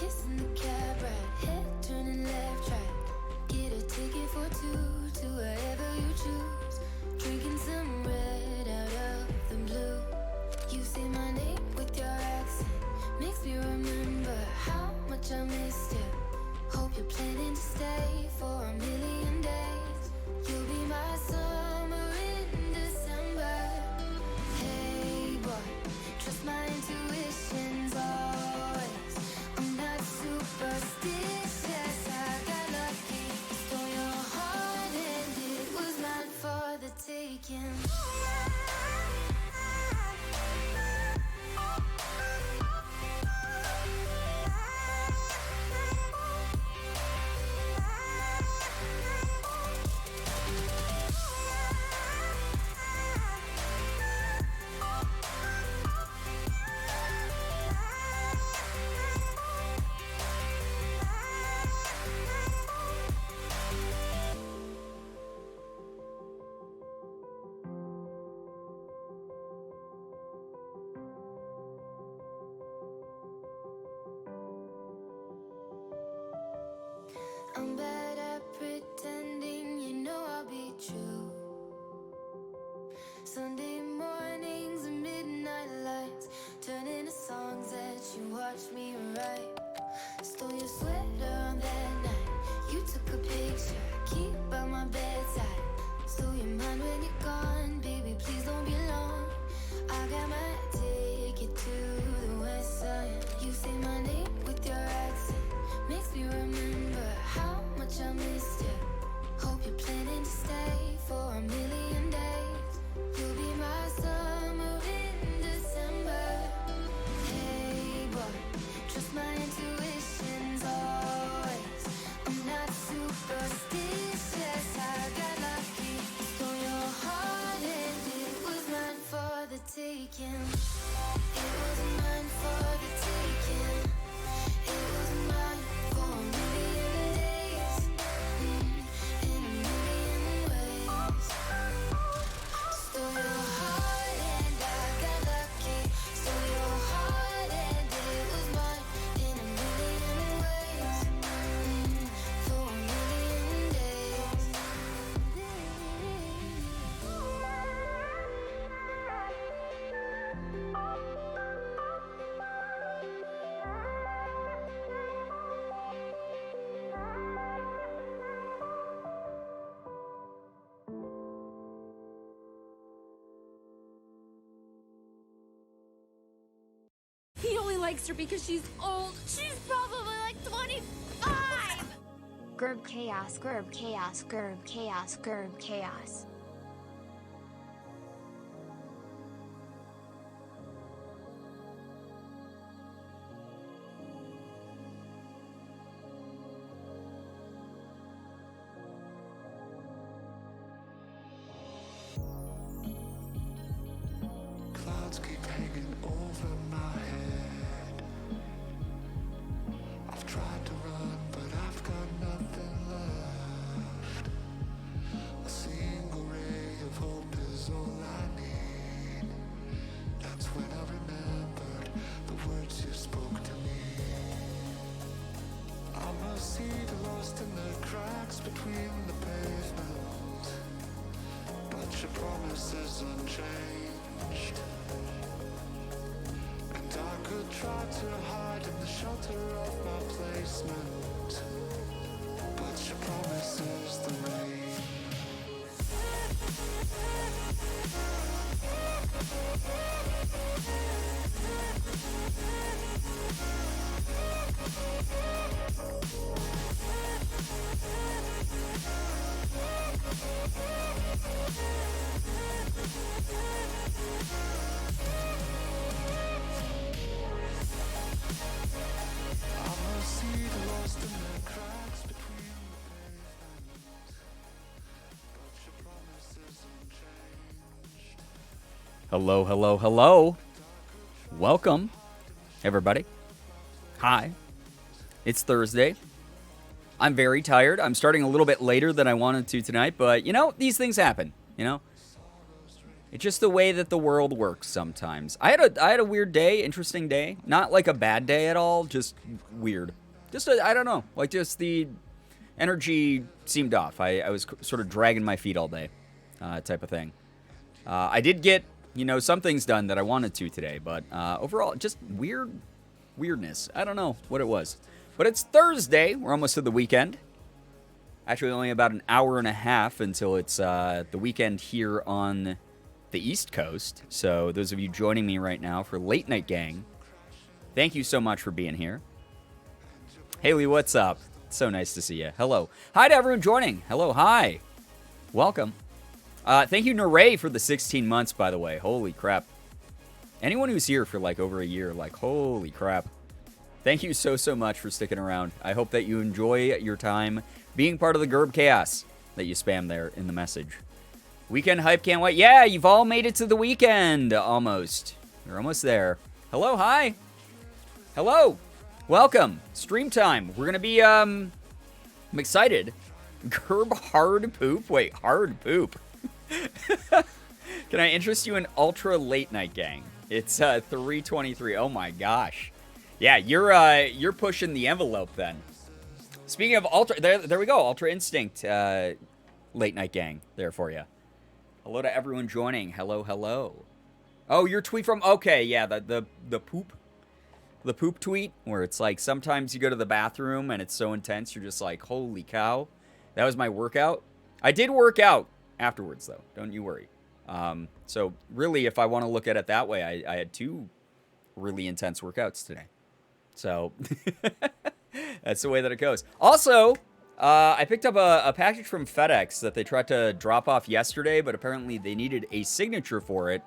kissing the cab ride, head turning left, right. Get a ticket for two to wherever you choose. Drinking some red out of the blue. You say my name with your accent, makes me remember how much I missed you. Hope you're planning to stay for a million days. You'll be my summer in December. Hey boy, trust my intuitions always. I'm not superstitious, I got lucky. Stole your heart and it was mine for the taking. I'm bad at pretending, you know I'll be true. Sunday mornings and midnight lights turn into songs that you watch me write. Stole your sweater on that night, you took a picture, keep by my bedside. So you're mine when you're gone, baby, please don't be long. I got my ticket to the west side. You say my name with your accent, makes me remember how much I missed you. Hope you're planning to stay for a million days. You'll be my summer in December. Hey boy, trust my intuitions always. I'm not superstitious, I got lucky. Stole your heart and it was mine for the taking. It was mine for the taking. It was mine for a million days, in a million ways. Stole your heart and I got lucky. Stole your heart and it was mine in a million ways, for a million days. He only likes her because she's old. She's probably like 25! Gerb chaos, gerb chaos, gerb chaos, gerb chaos. Clouds keep hanging over my head. I've tried to run, but I've got nothing left. A single ray of hope is all I need. That's when I remembered the words you spoke to me. I'm a seed lost in the cracks between the pavement, but your promise is unchanged. And I could try to hide in the shelter of my placement, but your promise is the rain. I'm a seed lost in the cracks between the pavement, but your promise is unchanged. Hello, hello, hello. Welcome, everybody. Hi. It's Thursday. I'm very tired. I'm starting a little bit later than I wanted to tonight, but you know, these things happen, you know? It's just the way that the world works sometimes. I had a weird day, interesting day. Not like a bad day at all, just weird. Just, I don't know. Like, just the energy seemed off. I was sort of dragging my feet all day, type of thing. I did get, some things done that I wanted to today, but overall, just weirdness. I don't know what it was. But it's Thursday. We're almost to the weekend. Actually, only about an hour and a half until it's the weekend here on the East Coast. So those of you joining me right now for Late Night Gang, thank you so much for being here. Haley, what's up? It's so nice to see you. Hello. Hi to everyone joining. Hello, hi. Welcome. Thank you, Naray, for the 16 months, by the way. Holy crap. Anyone who's here for like over a year, like, holy crap. Thank you so much for sticking around. I hope that you enjoy your time being part of the Gerb Chaos that you spam there in the message. Weekend hype, can't wait. Yeah, you've all made it to the weekend, almost. You're almost there. Hello, hi. Hello. Welcome. Stream time. We're going to be, I'm excited. Gerb hard poop? Wait, hard poop. Can I interest you in Ultra Late Night Gang? It's 3:23. Oh my gosh. Yeah, you're pushing the envelope then. Speaking of Ultra, there we go. Ultra Instinct Late Night Gang there for you. Hello to everyone joining. Hello. Oh, your tweet from, okay, yeah, the poop tweet, where it's like sometimes you go to the bathroom and it's so intense, you're just like, holy cow. That was my workout. I did work out afterwards, though. Don't you worry. So really, if I want to look at it that way, I had 2 really intense workouts today. So that's the way that it goes. Also, I picked up a package from FedEx that they tried to drop off yesterday, but apparently they needed a signature for it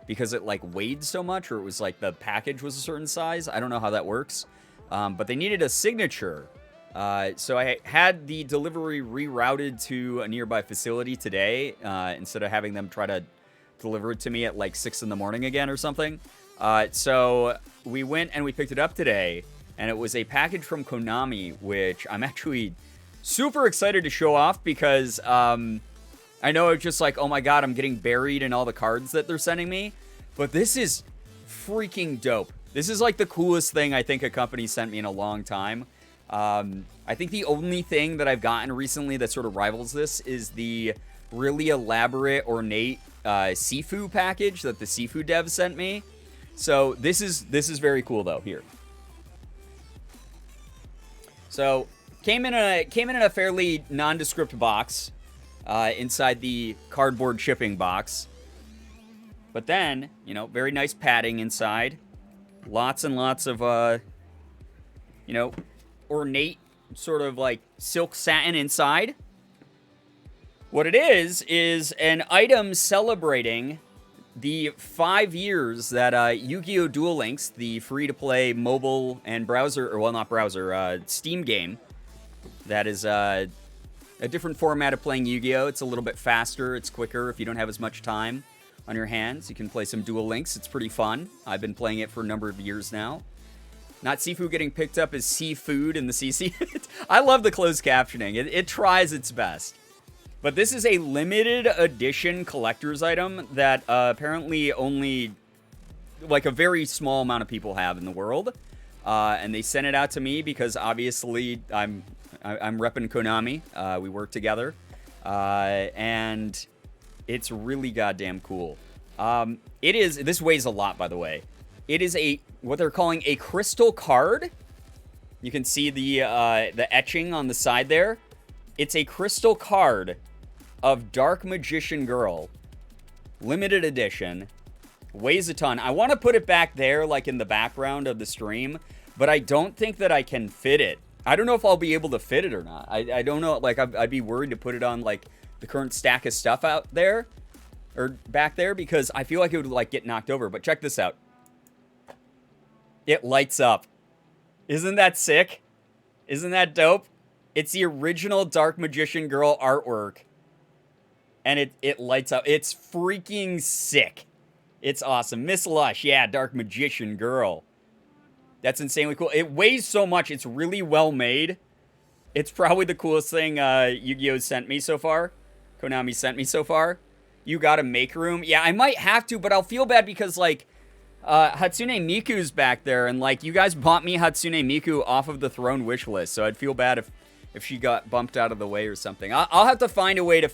because it like weighed so much, or it was like the package was a certain size. I don't know how that works, but they needed a signature. So I had the delivery rerouted to a nearby facility today instead of having them try to deliver it to me at like 6 in the morning again or something. So we went and we picked it up today, and it was a package from Konami, which I'm actually super excited to show off because I know it's just like, oh my god, I'm getting buried in all the cards that they're sending me. But this is freaking dope. This is like the coolest thing I think a company sent me in a long time. I think the only thing that I've gotten recently that sort of rivals this is the really elaborate, ornate Sifu package that the Sifu devs sent me. So this is very cool though. Here. So came in a fairly nondescript box inside the cardboard shipping box. But then, very nice padding inside. Lots and lots of ornate sort of like silk satin inside. What it is an item celebrating the 5 years that Yu-Gi-Oh! Duel Links, the free-to-play mobile and browser, or well, not browser, Steam game, that is a different format of playing Yu-Gi-Oh! It's a little bit faster, it's quicker if you don't have as much time on your hands. You can play some Duel Links, it's pretty fun. I've been playing it for a number of years now. Not Sifu getting picked up as seafood in the CC. I love the closed captioning. It tries its best. But this is a limited edition collector's item that apparently only like a very small amount of people have in the world. And they sent it out to me because obviously I'm repping Konami. We work together. And it's really goddamn cool. This weighs a lot, by the way. It is what they're calling a crystal card. You can see the etching on the side there. It's a crystal card of Dark Magician Girl. Limited edition. Weighs a ton. I want to put it back there, like in the background of the stream, but I don't think that I can fit it. I don't know if I'll be able to fit it or not. I don't know. Like, I'd be worried to put it on, like, the current stack of stuff out there, or back there, because I feel like it would, like, get knocked over. But check this out. It lights up. Isn't that sick? Isn't that dope? It's the original Dark Magician Girl artwork. And it lights up. It's freaking sick. It's awesome. Miss Lush, yeah, Dark Magician Girl. That's insanely cool. It weighs so much. It's really well made. It's probably the coolest thing Yu-Gi-Oh! Sent me so far. Konami sent me so far. you gotta make room. Yeah, I might have to, but I'll feel bad because, like, Hatsune Miku's back there, and, like, you guys bought me Hatsune Miku off of the throne wish list, so I'd feel bad if she got bumped out of the way or something. I'll have to find a way to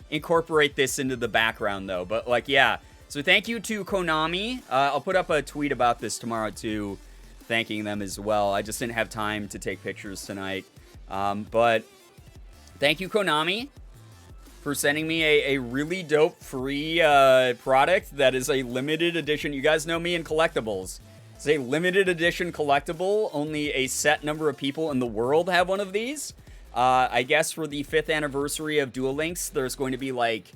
incorporate this into the background, though. But, like, yeah. So thank you to Konami. I'll put up a tweet about this tomorrow, too, thanking them as well. I just didn't have time to take pictures tonight. But thank you, Konami, for sending me a really dope free product that is a limited edition. You guys know me in collectibles. It's a limited edition collectible. Only a set number of people in the world have one of these. I guess for the 5th anniversary of Duel Links, there's going to be, like,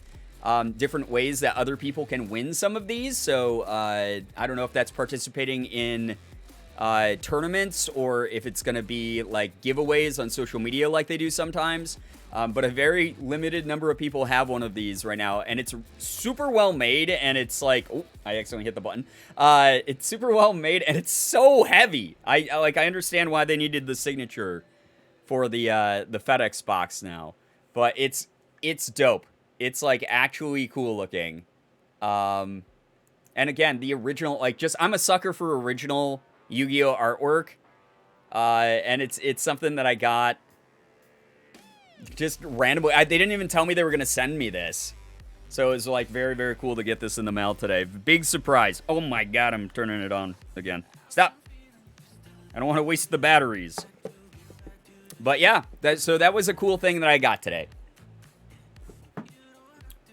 different ways that other people can win some of these. So I don't know if that's participating in tournaments or if it's going to be, like, giveaways on social media like they do sometimes. But a very limited number of people have one of these right now, and it's super well made, and it's like, oh, I accidentally hit the button. It's super well made, and it's so heavy. I understand why they needed the signature for the FedEx box now, but it's dope. It's, like, actually cool looking. And again, the original, like, just, I'm a sucker for original Yu-Gi-Oh! Artwork, and it's something that I got just randomly. They didn't even tell me they were going to send me this. So it was, like, very, very cool to get this in the mail today. Big surprise. Oh my god, I'm turning it on again. Stop. I don't want to waste the batteries. But yeah, so that was a cool thing that I got today.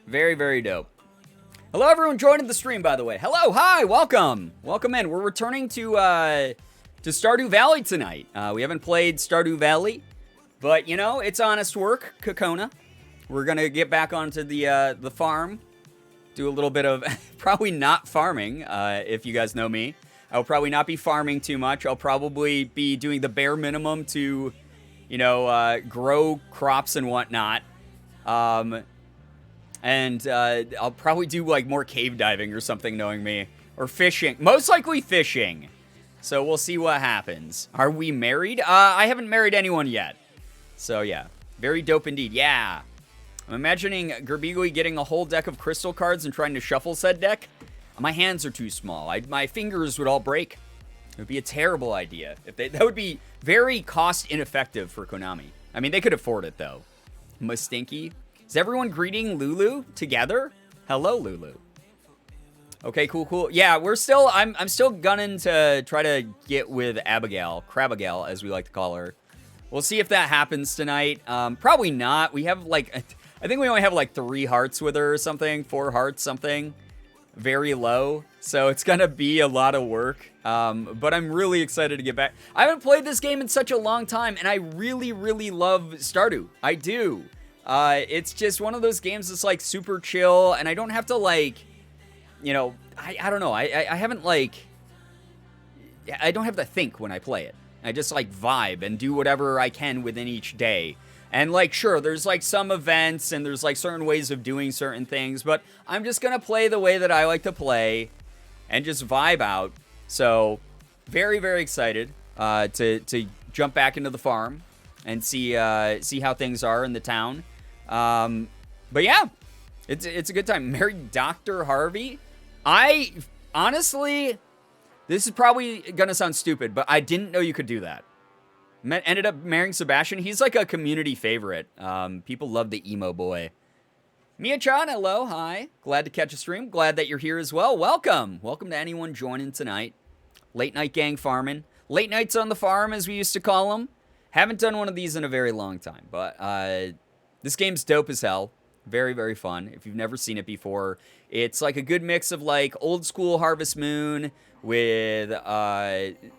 Very, very dope. Hello, everyone joining the stream, by the way. Hello, hi, welcome. Welcome in. We're returning to Stardew Valley tonight. We haven't played Stardew Valley, but, you know, it's honest work, Kokona. We're going to get back onto the farm, do a little bit of, probably not farming, if you guys know me. I'll probably not be farming too much. I'll probably be doing the bare minimum to, you know, grow crops and whatnot. And I'll probably do, like, more cave diving or something, knowing me. Or fishing. Most likely fishing. So we'll see what happens. Are we married? I haven't married anyone yet. So, yeah. Very dope indeed. Yeah. I'm imagining Girbeagly getting a whole deck of crystal cards and trying to shuffle said deck. My hands are too small. My fingers would all break. It would be a terrible idea. That would be very cost ineffective for Konami. I mean, they could afford it, though. Mustinky. Is everyone greeting Lulu together? Hello, Lulu. Okay, cool. Yeah, I'm still gunning to try to get with Abigail, Crabigail, as we like to call her. We'll see if that happens tonight. Probably not. We have, like, I think we only have, like, 3 hearts with her or something, 4 hearts, something. Very low. So it's gonna be a lot of work. But I'm really excited to get back. I haven't played this game in such a long time, and I really, really love Stardew. I do. It's just one of those games that's, like, super chill, and I don't have to, like, you know, I don't know. I haven't, like, I don't have to think when I play it. I just, like, vibe and do whatever I can within each day. And, like, sure, there's, like, some events and there's, like, certain ways of doing certain things, but I'm just gonna play the way that I like to play and just vibe out. So, very, very excited to jump back into the farm and see how things are in the town. But yeah, it's a good time. Marry Dr. Harvey. I honestly, this is probably gonna sound stupid, but I didn't know you could do that. Ended up marrying Sebastian. He's like a community favorite. People love the emo boy. Mia-chan, hello, hi. Glad to catch a stream. Glad that you're here as well. Welcome. Welcome to anyone joining tonight. Late night gang farming. Late nights on the farm, as we used to call them. Haven't done one of these in a very long time, but this game's dope as hell. Very, very fun. If you've never seen it before, it's like a good mix of, like, old school Harvest Moon with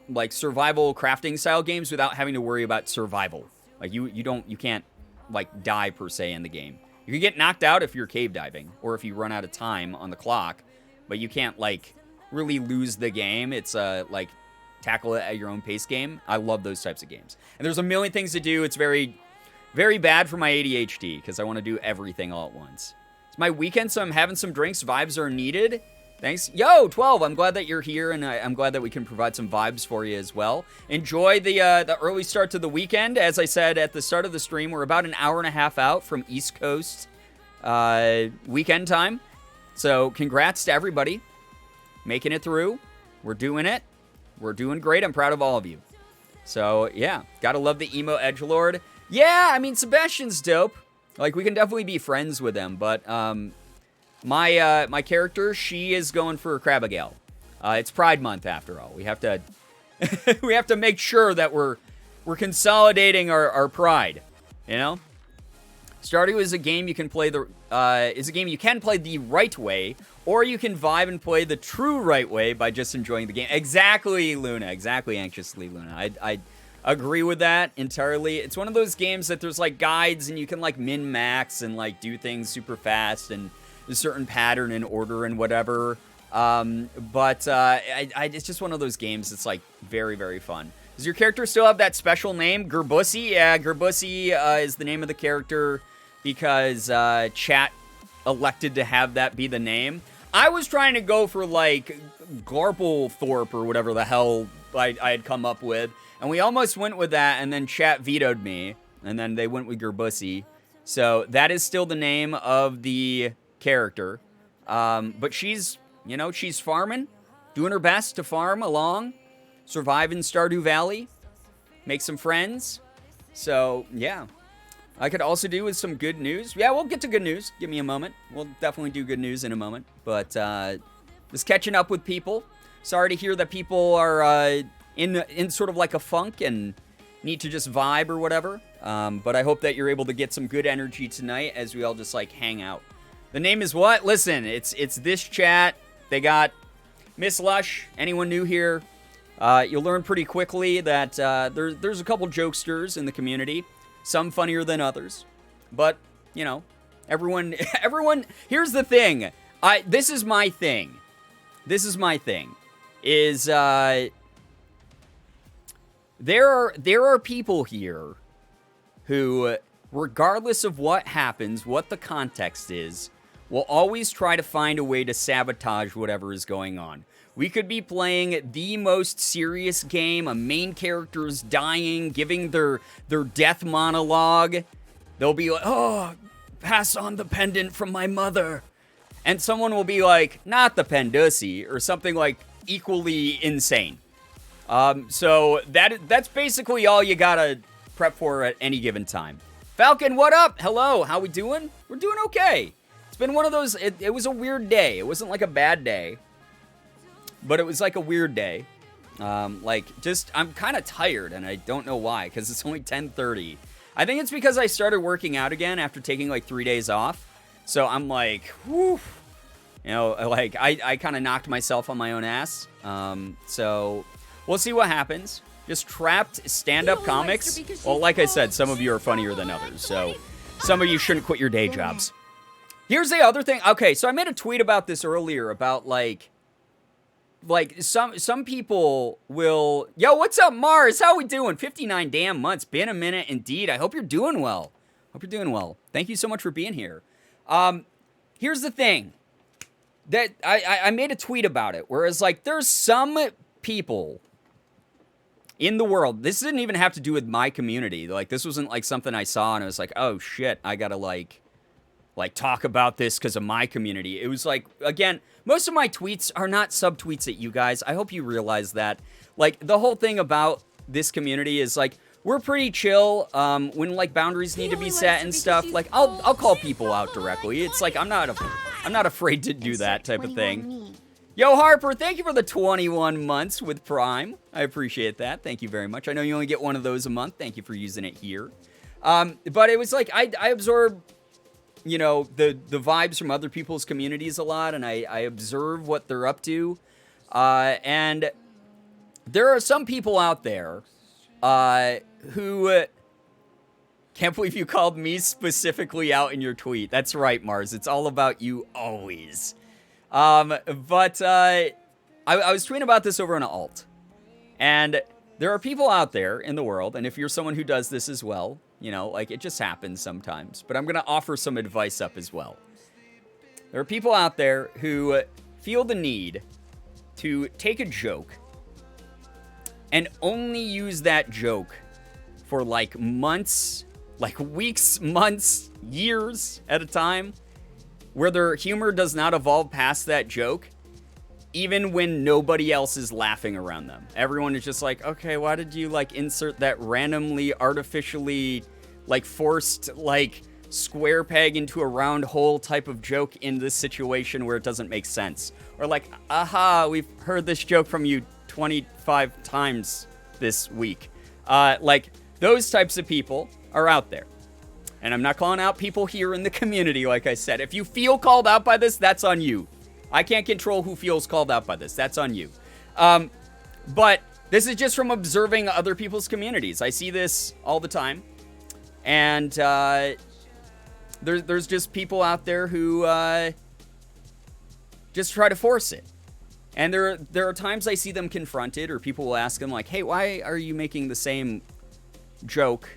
like survival crafting style games without having to worry about survival. Like, you can't, like, die per se in the game. You can get knocked out if you're cave diving or if you run out of time on the clock, but you can't, like, really lose the game. It's like, tackle it at your own pace game. I love those types of games. And there's a million things to do. It's very, very bad for my ADHD because I want to do everything all at once. It's my weekend, so I'm having some drinks. Vibes are needed. Thanks. Yo, 12, I'm glad that you're here, and I'm glad that we can provide some vibes for you as well. Enjoy the early start to the weekend. As I said at the start of the stream, we're about an hour and a half out from East Coast weekend time. So congrats to everybody making it through. We're doing it. We're doing great. I'm proud of all of you. So yeah, gotta love the emo edgelord. Yeah, I mean Sebastian's dope. Like we can definitely be friends with him, but my character, she is going for a crabigail. It's Pride Month after all. We have to we have to make sure that we're consolidating our pride. You know, Stardew is a game you can play the right way, or you can vibe and play the true right way by just enjoying the game. Exactly, Luna. Exactly, anxiously, Luna. I agree with that entirely. It's one of those games that there's like guides and you can like min-max and like do things super fast and a certain pattern and order and whatever. But it's just one of those games that's like very, very fun. Does your character still have that special name? Girbeagly? Yeah, Girbeagly is the name of the character because chat elected to have that be the name. I was trying to go for like Garblethorpe or whatever the hell I had come up with, and we almost went with that, and then chat vetoed me, and then they went with Girbeagly. So that is still the name of the character. But she's, you know, she's farming, doing her best to farm along, survive in Stardew Valley, make some friends. So, yeah. I could also do with some good news. Yeah, we'll get to good news. Give me a moment. We'll definitely do good news in a moment. But just catching up with people. Sorry to hear that people are in sort of like a funk and need to just vibe or whatever. But I hope that you're able to get some good energy tonight as we all just like hang out. The name is what? Listen, it's this chat. They got Miss Lush. Anyone new here? You'll learn pretty quickly that there's a couple jokesters in the community. Some funnier than others. But, you know, everyone, here's the thing. This is my thing. Is, there are people here who, regardless of what happens, what the context is, will always try to find a way to sabotage whatever is going on. We could be playing the most serious game, a main character's dying, giving their death monologue. They'll be like, oh, pass on the pendant from my mother. And someone will be like, not the pendussy, or something like equally insane. So that's basically all you gotta prep for at any given time. Falcon, what up? Hello, how we doing? We're doing okay. It's been one of those, it was a weird day. It wasn't like a bad day. But it was like a weird day. I'm kind of tired, and I don't know why, because it's only 10:30. I think it's because I started working out again after taking like 3 days off. So I'm like, whew. You know, like, I kind of knocked myself on my own ass. So we'll see what happens. Just trapped stand-up comics. Well, like I said, some of you are funnier than others. So some of you shouldn't quit your day jobs. Here's the other thing. Okay, so I made a tweet about this earlier about, like some people will, yo, what's up, Mars? How we doing? 59 damn months. Been a minute indeed. I hope you're doing well. Thank you so much for being here. Here's the thing. That I made a tweet about it, whereas like there's some people in the world, this didn't even have to do with my community. Like this wasn't like something I saw and I was like, oh shit, I gotta like talk about this because of my community. It was like, again, most of my tweets are not subtweets at you guys. I hope you realize that. Like, the whole thing about this community is, like, we're pretty chill when, like, boundaries need to be set and stuff. Like, I'll call people out directly. It's like, I'm not afraid to do that type of thing. Yo, Harper, thank you for the 21 months with Prime. I appreciate that. Thank you very much. I know you only get one of those a month. Thank you for using it here. But it was like, I absorb, you know, the vibes from other people's communities a lot, and I observe what they're up to. And there are some people out there who can't believe you called me specifically out in your tweet. That's right, Mars. It's all about you always. But I was tweeting about this over on alt. And there are people out there in the world, and if you're someone who does this as well, you know, like, it just happens sometimes. But I'm going to offer some advice up as well. There are people out there who feel the need to take a joke and only use that joke for, like, months, like, weeks, months, years at a time. where their humor does not evolve past that joke, even when nobody else is laughing around them. Everyone is just like, okay, why did you like insert that randomly, artificially, like forced, like square peg into a round hole type of joke in this situation where it doesn't make sense? Or like, aha, we've heard this joke from you 25 times this week. Like, those types of people are out there. And I'm not calling out people here in the community, like I said. If you feel called out by this, that's on you. I can't control who feels called out by this. That's on you. But this is just from observing other people's communities. I see this all the time. And there's just people out there who just try to force it. And there are times I see them confronted, or people will ask them like, hey, why are you making the same joke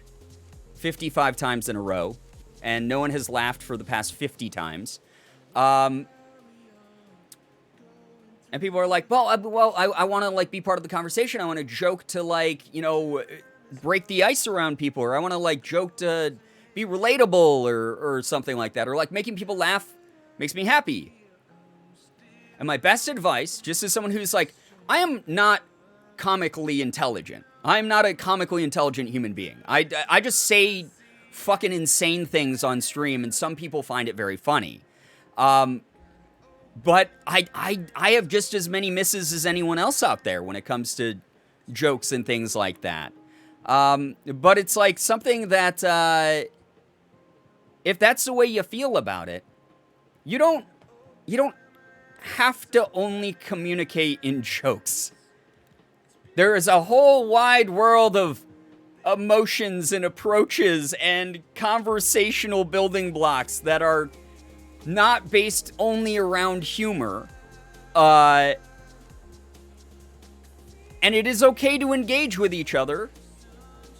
55 times in a row? And no one has laughed for the past 50 times. And people are like, well, I want to like be part of the conversation. I want to joke to like, you know, break the ice around people, or I want to like joke to be relatable or something like that, or like making people laugh makes me happy. And my best advice, just as someone who's like, I am not comically intelligent. I'm not a comically intelligent human being. I just say fucking insane things on stream, and some people find it very funny. But I have just as many misses as anyone else out there when it comes to jokes and things like that. But it's like something that, if that's the way you feel about it, you don't have to only communicate in jokes. There is a whole wide world of emotions and approaches and conversational building blocks that are not based only around humor. And it is okay to engage with each other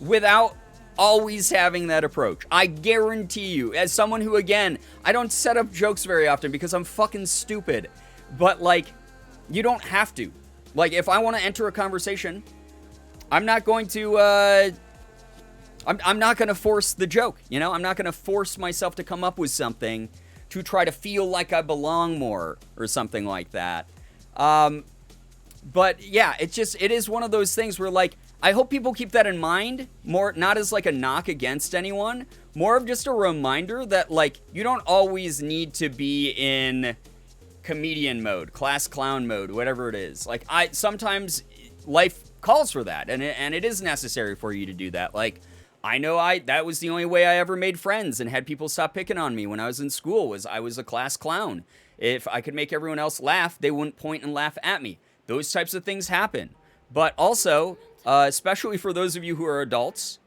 without always having that approach. I guarantee you, as someone who, again, I don't set up jokes very often because I'm fucking stupid. But, like, you don't have to. Like, if I want to enter a conversation, I'm not going to, I'm not going to force the joke, you know? I'm not going to force myself to come up with something to try to feel like I belong more or something like that. But yeah, it is one of those things where, like, I hope people keep that in mind, more not as like a knock against anyone, more of just a reminder that, like, you don't always need to be in comedian mode, class clown mode, whatever it is. Like, sometimes life calls for that, and it is necessary for you to do that. Like, I know that was the only way I ever made friends and had people stop picking on me when I was in school, was I was a class clown. If I could make everyone else laugh, they wouldn't point and laugh at me. Those types of things happen. But also, especially for those of you who are adults,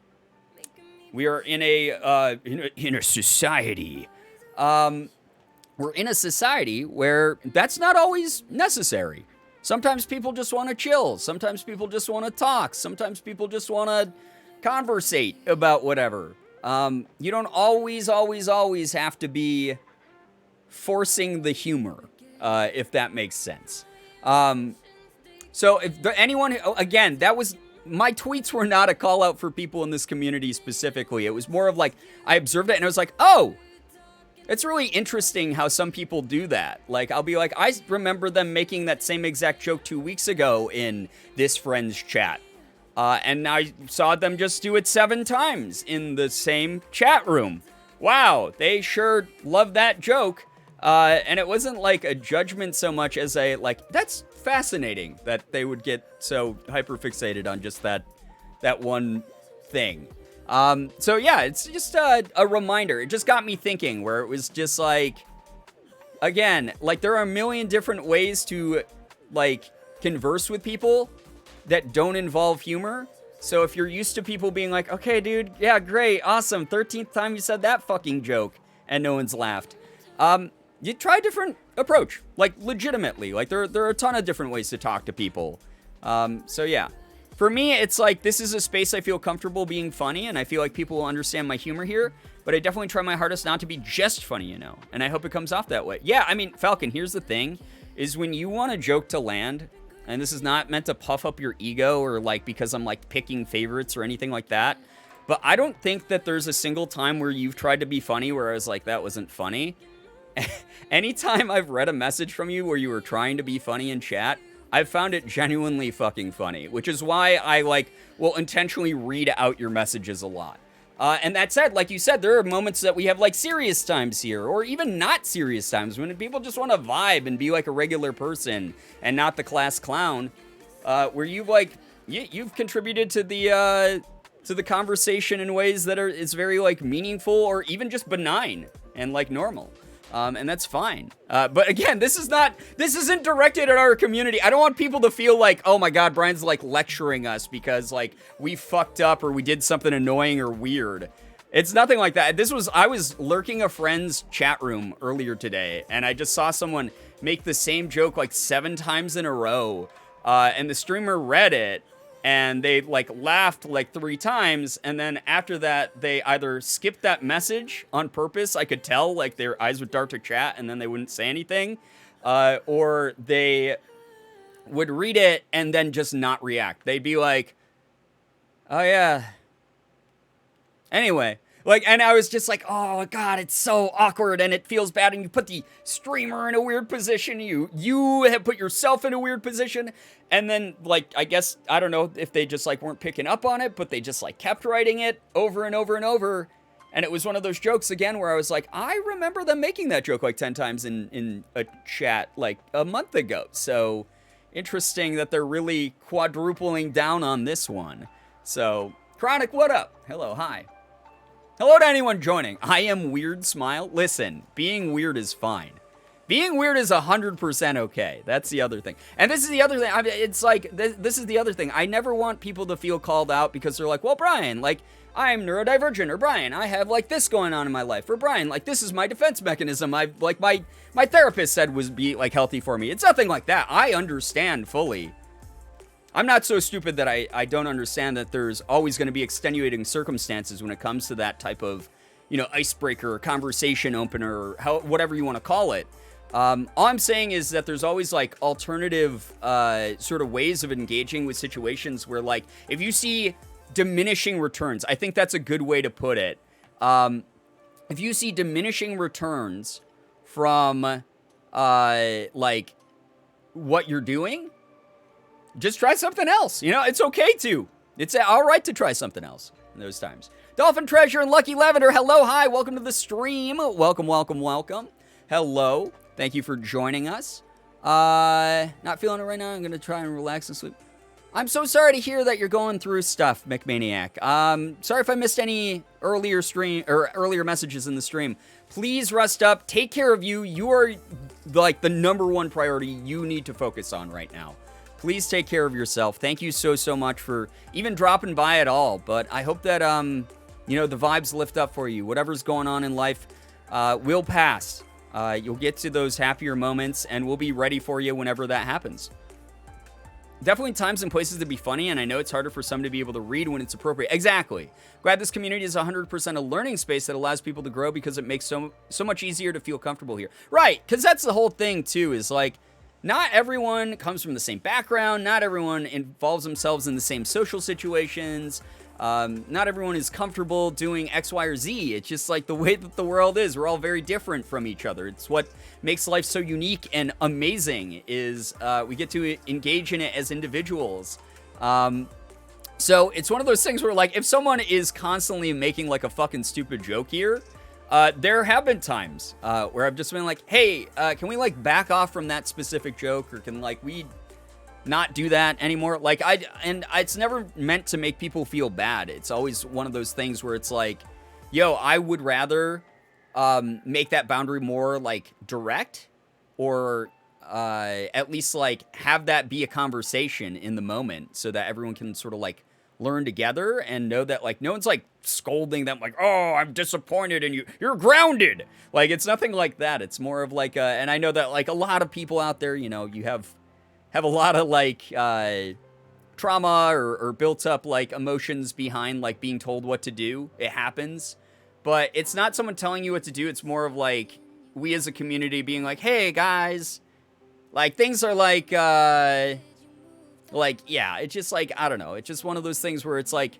we are in a society. We're in a society where that's not always necessary. Sometimes people just want to chill. Sometimes people just want to talk. Sometimes people just want to conversate about whatever. You don't always have to be forcing the humor, if that makes sense. So if anyone, again, my tweets were not a call out for people in this community specifically. It was more of like, I observed it and I was like, oh, it's really interesting how some people do that. Like, I'll be like, I remember them making that same exact joke 2 weeks ago in this friend's chat. And I saw them just do it 7 times in the same chat room. Wow, they sure love that joke. And it wasn't like a judgment so much as a, like, that's fascinating that they would get so hyper-fixated on just that one thing. So yeah, it's just a reminder. It just got me thinking, where it was just like, again, like, there are a million different ways to, like, converse with people that don't involve humor. So if you're used to people being like, okay, dude, yeah, great, awesome, 13th time you said that fucking joke and no one's laughed, you try a different approach, like, legitimately. Like, there are a ton of different ways to talk to people. So yeah, for me, it's like, this is a space I feel comfortable being funny, and I feel like people will understand my humor here, but I definitely try my hardest not to be just funny, you know, and I hope it comes off that way. Yeah, I mean, Falcon, here's the thing, is when you want a joke to land, and this is not meant to puff up your ego or, like, because I'm, like, picking favorites or anything like that, but I don't think that there's a single time where you've tried to be funny where I was like, that wasn't funny. anytime I've read a message from you where you were trying to be funny in chat, I've found it genuinely fucking funny, which is why I, like, will intentionally read out your messages a lot. And that said, like you said, there are moments that we have, like, serious times here, or even not serious times, when people just want to vibe and be like a regular person and not the class clown, where you've, like, you've contributed to the conversation in ways that is very, like, meaningful or even just benign and, like, normal. And that's fine. But again, this isn't directed at our community. I don't want people to feel like, oh my God, Brian's like lecturing us because like we fucked up or we did something annoying or weird. It's nothing like that. I was lurking a friend's chat room earlier today and I just saw someone make the same joke like 7 times in a row. And the streamer read it. And they, like, laughed, like, 3 times, and then after that, they either skipped that message on purpose, I could tell, like, their eyes would dart to chat, and then they wouldn't say anything, or they would read it and then just not react. They'd be like, oh, yeah. Anyway. Like, and I was just like, oh, God, it's so awkward, and it feels bad, and you put the streamer in a weird position, you have put yourself in a weird position, and then, like, I guess, I don't know if they just, like, weren't picking up on it, but they just, like, kept writing it over and over and over, and it was one of those jokes, again, where I was like, I remember them making that joke, like, 10 times in a chat, like, a month ago, so interesting that they're really quadrupling down on this one. So, Chronic, what up? Hello, hi. Hello to anyone joining. I am Weird Smile. Listen, being weird is fine. Being weird is 100% okay. That's the other thing. And this is the other thing. I mean, it's like, this is the other thing. I never want people to feel called out because they're like, well, Brian, like, I'm neurodivergent, or Brian, I have, like, this going on in my life, or Brian, like, this is my defense mechanism. I, like, my therapist said was be, like, healthy for me. It's nothing like that. I understand fully. I'm not so stupid that I don't understand that there's always going to be extenuating circumstances when it comes to that type of, you know, icebreaker, or conversation opener, or whatever you want to call it. All I'm saying is that there's always, like, alternative sort of ways of engaging with situations where, like, if you see diminishing returns, I think that's a good way to put it. If you see diminishing returns from, like, what you're doing, just try something else. You know, it's okay to. It's all right to try something else in those times. Dolphin Treasure and Lucky Lavender, hello, hi, welcome to the stream. Welcome, welcome, welcome. Hello, thank you for joining us. Not feeling it right now. I'm going to try and relax and sleep. I'm so sorry to hear that you're going through stuff, McManiac. Sorry if I missed any earlier stream or earlier messages in the stream. Please rest up. Take care of you. You are, like, the #1 priority you need to focus on right now. Please take care of yourself. Thank you so much for even dropping by at all. But I hope that, you know, the vibes lift up for you. Whatever's going on in life will pass. You'll get to those happier moments, and we'll be ready for you whenever that happens. Definitely times and places to be funny, and I know it's harder for some to be able to read when it's appropriate. Exactly. Glad this community is 100% a learning space that allows people to grow because it makes so much easier to feel comfortable here. Right, because that's the whole thing, too, is like, not everyone comes from the same background. Not everyone involves themselves in the same social situations. Not everyone is comfortable doing X, Y, or Z. It's just like the way that the world is. We're all very different from each other. It's what makes life so unique and amazing is we get to engage in it as individuals. So it's one of those things where, like, if someone is constantly making, like, a fucking stupid joke here, there have been times where I've just been like, hey, can we, like, back off from that specific joke, or can, like, we not do that anymore? Like, it's never meant to make people feel bad. It's always one of those things where it's like, yo, I would rather make that boundary more, like, direct, or at least, like, have that be a conversation in the moment so that everyone can sort of, like, learn together and know that, like, no one's, like, scolding them like, oh, I'm disappointed in you, you're grounded. Like, it's nothing like that. It's more of like and I know that, like, a lot of people out there, you know, you have a lot of, like, trauma or built up, like, emotions behind, like, being told what to do. It happens, but it's not someone telling you what to do. It's more of, like, we as a community being like, hey guys, like, things are like, yeah, it's just like, I don't know. It's just one of those things where it's like,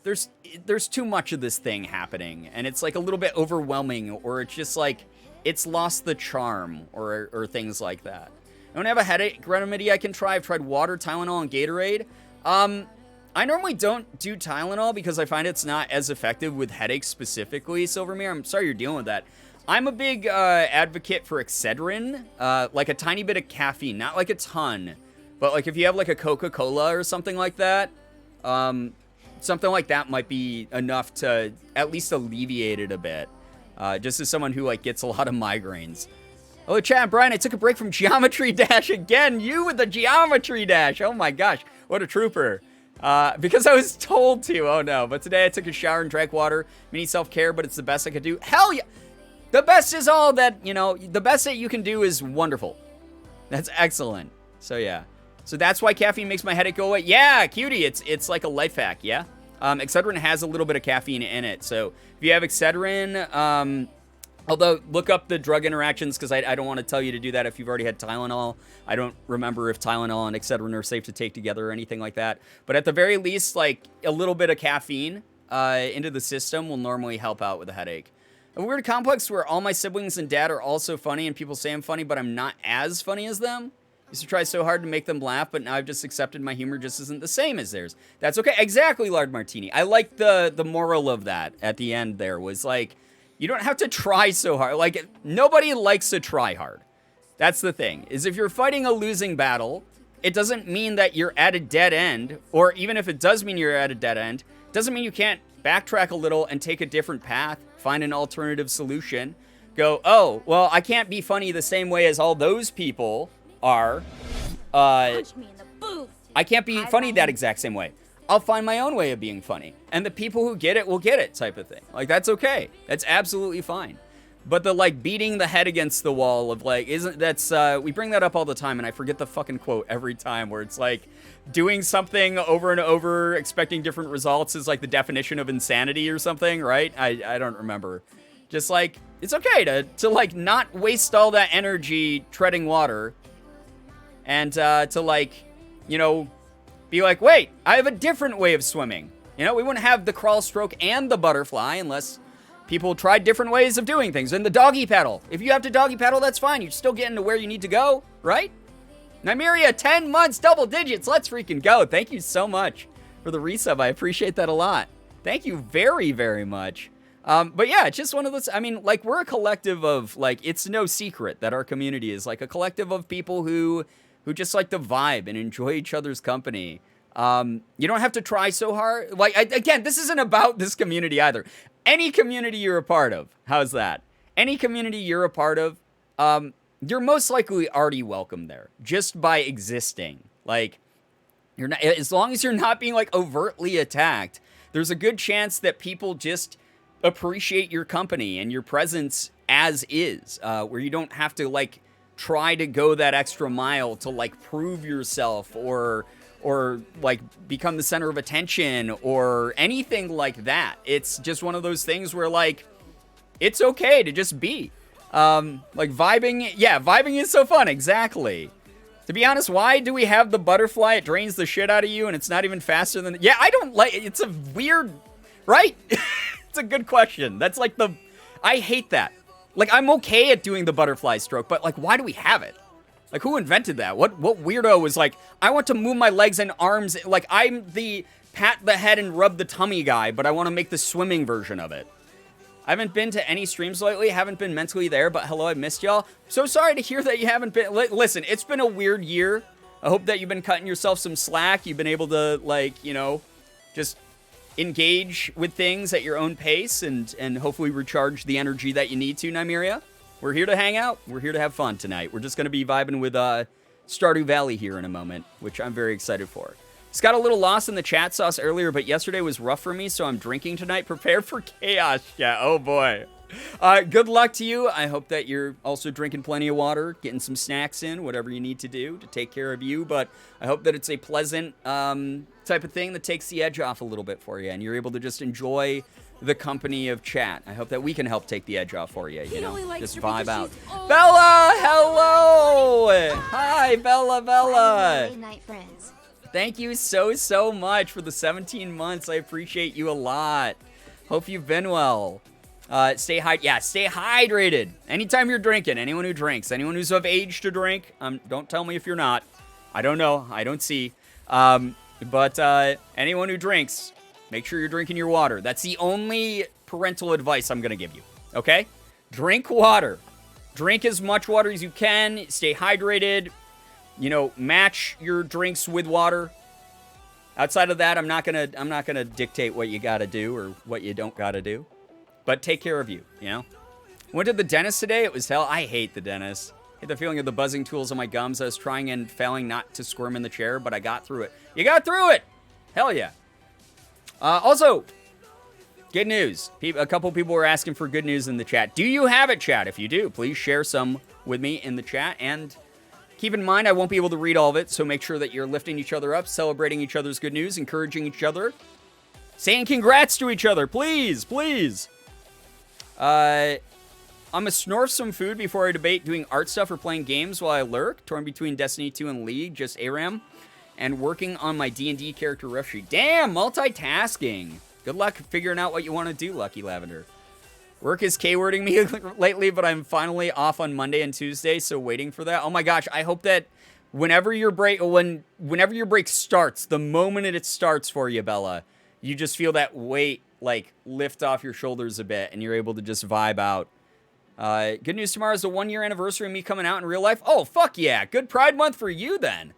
there's too much of this thing happening, and it's, like, a little bit overwhelming, or it's just like, it's lost the charm or things like that. I don't have a headache remedy I can try. I've tried water, Tylenol, and Gatorade. I normally don't do Tylenol because I find it's not as effective with headaches specifically, Silvermere. I'm sorry you're dealing with that. I'm a big advocate for Excedrin, like a tiny bit of caffeine, not like a ton, but like if you have like a Coca-Cola or something like that, something like that might be enough to at least alleviate it a bit, just as someone who like gets a lot of migraines. Oh, Chad and Brian, I took a break from Geometry Dash again. You with the Geometry Dash. Oh my gosh, what a trooper. Because I was told to. Oh no, but today I took a shower and drank water. Mini self-care, but it's the best I could do. Hell yeah. The best is all that, you know, the best that you can do is wonderful. That's excellent. So yeah. So that's why caffeine makes my headache go away. Yeah, cutie, it's like a life hack, yeah? Excedrin has a little bit of caffeine in it. So if you have Excedrin, although look up the drug interactions because I don't want to tell you to do that if you've already had Tylenol. I don't remember if Tylenol and Excedrin are safe to take together or anything like that. But at the very least, like a little bit of caffeine into the system will normally help out with a headache. A weird complex where all my siblings and dad are also funny and people say I'm funny, but I'm not as funny as them. Used to try so hard to make them laugh, but now I've just accepted my humor just isn't the same as theirs. That's okay. Exactly, Lard Martini. I like the moral of that at the end there was like, you don't have to try so hard. Like, nobody likes to try hard. That's the thing, is if you're fighting a losing battle, it doesn't mean that you're at a dead end, or even if it does mean you're at a dead end, doesn't mean you can't backtrack a little and take a different path, find an alternative solution, go, oh, well, I can't be funny the same way as all those people are. Punch me in the booth. I can't be funny that exact same way. I'll find my own way of being funny. And the people who get it will get it type of thing. Like, that's okay. That's absolutely fine. But the, like, beating the head against the wall of, like, we bring that up all the time, and I forget the fucking quote every time, where it's, like, doing something over and over, expecting different results is, like, the definition of insanity or something, right? I don't remember. Just, like, it's okay to like, not waste all that energy treading water and, to, like, you know, be like, wait, I have a different way of swimming. You know, we wouldn't have the crawl, stroke, and the butterfly unless people tried different ways of doing things. And the doggy paddle. If you have to doggy paddle, that's fine. You're still getting to where you need to go, right? Nymeria, 10 months, double digits. Let's freaking go. Thank you so much for the resub. I appreciate that a lot. Thank you very, very much. But yeah, it's just one of those, I mean, like, we're a collective of, like, it's no secret that our community is, like, a collective of people who just like to vibe and enjoy each other's company. You don't have to try so hard. Like, again, this isn't about this community either. Any community you're a part of, how's that? Any community you're a part of, you're most likely already welcome there, just by existing. Like, you're not, as long as you're not being, like, overtly attacked, there's a good chance that people just appreciate your company and your presence as is, where you don't have to, like, try to go that extra mile to, like, prove yourself or like become the center of attention or anything like that. It's just one of those things where, like, it's okay to just be. Like, vibing is so fun, exactly. To be honest, why do we have the butterfly? It drains the shit out of you and it's not even faster than... Yeah, I don't like... It's a weird... Right? It's a good question. That's like the... I hate that. Like, I'm okay at doing the butterfly stroke, but, like, why do we have it? Like, who invented that? What weirdo was like, I want to move my legs and arms, like, I'm the pat the head and rub the tummy guy, but I want to make the swimming version of it. I haven't been to any streams lately, haven't been mentally there, but hello, I missed y'all. So sorry to hear that you haven't been, listen, it's been a weird year. I hope that you've been cutting yourself some slack, you've been able to, like, you know, just engage with things at your own pace and hopefully recharge the energy that you need to, Nymeria. We're here to hang out. We're here to have fun tonight. We're just going to be vibing with Stardew Valley here in a moment, which I'm very excited for. Just got a little lost in the chat sauce earlier, but yesterday was rough for me, so I'm drinking tonight. Prepare for chaos. Yeah, oh boy. Good luck to you. I hope that you're also drinking plenty of water, getting some snacks in, whatever you need to do to take care of you. But I hope that it's a pleasant type of thing that takes the edge off a little bit for you, and you're able to just enjoy the company of chat. I hope that we can help take the edge off for you, you know, just vibe out. Bella, hello! Hi, Bella. Friday night friends. Thank you so much for the 17 months. I appreciate you a lot. Hope you've been well. Stay hydrated. Anytime you're drinking, anyone who drinks, anyone who's of age to drink, don't tell me if you're not. I don't know. I don't see. But anyone who drinks, make sure you're drinking your water. That's the only parental advice I'm going to give you. Okay? Drink water. Drink as much water as you can. Stay hydrated. Match your drinks with water. Outside of that, I'm not gonna dictate what you gotta do or what you don't gotta do. But take care of you, Went to the dentist today. It was hell. I hate the dentist. I hate the feeling of the buzzing tools on my gums. I was trying and failing not to squirm in the chair, but I got through it. You got through it! Hell yeah. Also, good news. A couple people were asking for good news in the chat. Do you have it, chat? If you do, please share some with me in the chat. And keep in mind, I won't be able to read all of it, so make sure that you're lifting each other up, celebrating each other's good news, encouraging each other, saying congrats to each other. Please, please. I'm gonna snort some food before I debate doing art stuff or playing games while I lurk. Torn between Destiny 2 and League, just ARAM. And working on my D&D character rough sheet. Damn, multitasking. Good luck figuring out what you want to do, Lucky Lavender. Work is K-wording me lately, but I'm finally off on Monday and Tuesday, so waiting for that. Oh my gosh, I hope that whenever your break starts, the moment it starts for you, Bella, you just feel that weight lift off your shoulders a bit, and you're able to just vibe out. Good news, tomorrow is the 1-year anniversary of me coming out in real life. Oh, fuck yeah. Good Pride Month for you, then.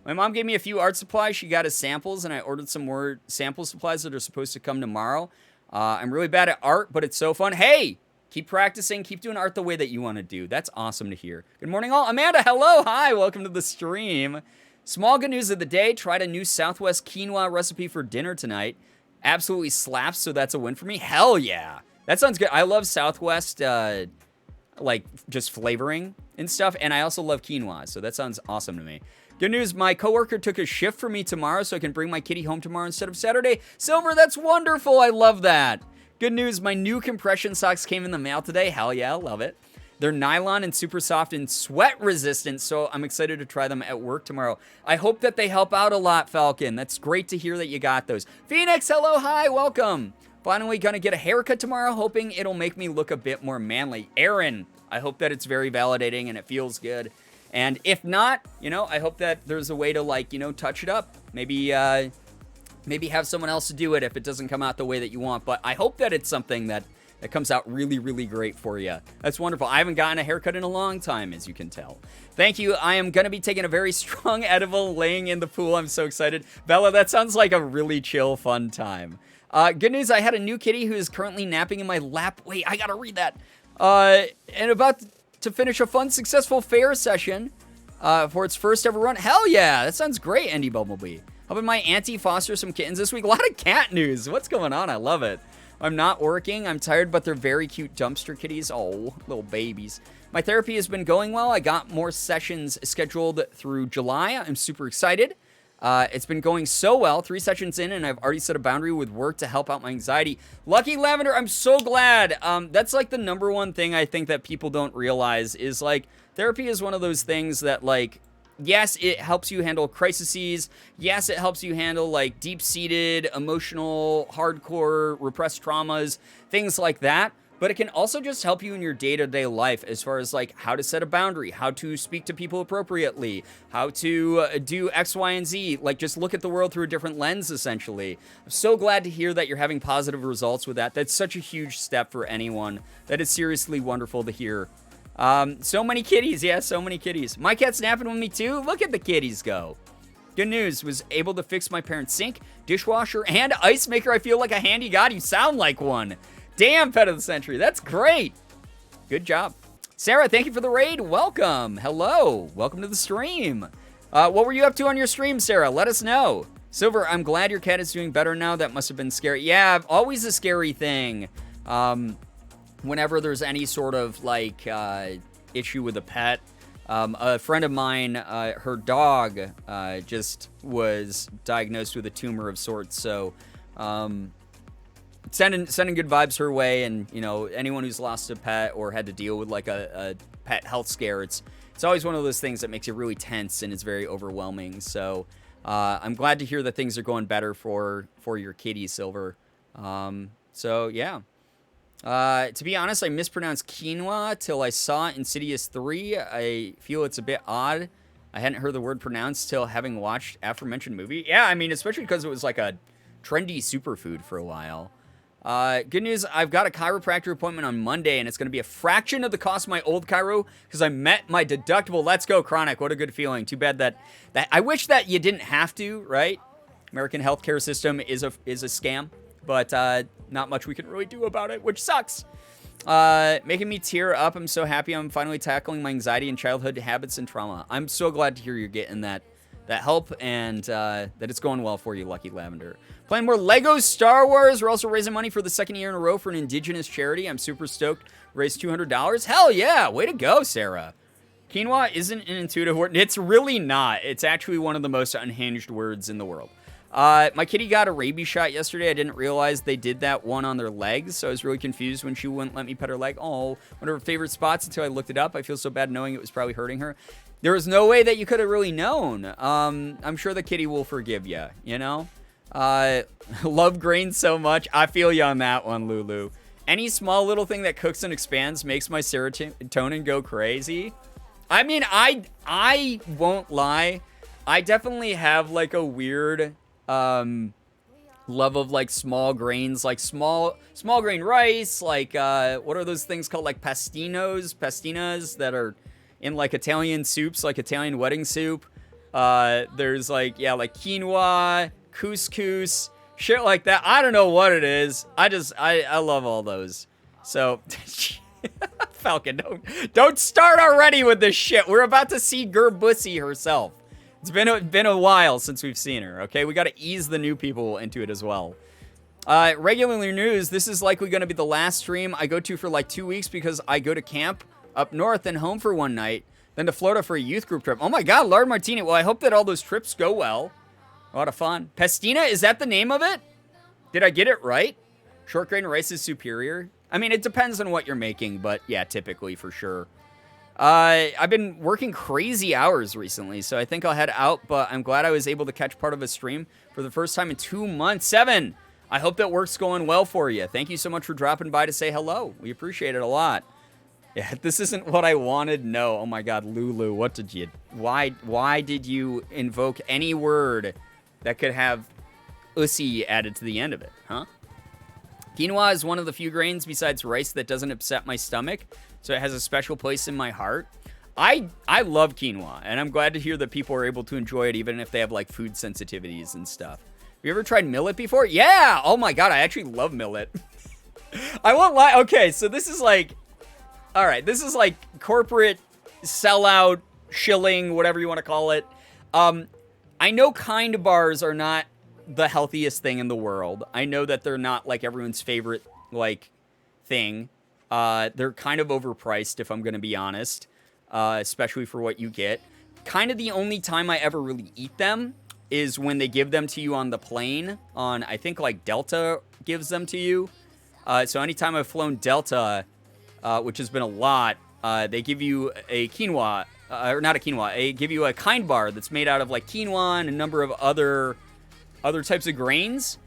My mom gave me a few art supplies. She got us samples, and I ordered some more sample supplies that are supposed to come tomorrow. I'm really bad at art, but it's so fun. Hey, keep practicing. Keep doing art the way that you want to do. That's awesome to hear. Good morning, all. Amanda, hello. Hi, welcome to the stream. Small good news of the day. Tried a new Southwest quinoa recipe for dinner tonight. Absolutely slaps, so that's a win for me. Hell yeah. That sounds good. I love Southwest, just flavoring and stuff, and I also love quinoa, so that sounds awesome to me. Good news, my coworker took a shift for me tomorrow so I can bring my kitty home tomorrow instead of Saturday. Silver, that's wonderful. I love that. Good news, my new compression socks came in the mail today. Hell yeah, love it. They're nylon and super soft and sweat resistant, so I'm excited to try them at work tomorrow. I hope that they help out a lot, Falcon. That's great to hear that you got those. Phoenix, hello, hi, welcome. Finally gonna get a haircut tomorrow, hoping it'll make me look a bit more manly. Aaron, I hope that it's very validating and it feels good. And if not, I hope that there's a way to, touch it up. Maybe have someone else do it if it doesn't come out the way that you want. But I hope that it's something that comes out really, really great for you. That's wonderful. I haven't gotten a haircut in a long time, as you can tell. Thank you. I am going to be taking a very strong edible laying in the pool. I'm so excited. Bella, that sounds like a really chill, fun time. Good news, I had a new kitty who is currently napping in my lap. Wait, I got to read that. And about to finish a fun, successful fair session for its first ever run. Hell yeah, that sounds great, Andy Bumblebee. Helping my auntie foster some kittens this week. A lot of cat news. What's going on? I love it. I'm not working. I'm tired, but they're very cute dumpster kitties. Oh, little babies. My therapy has been going well. I got more sessions scheduled through July. I'm super excited. It's been going so well. 3 sessions in, and I've already set a boundary with work to help out my anxiety. Lucky Lavender, I'm so glad. That's the number one thing I think that people don't realize is therapy is one of those things that yes, it helps you handle crises. Yes, it helps you handle deep-seated, emotional, hardcore, repressed traumas, things like that. But it can also just help you in your day-to-day life as far as how to set a boundary, how to speak to people appropriately, how to do X, Y, and Z. Just look at the world through a different lens, essentially. I'm so glad to hear that you're having positive results with that. That's such a huge step for anyone. That is seriously wonderful to hear. So many kitties. Yeah, so many kitties. My cat's napping with me too. Look at the kitties go. Good news, was able to fix my parents' sink, dishwasher, and ice maker. I feel like a handy god. You sound like one. Damn, Pet of the Century. That's great. Good job. Sarah, thank you for the raid. Welcome. Hello. Welcome to the stream. What were you up to on your stream, Sarah? Let us know. Silver, I'm glad your cat is doing better now. That must have been scary. Yeah, always a scary thing. Whenever there's any sort of issue with a pet. A friend of mine, her dog just was diagnosed with a tumor of sorts. So, sending good vibes her way, and anyone who's lost a pet or had to deal with a pet health scare, it's always one of those things that makes you really tense and it's very overwhelming. So I'm glad to hear that things are going better for your kitty, Silver. So yeah, To be honest, I mispronounced quinoa till I saw Insidious 3. I feel it's a bit odd. I hadn't heard the word pronounced till having watched aforementioned movie. Yeah, I mean, especially because it was like a trendy superfood for a while. Good news, I've got a chiropractor appointment on Monday, and it's going to be a fraction of the cost of my old chiro because I met my deductible. Let's go, Chronic. What a good feeling. Too bad that I wish that you didn't have to, right? American healthcare system is a scam, but not much we can really do about it, which sucks. Making me tear up. I'm so happy I'm finally tackling my anxiety and childhood habits and trauma. I'm so glad to hear you're getting that help and that it's going well for you, Lucky Lavender. Playing more Lego Star Wars. We're also raising money for the second year in a row for an indigenous charity. I'm super stoked. Raised $200. Hell yeah. Way to go, Sarah. Quinoa isn't an intuitive word. It's really not. It's actually one of the most unhinged words in the world. My kitty got a rabies shot yesterday. I didn't realize they did that one on their legs, so I was really confused when she wouldn't let me pet her leg. Oh, one of her favorite spots until I looked it up. I feel so bad knowing it was probably hurting her. There was no way that you could have really known. I'm sure the kitty will forgive you, you know? Love grains so much. I feel you on that one, Lulu. Any small little thing that cooks and expands makes my serotonin go crazy. I mean, I won't lie. I definitely have like a weird love of like small grains, like small grain rice, like what are those things called, like pastinas that are in like Italian soups, like Italian wedding soup. There's like, yeah, like quinoa, couscous, shit like that. I don't know what it is. I love all those. So Falcon, don't start already with this shit. We're about to see Girbeagly herself. It's been a while since we've seen her, okay? We got to ease the new people into it as well. Regular news, this is likely going to be the last stream I go to for like 2 weeks because I go to camp up north and home for one night, then to Florida for a youth group trip. Oh my god, Lard Martini. Well, I hope that all those trips go well. A lot of fun. Pestina, is that the name of it? Did I get it right? Short grain rice is superior? I mean, it depends on what you're making, but yeah, typically for sure. I've been working crazy hours recently, so I think I'll head out, but I'm glad I was able to catch part of a stream for the first time in 2 months. 7, I hope that work's going well for you. Thank you so much for dropping by to say hello. We appreciate it a lot. Yeah, this isn't what I wanted. No. Oh my god, Lulu, what did you... Why did you invoke any word that could have ussy added to the end of it, huh? Quinoa is one of the few grains besides rice that doesn't upset my stomach, so it has a special place in my heart. I love quinoa, and I'm glad to hear that people are able to enjoy it even if they have, like, food sensitivities and stuff. Have you ever tried millet before? Yeah! Oh my god, I actually love millet. I won't lie. Okay, so this is like... Alright, this is like corporate sellout, shilling, whatever you want to call it. I know kind bars are not the healthiest thing in the world. I know that they're not like everyone's favorite, like, thing. They're kind of overpriced, if I'm going to be honest, especially for what you get. Kind of the only time I ever really eat them is when they give them to you on the plane. I think, like, Delta gives them to you. So anytime I've flown Delta, which has been a lot, they give you a quinoa, or not a quinoa, they give you a kind bar that's made out of, like, quinoa and a number of other types of grains.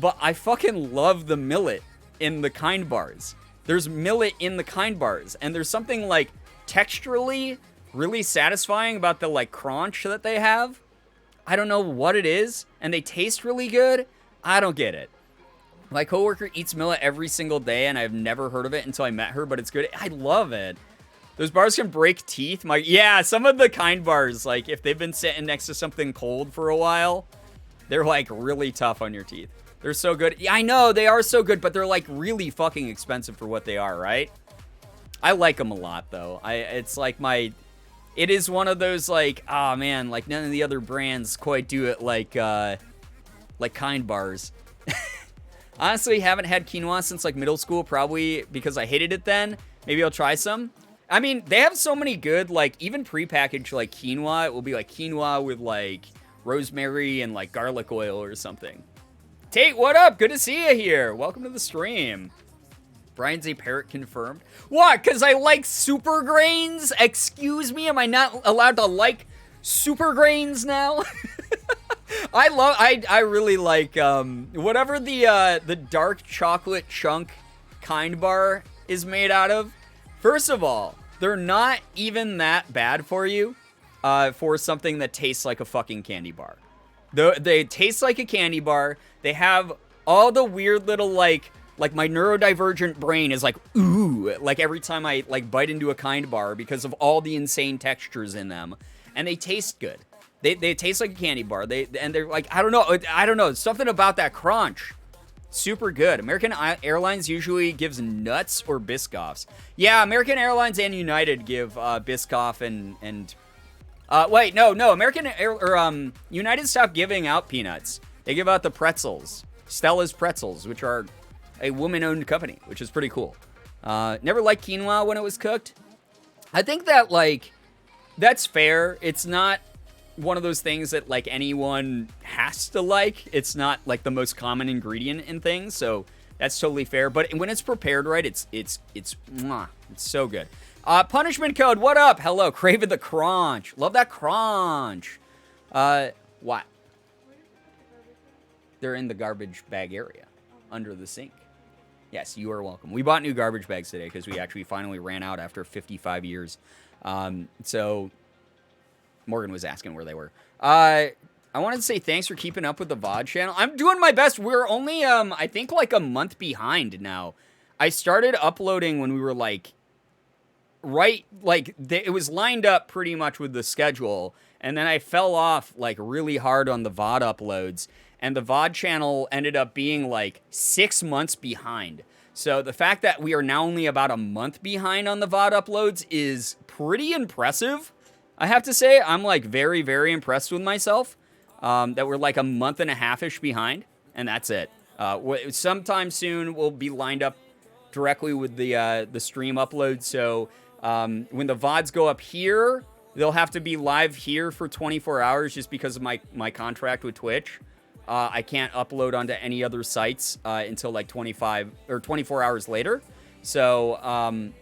But I fucking love the millet in the kind bars. There's millet in the kind bars, and there's something, like, texturally really satisfying about the, like, crunch that they have. I don't know what it is, and they taste really good. I don't get it. My coworker eats millet every single day, and I've never heard of it until I met her, but it's good. I love it. Those bars can break teeth. Yeah, some of the kind bars, like, if they've been sitting next to something cold for a while, they're, like, really tough on your teeth. They're so good. Yeah, I know, they are so good, but they're, like, really fucking expensive for what they are, right? I like them a lot, though. It's, like, it is one of those, like, oh, man, like, none of the other brands quite do it like kind bars. Honestly, haven't had quinoa since, like, middle school, probably because I hated it then. Maybe I'll try some. I mean, they have so many good, like, even prepackaged, like, quinoa. It will be, like, quinoa with, like, rosemary and, like, garlic oil or something. Tate, what up? Good to see you here. Welcome to the stream. Brian's a parrot confirmed. What? Because I like super grains? Excuse me? Am I not allowed to like super grains now? I really like whatever the dark chocolate chunk Kind Bar is made out of. First of all, they're not even that bad for you for something that tastes like a fucking candy bar. They taste like a candy bar. They have all the weird little, like my neurodivergent brain is like, ooh, like every time I, like, bite into a Kind Bar because of all the insane textures in them. And they taste good. They taste like a candy bar. They're like, I don't know. Something about that crunch. Super good. American Airlines usually gives nuts or Biscoffs. Yeah, American Airlines and United give Biscoff and wait, no. United stopped giving out peanuts. They give out the pretzels. Stella's Pretzels, which are a woman-owned company, which is pretty cool. Never liked quinoa when it was cooked. I think that, like, that's fair. It's not one of those things that, like, anyone has to like. It's not, like, the most common ingredient in things, so that's totally fair. But when it's prepared right, it's mwah, it's so good. Punishment Code, what up? Hello, craving the crunch. Love that crunch. What? They're in the garbage bag area, under the sink. Yes, you are welcome. We bought new garbage bags today because we actually finally ran out after 55 years. So Morgan was asking where they were. I wanted to say thanks for keeping up with the VOD channel. I'm doing my best. We're only, I think, like a month behind now. I started uploading when we were, like, it was lined up pretty much with the schedule. And then I fell off, like, really hard on the VOD uploads. And the VOD channel ended up being, like, 6 months behind. So the fact that we are now only about a month behind on the VOD uploads is pretty impressive. I have to say, I'm, like, very, very impressed with myself. That we're, like, a month and a half-ish behind. And that's it. Sometime soon, we'll be lined up directly with the stream upload. So when the VODs go up here, they'll have to be live here for 24 hours just because of my contract with Twitch. I can't upload onto any other sites until like 25 or 24 hours later. So,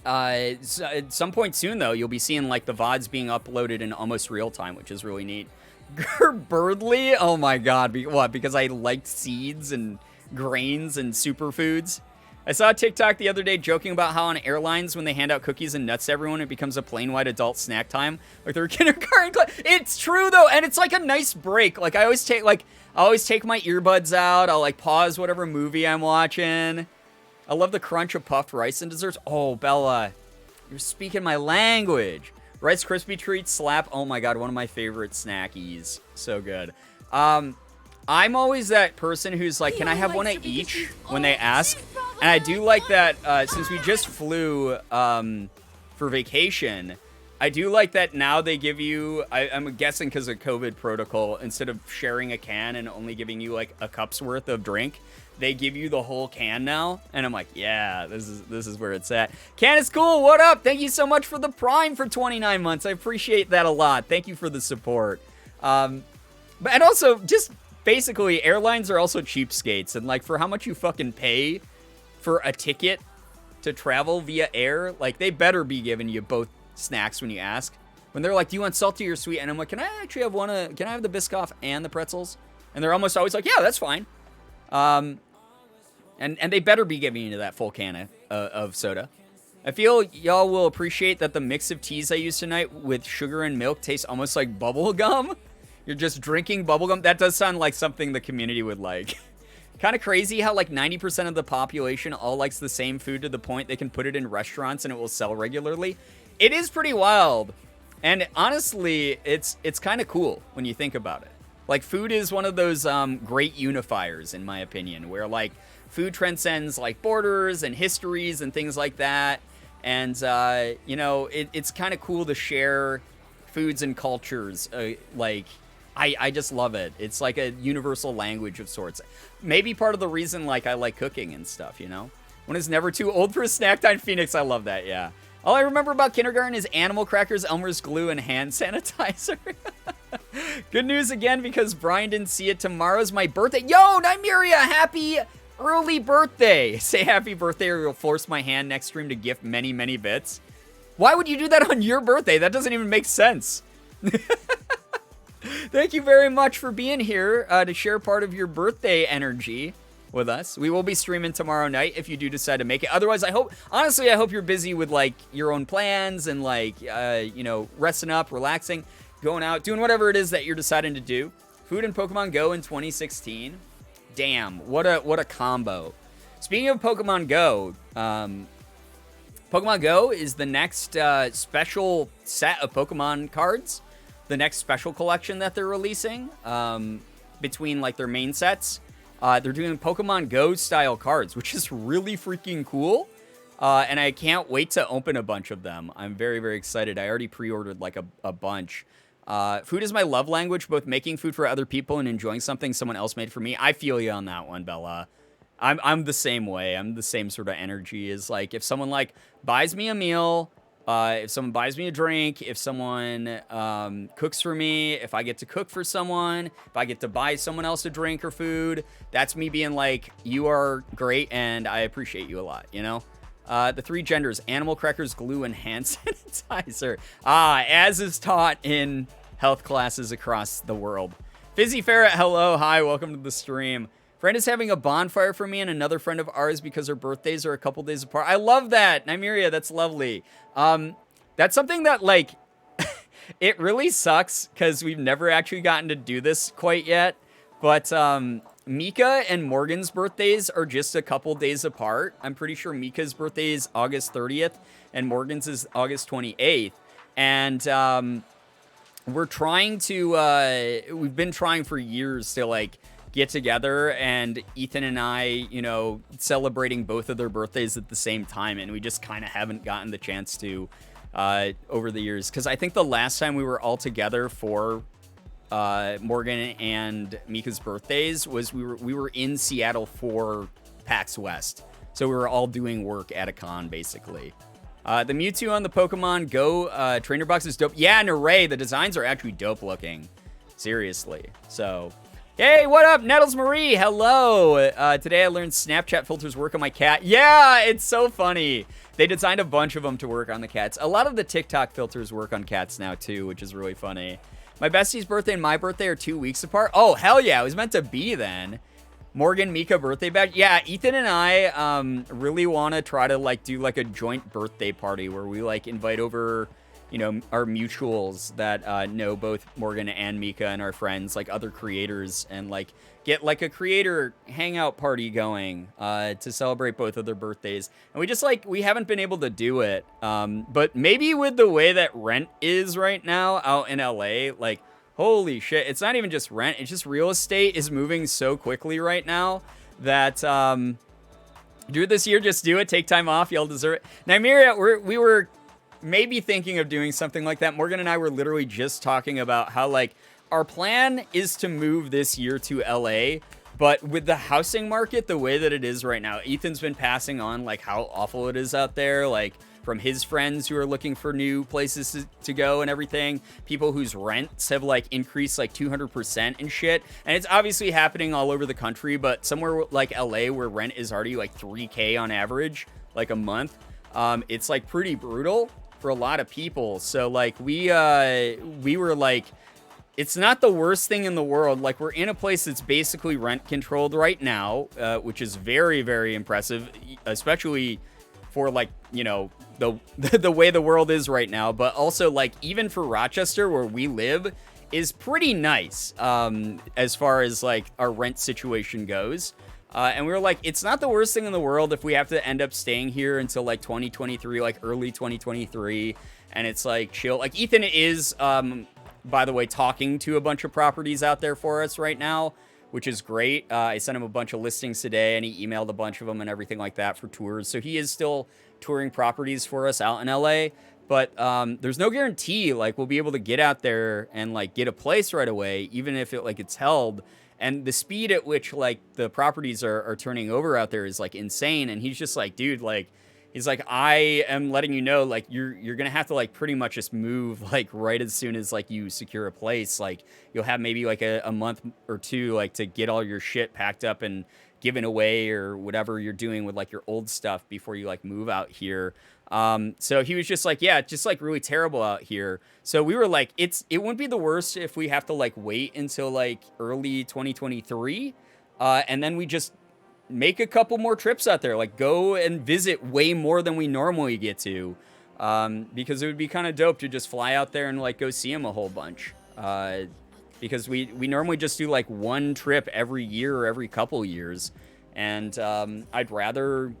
at some point soon, though, you'll be seeing like the VODs being uploaded in almost real time, which is really neat. Girbeagly? Oh my god. What? Because I liked seeds and grains and superfoods? I saw a TikTok the other day joking about how on airlines, when they hand out cookies and nuts to everyone, it becomes a plain white adult snack time. Like they're kindergarten class. It's true, though, and it's like a nice break. Like I always take my earbuds out. I'll like pause whatever movie I'm watching. I love the crunch of puffed rice and desserts. Oh, Bella, you're speaking my language. Rice Krispie treats slap. Oh my god, one of my favorite snackies. So good. I'm always that person who's like, can I have one of each when they ask? And I do like that, since we just flew for vacation, I do like that now they give you, I'm guessing because of COVID protocol, instead of sharing a can and only giving you like a cup's worth of drink, they give you the whole can now. And I'm like, yeah, this is where it's at. Can is cool, what up? Thank you so much for the Prime for 29 months. I appreciate that a lot. Thank you for the support. And also, just basically, airlines are also cheapskates. And like, for how much you fucking pay for a ticket to travel via air, like they better be giving you both snacks when you ask. When they're like, do you want salty or sweet? And I'm like, can I actually have can I have the Biscoff and the pretzels? And they're almost always like, yeah, that's fine. And they better be giving you that full can of soda. I feel y'all will appreciate that the mix of teas I used tonight with sugar and milk tastes almost like bubble gum. You're just drinking bubble gum. That does sound like something the community would like. Kind of crazy how like 90% of the population all likes the same food to the point they can put it in restaurants and it will sell regularly. It is pretty wild. And honestly, it's kind of cool when you think about it. Like food is one of those great unifiers, in my opinion, where like food transcends like borders and histories and things like that. And, you know, it's kind of cool to share foods and cultures. I just love it. It's like a universal language of sorts. Maybe part of the reason like I like cooking and stuff, you know? One is never too old for a snack time, Phoenix. I love that, yeah. All I remember about kindergarten is animal crackers, Elmer's glue, and hand sanitizer. Good news again because Brian didn't see it. Tomorrow's my birthday. Yo, Nymeria, happy early birthday. Say happy birthday or you'll force my hand next stream to gift many, many bits. Why would you do that on your birthday? That doesn't even make sense. Thank you very much for being here to share part of your birthday energy. with us. We will be streaming tomorrow night if you do decide to make it. Otherwise, I hope you're busy with like your own plans and like, resting up, relaxing, going out, doing whatever it is that you're deciding to do. Food and Pokemon Go in 2016. Damn, what a combo. Speaking of Pokemon Go, Pokemon Go is the next special set of Pokemon cards. The next special collection that they're releasing between like their main sets. They're doing Pokemon Go style cards, which is really freaking cool. And I can't wait to open a bunch of them. I'm very, very excited. I already pre-ordered like a bunch. Food is my love language, both making food for other people and enjoying something someone else made for me. I feel you on that one, Bella. I'm the same way. I'm the same sort of energy. Is like if someone like buys me a meal, if someone buys me a drink, if someone cooks for me, if I get to cook for someone, if I get to buy someone else a drink or food, that's me being like, you are great and I appreciate you a lot, you know? The three genders, animal crackers, glue, and hand sanitizer. As is taught in health classes across the world. Fizzy Ferret, hello, hi, welcome to the stream. Friend is having a bonfire for me and another friend of ours because their birthdays are a couple days apart. I love that, Nymeria, that's lovely. That's something that, like, it really sucks because we've never actually gotten to do this quite yet. But Mika and Morgan's birthdays are just a couple days apart. I'm pretty sure Mika's birthday is August 30th and Morgan's is August 28th. And we're trying to, we've been trying for years to, like, get together, and Ethan and I, celebrating both of their birthdays at the same time, and we just kind of haven't gotten the chance to over the years. Because I think the last time we were all together for Morgan and Mika's birthdays was we were in Seattle for PAX West, so we were all doing work at a con basically. The Mewtwo on the Pokemon Go trainer box is dope. Yeah, Naray, the designs are actually dope looking, seriously. So. Hey, what up, Nettles Marie? Hello. Today I learned Snapchat filters work on my cat. Yeah, it's so funny. They designed a bunch of them to work on the cats. A lot of the TikTok filters work on cats now, too, which is really funny. My bestie's birthday and my birthday are 2 weeks apart. Oh, hell yeah. It was meant to be then. Morgan, Mika birthday bash. Yeah, Ethan and I really want to try to, like, do, like, a joint birthday party where we, like, invite over... our mutuals that know both Morgan and Mika and our friends, like other creators, and like get like a creator hangout party going to celebrate both of their birthdays. And we haven't been able to do it. But maybe with the way that rent is right now out in LA, like, holy shit, it's not even just rent, it's just real estate is moving so quickly right now that do it this year, just do it, take time off, y'all deserve it. Nymeria, we were maybe thinking of doing something like that. Morgan and I were literally just talking about how, like, our plan is to move this year to LA, but with the housing market the way that it is right now, Ethan's been passing on, like, how awful it is out there, like, from his friends who are looking for new places to go and everything, people whose rents have, like, increased, like, 200% and shit, and it's obviously happening all over the country, but somewhere like LA where rent is already, like, $3K on average, like, a month, it's, like, pretty brutal for a lot of people. So like we were like, it's not the worst thing in the world. Like, we're in a place that's basically rent controlled right now, which is very, very impressive, especially for, like, the way the world is right now. But also, like, even for Rochester where we live is pretty nice as far as like our rent situation goes. And we were like, it's not the worst thing in the world if we have to end up staying here until, like, 2023, like, early 2023. And it's, like, chill. Like, Ethan is, by the way, talking to a bunch of properties out there for us right now, which is great. I sent him a bunch of listings today, and he emailed a bunch of them and everything like that for tours. So he is still touring properties for us out in LA. But there's no guarantee, like, we'll be able to get out there and, like, get a place right away, even if it's held. And the speed at which, like, the properties are turning over out there is, like, insane. And he's just like, dude, like, he's like, I am letting you know, like, you're going to have to, like, pretty much just move, like, right as soon as, like, you secure a place. Like, you'll have maybe, like, a month or two, like, to get all your shit packed up and given away or whatever you're doing with, like, your old stuff before you, like, move out here. So he was just like, yeah, just, like, really terrible out here. So we were like, it wouldn't be the worst if we have to, like, wait until, like, early 2023. And then we just make a couple more trips out there. Like, go and visit way more than we normally get to. Because it would be kind of dope to just fly out there and, like, go see him a whole bunch. Because we normally just do, like, one trip every year or every couple years. And I'd rather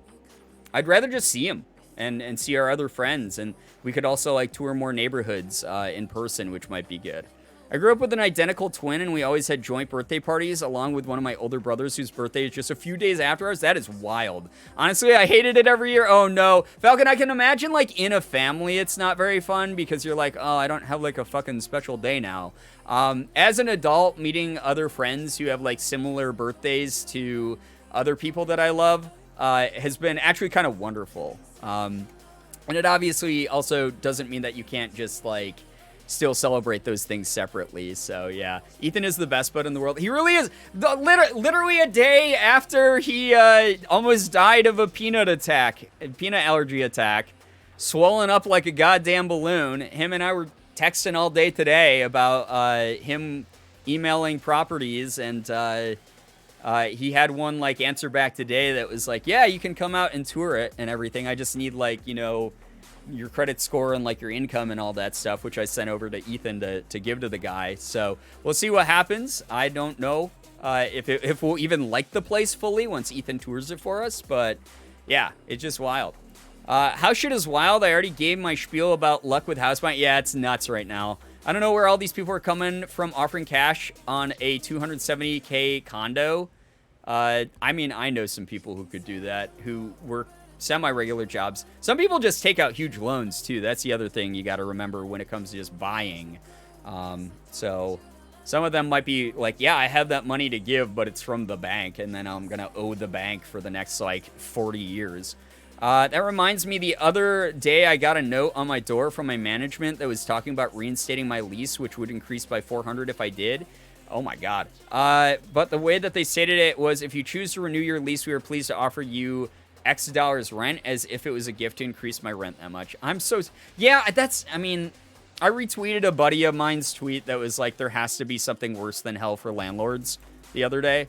just see him and see our other friends. And we could also, like, tour more neighborhoods in person, which might be good. I grew up with an identical twin, and we always had joint birthday parties, along with one of my older brothers whose birthday is just a few days after ours. That is wild. Honestly, I hated it every year. Oh, no. Falcon, I can imagine, like, in a family, it's not very fun because you're like, oh, I don't have, like, a fucking special day now. As an adult, meeting other friends who have, like, similar birthdays to other people that I love has been actually kind of wonderful. And it obviously also doesn't mean that you can't just, like, still celebrate those things separately. So, yeah. Ethan is the best bud in the world. He really is. Literally a day after he almost died of a peanut allergy attack, swollen up like a goddamn balloon, him and I were texting all day today about him emailing properties, and he had one, like, answer back today that was like, yeah, you can come out and tour it and everything. I just need, like, you know, your credit score and, like, your income and all that stuff, which I sent over to Ethan to give to the guy. So we'll see what happens. I don't know if we'll even like the place fully once Ethan tours it for us, but yeah, it's just wild. House shit is wild. I already gave my spiel about luck with house buying. Yeah, it's nuts right now. I don't know where all these people are coming from offering cash on a $270K condo. I mean, I know some people who could do that, who work semi-regular jobs. Some people just take out huge loans too. That's the other thing you got to remember when it comes to just buying. So some of them might be like, yeah, I have that money to give, but it's from the bank, and then I'm gonna owe the bank for the next, like, 40 years. That reminds me, the other day I got a note on my door from my management that was talking about reinstating my lease, which would increase by $400 if I did. Oh my god. But the way that they stated it was, if you choose to renew your lease, we are pleased to offer you X dollars rent, as if it was a gift to increase my rent that much. Yeah, I mean, I retweeted a buddy of mine's tweet that was like, there has to be something worse than hell for landlords the other day.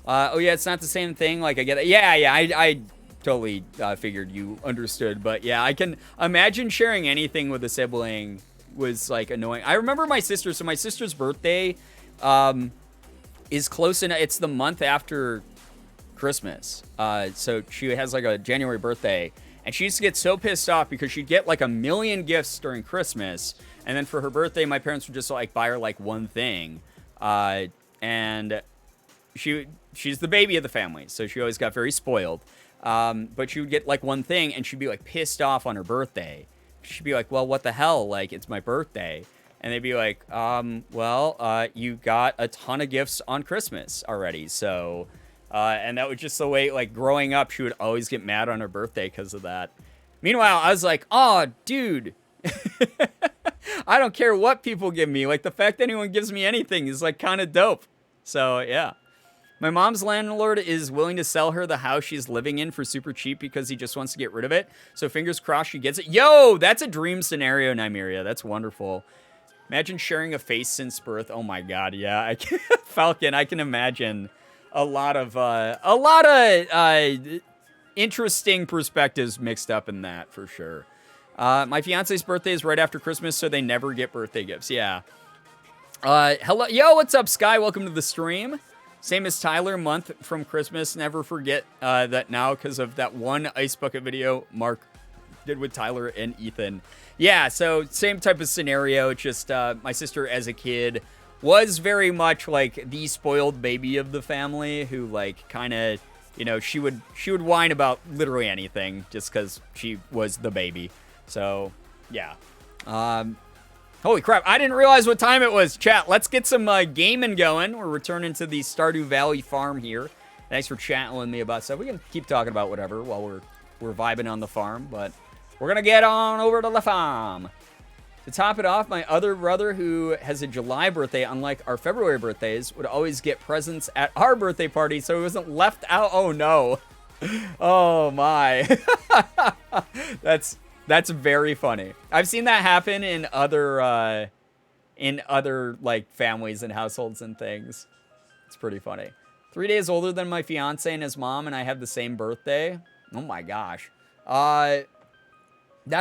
Oh yeah, it's not the same thing. Like, I get it. Yeah, I totally figured you understood. But yeah, I can imagine sharing anything with a sibling was, like, annoying. I remember my sister. So my sister's birthday is close enough. It's the month after Christmas. So she has, like, a January birthday, and she used to get so pissed off because she'd get, like, a million gifts during Christmas, and then for her birthday, my parents would just, like, buy her, like, one thing. And she's the baby of the family, so she always got very spoiled. But she would get, like, one thing, and she'd be, like, pissed off on her birthday. She'd be like, well, what the hell? Like, it's my birthday. And they'd be like, you got a ton of gifts on Christmas already, so... and that was just the way, like, growing up, she would always get mad on her birthday because of that. Meanwhile, I was like, oh, dude, I don't care what people give me. Like, the fact that anyone gives me anything is, like, kind of dope. So, yeah. My mom's landlord is willing to sell her the house she's living in for super cheap because he just wants to get rid of it. So, fingers crossed she gets it. Yo, that's a dream scenario, Nymeria. That's wonderful. Imagine sharing a face since birth. Oh, my God, yeah. Falcon, I can imagine a lot of interesting perspectives mixed up in that, for sure. My fiance's birthday is right after Christmas, so they never get birthday gifts. Yeah. Hello. Yo, what's up, Sky? Welcome to the stream. Same as Tyler, month from Christmas. Never forget that now because of that one Ice Bucket video Mark did with Tyler and Ethan. Yeah, so same type of scenario. It's just my sister as a kid was very much like the spoiled baby of the family who, like, kind of, you know, she would whine about literally anything just because she was the baby. So, yeah. Holy crap, I didn't realize what time it was. Chat, let's get some gaming going. We're returning to the Stardew Valley farm here. Thanks for chatting with me about stuff. We can keep talking about whatever while we're vibing on the farm, but we're going to get on over to the farm. To top it off, my other brother, who has a July birthday, unlike our February birthdays, would always get presents at our birthday party, so he wasn't left out. Oh, no. Oh, my. That's very funny. I've seen that happen in other like, families and households and things. It's pretty funny. 3 days older than my fiance and his mom, and I have the same birthday. Oh my gosh. That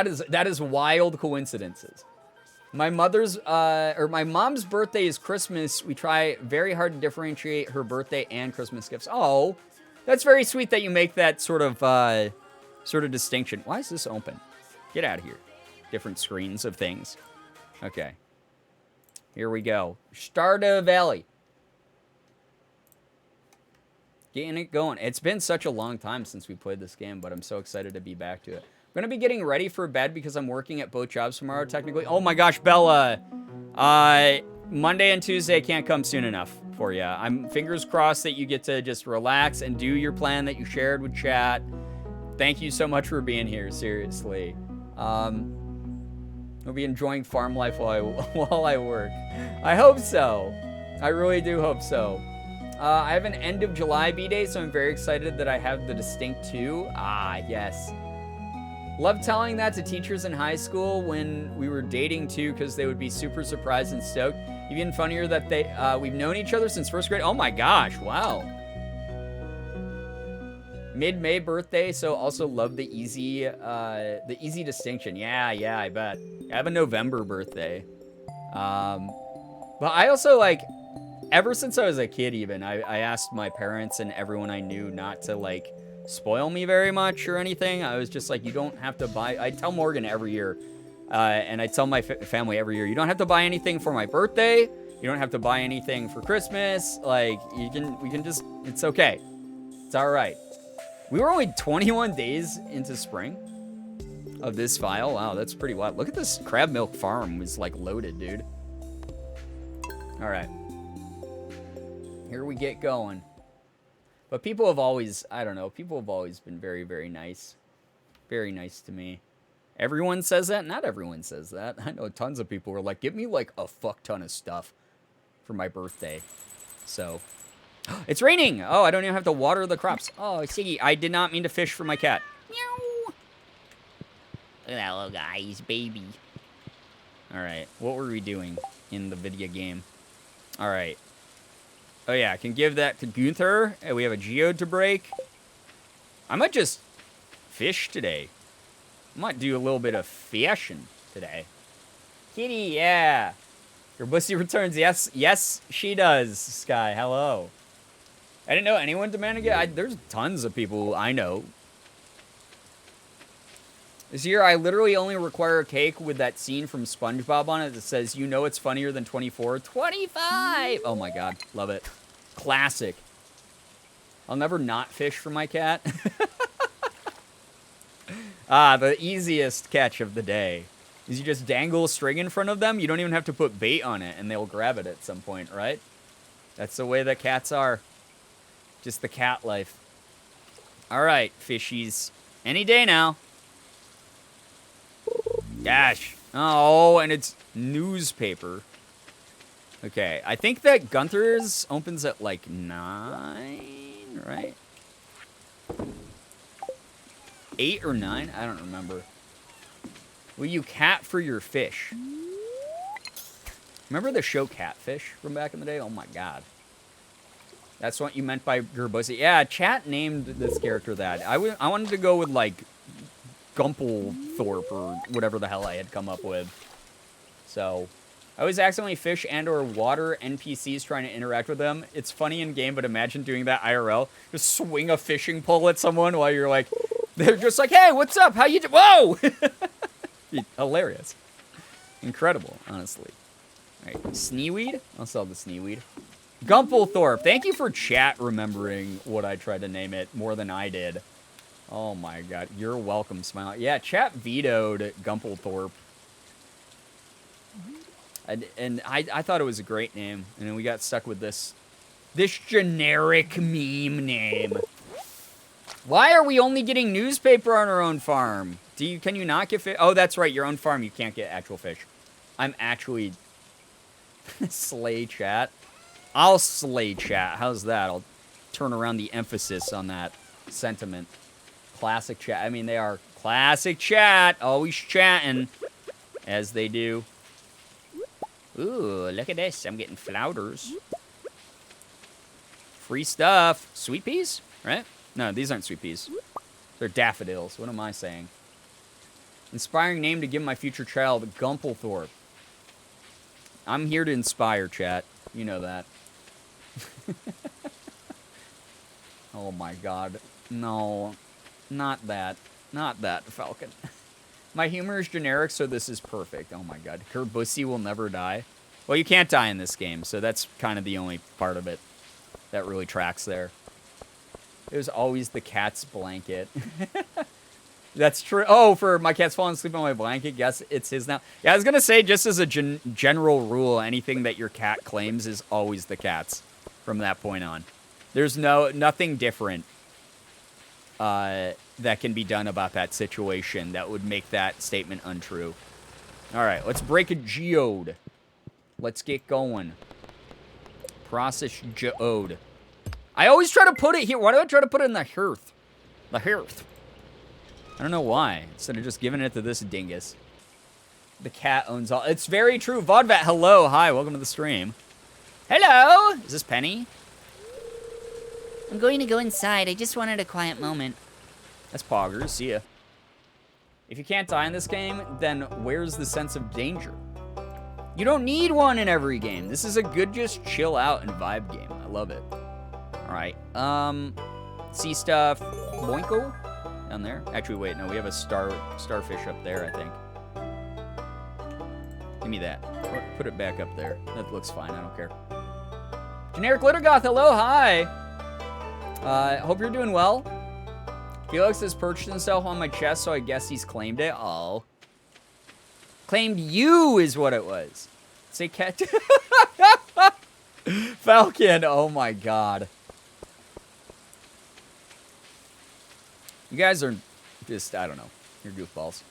is wild coincidences. My mom's birthday is Christmas. We try very hard to differentiate her birthday and Christmas gifts. Oh, that's very sweet that you make that sort of distinction. Why is this open? Get out of here. Different screens of things. Okay. Here we go. Stardew Valley. Getting it going. It's been such a long time since we played this game, but I'm so excited to be back to it. I'm going to be getting ready for bed because I'm working at both jobs tomorrow, technically. Oh my gosh, Bella. Monday and Tuesday can't come soon enough for you. I'm fingers crossed that you get to just relax and do your plan that you shared with chat. Thank you so much for being here, seriously. I'll be enjoying farm life while I work. I hope so. I really do hope so. I have an end of July B-Day, so I'm very excited that I have the distinct 2. Ah, yes. Love telling that to teachers in high school when we were dating too, because they would be super surprised and stoked. Even funnier that we've known each other since first grade. Oh my gosh, wow. Mid-May birthday, so also love the easy distinction. Yeah, I bet. I have a November birthday. But I also ever since I was a kid even, I asked my parents and everyone I knew not to spoil me very much or anything. I was just like, you don't have to buy. I tell Morgan every year, and I tell my family every year, you don't have to buy anything for my birthday. You don't have to buy anything for Christmas. We can just, it's okay. It's all right. We were only 21 days into spring of this file. Wow, that's pretty wild. Look at this crab milk farm was loaded, dude. All right. Here we get going. But people have always, I don't know, people have always been very, very nice. Very nice to me. Everyone says that? Not everyone says that. I know tons of people were like, give me a fuck ton of stuff for my birthday. So, it's raining! Oh, I don't even have to water the crops. Oh, Siggy, I did not mean to fish for my cat. Meow! Look at that little guy, he's baby. Alright, what were we doing in the video game? Alright. Oh yeah, I can give that to Gunther. And we have a geode to break. I might just fish today. I might do a little bit of fishing today. Kitty, yeah. Your bussy returns. Yes, she does, Sky. Hello. I didn't know anyone demanded it. There's tons of people I know. This year, I literally only require a cake with that scene from SpongeBob on it that says, you know it's funnier than 24. 25! Oh my god. Love it. Classic. I'll never not fish for my cat. The easiest catch of the day is you just dangle a string in front of them. You don't even have to put bait on it, and they'll grab it at some point, right? That's the way that cats are. Just the cat life. All right, fishies. Any day now. Gosh. Oh, and it's newspaper. Okay, I think that Gunther's opens at 9, right? 8 or 9? I don't remember. Will you cat for your fish? Remember the show Catfish from back in the day? Oh my god. That's what you meant by Girbeagly. Yeah, chat named this character that. I wanted to go with Gumplethorpe or whatever the hell I had come up with. So, I always accidentally fish and or water NPCs trying to interact with them. It's funny in game, but imagine doing that IRL. Just swing a fishing pole at someone while you're they're just like, hey, what's up? How you do? Whoa! Hilarious. Incredible, honestly. All right, Sneeweed? I'll sell the Sneeweed. Gumplethorpe. Thank you for chat remembering what I tried to name it more than I did. Oh my god. You're welcome, Smile. Yeah, chat vetoed Gumplethorpe. And I thought it was a great name. And then we got stuck with this generic meme name. Why are we only getting newspaper on our own farm? Can you not get fish? Oh, that's right. Your own farm, you can't get actual fish. I'm actually... slay chat. I'll slay chat. How's that? I'll turn around the emphasis on that sentiment. Classic chat. I mean, they are classic chat. Always chatting. As they do. Ooh, look at this. I'm getting flounders. free stuff. Sweet peas, right? No, these aren't sweet peas. They're daffodils. What am I saying? Inspiring name to give my future child, Gumplethorpe. I'm here to inspire, chat. You know that. Oh my god. No. Not that. Not that, Falcon. My humor is generic, so this is perfect. Oh my god. Kerbussy will never die. Well, you can't die in this game, so that's kind of the only part of it that really tracks there. It was always the cat's blanket. That's true. Oh, for my cat's falling asleep on my blanket. Guess it's his now. Yeah, I was going to say, just as a general rule, anything that your cat claims is always the cat's from that point on. There's nothing different that can be done about that situation that would make that statement untrue. All right, let's break a geode. Let's get going. Process geode. I always try to put it here. Why do I try to put it in the hearth? The hearth. I don't know why. Instead of just giving it to this dingus. The cat owns all. It's very true. Vodvat, hello. Hi, welcome to the stream. Hello. Is this Penny? I'm going to go inside. I just wanted a quiet moment. That's Poggers. See ya. If you can't die in this game, then where's the sense of danger? You don't need one in every game. This is a good just chill out and vibe game. I love it. All right. Sea stuff. Boinko? Down there. Actually, wait. No, we have a starfish up there, I think. Give me that. Put it back up there. That looks fine. I don't care. Generic Glittergoth, hello. Hi. Hope you're doing well. Felix has perched himself on my chest, so I guess he's claimed it. Oh. Claimed you is what it was. Say cat. Falcon. Oh my god. You guys are just, I don't know. You're goofballs.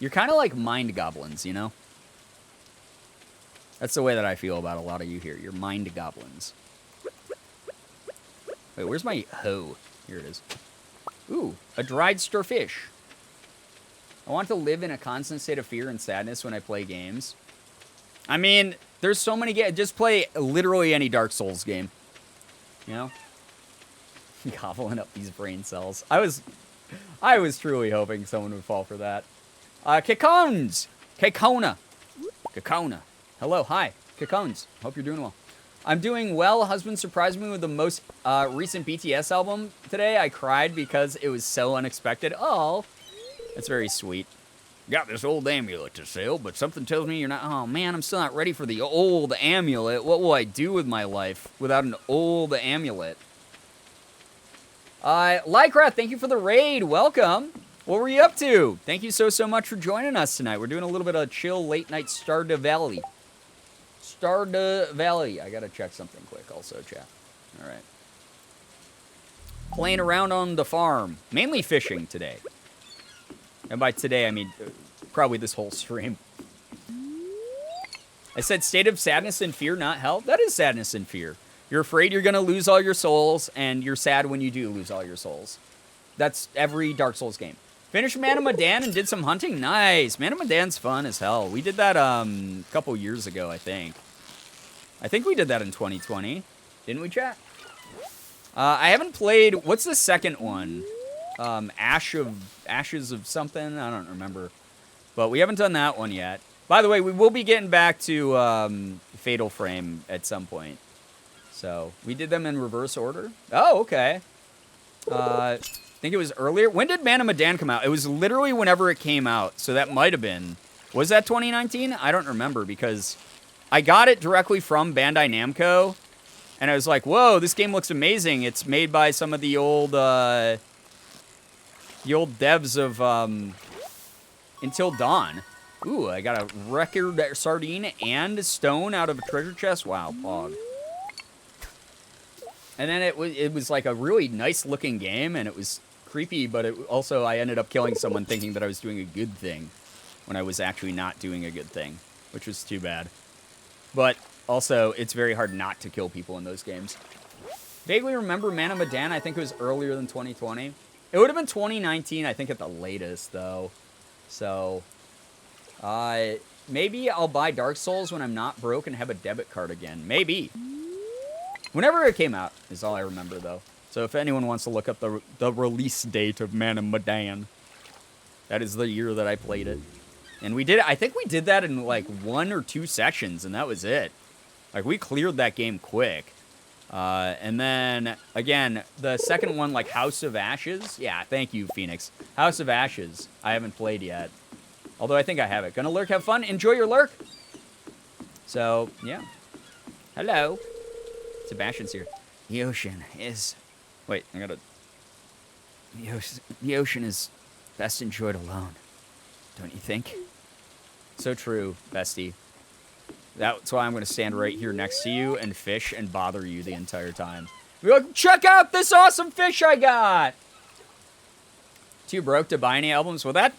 You're kind of like mind goblins, you know? That's the way that I feel about a lot of you here. You're mind goblins. Wait, where's my hoe? Here it is. Ooh, a dried starfish. I want to live in a constant state of fear and sadness when I play games. I mean, there's so many games. Just play literally any Dark Souls game. You know? Gobbling up these brain cells. I was truly hoping someone would fall for that. Kikones! Kikona. Kikona. Hello, hi. Kikones. Hope you're doing well. I'm doing well. Husband surprised me with the most recent BTS album today. I cried because it was so unexpected. Oh, that's very sweet. Got this old amulet to sell, but something tells me you're not... Oh, man, I'm still not ready for the old amulet. What will I do with my life without an old amulet? Lycraft, thank you for the raid. Welcome. What were you up to? Thank you so much for joining us tonight. We're doing a little bit of chill late night Stardew Valley. Stardew Valley. I gotta check something quick also, chat. All right. Playing around on the farm. Mainly fishing today. And by today, I mean probably this whole stream. I said state of sadness and fear, not help. That is sadness and fear. You're afraid you're going to lose all your souls, and you're sad when you do lose all your souls. That's every Dark Souls game. Finished Man of Medan and did some hunting? Nice. Man of Medan's fun as hell. We did that a couple years ago, I think. I think we did that in 2020. Didn't we, chat? I haven't played... What's the second one? Ashes of something? I don't remember. But we haven't done that one yet. By the way, we will be getting back to Fatal Frame at some point. So, we did them in reverse order. Oh, okay. I think it was earlier. When did Man of Medan come out? It was literally whenever it came out. So that might have been... Was that 2019? I don't remember because I got it directly from Bandai Namco. And I was like, whoa, this game looks amazing. It's made by some of the old devs of Until Dawn. Ooh, I got a record sardine and stone out of a treasure chest. Wow, pog. And then it was like a really nice looking game, and it was creepy, but also I ended up killing someone thinking that I was doing a good thing when I was actually not doing a good thing, which was too bad. But also, it's very hard not to kill people in those games. Vaguely remember Man of Medan, I think it was earlier than 2020. It would have been 2019, I think at the latest, though. So, maybe I'll buy Dark Souls when I'm not broke and have a debit card again. Maybe. Whenever it came out is all I remember, though. So if anyone wants to look up the release date of Man and Medan, that is the year that I played it. And we did, I think we did that in like 1 or 2 sessions, and that was it. Like, we cleared that game quick. And then, again, the second one, like House of Ashes. Yeah, thank you, Phoenix. House of Ashes, I haven't played yet. Although I think I have it. Gonna lurk, have fun, enjoy your lurk. So, yeah. Hello. Sebastian's here. The ocean is... Wait, I gotta... The ocean is best enjoyed alone. Don't you think? So true, bestie. That's why I'm going to stand right here next to you and fish and bother you the entire time. Be like, check out this awesome fish I got! Too broke to buy any albums? Well, that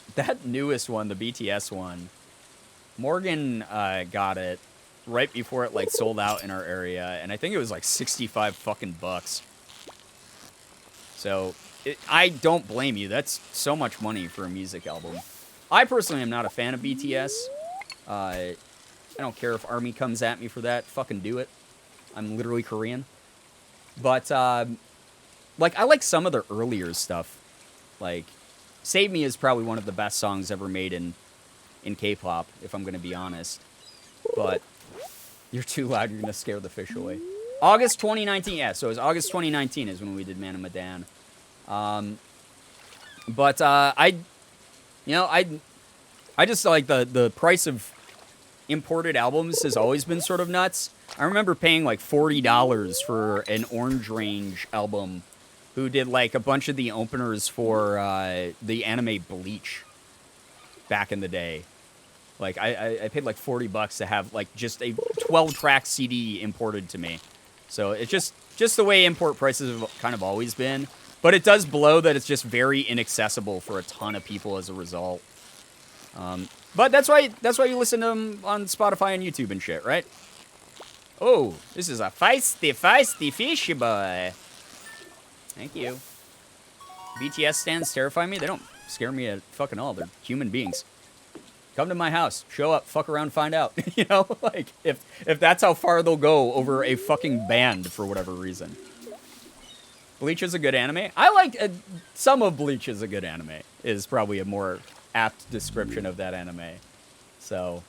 newest one, the BTS one, Morgan got it right before it, like, sold out in our area. And I think it was, like, 65 fucking bucks. So, I don't blame you. That's so much money for a music album. I personally am not a fan of BTS. I don't care if Army comes at me for that. Fucking do it. I'm literally Korean. But, like, I like some of their earlier stuff. Like, Save Me is probably one of the best songs ever made in K-pop, if I'm going to be honest. But you're too loud. You're going to scare the fish away. August 2019. Yeah, so it was August 2019 is when we did Man and Medan. But I just like the price of imported albums has always been sort of nuts. I remember paying like $40 for an Orange Range album who did like a bunch of the openers for the anime Bleach back in the day. Like I paid like $40 to have like just a 12-track CD imported to me. So it's just the way import prices have kind of always been. But it does blow that it's just very inaccessible for a ton of people as a result. But that's why you listen to them on Spotify and YouTube and shit, right? Oh, this is a feisty fishy boy. Thank you. BTS stands terrify me. They don't scare me at fucking all. They're human beings. Come to my house. Show up. Fuck around. Find out. You know, like if that's how far they'll go over a fucking band for whatever reason. Bleach is a good anime. I like some of Bleach is a good anime. Is probably a more apt description of that anime. So,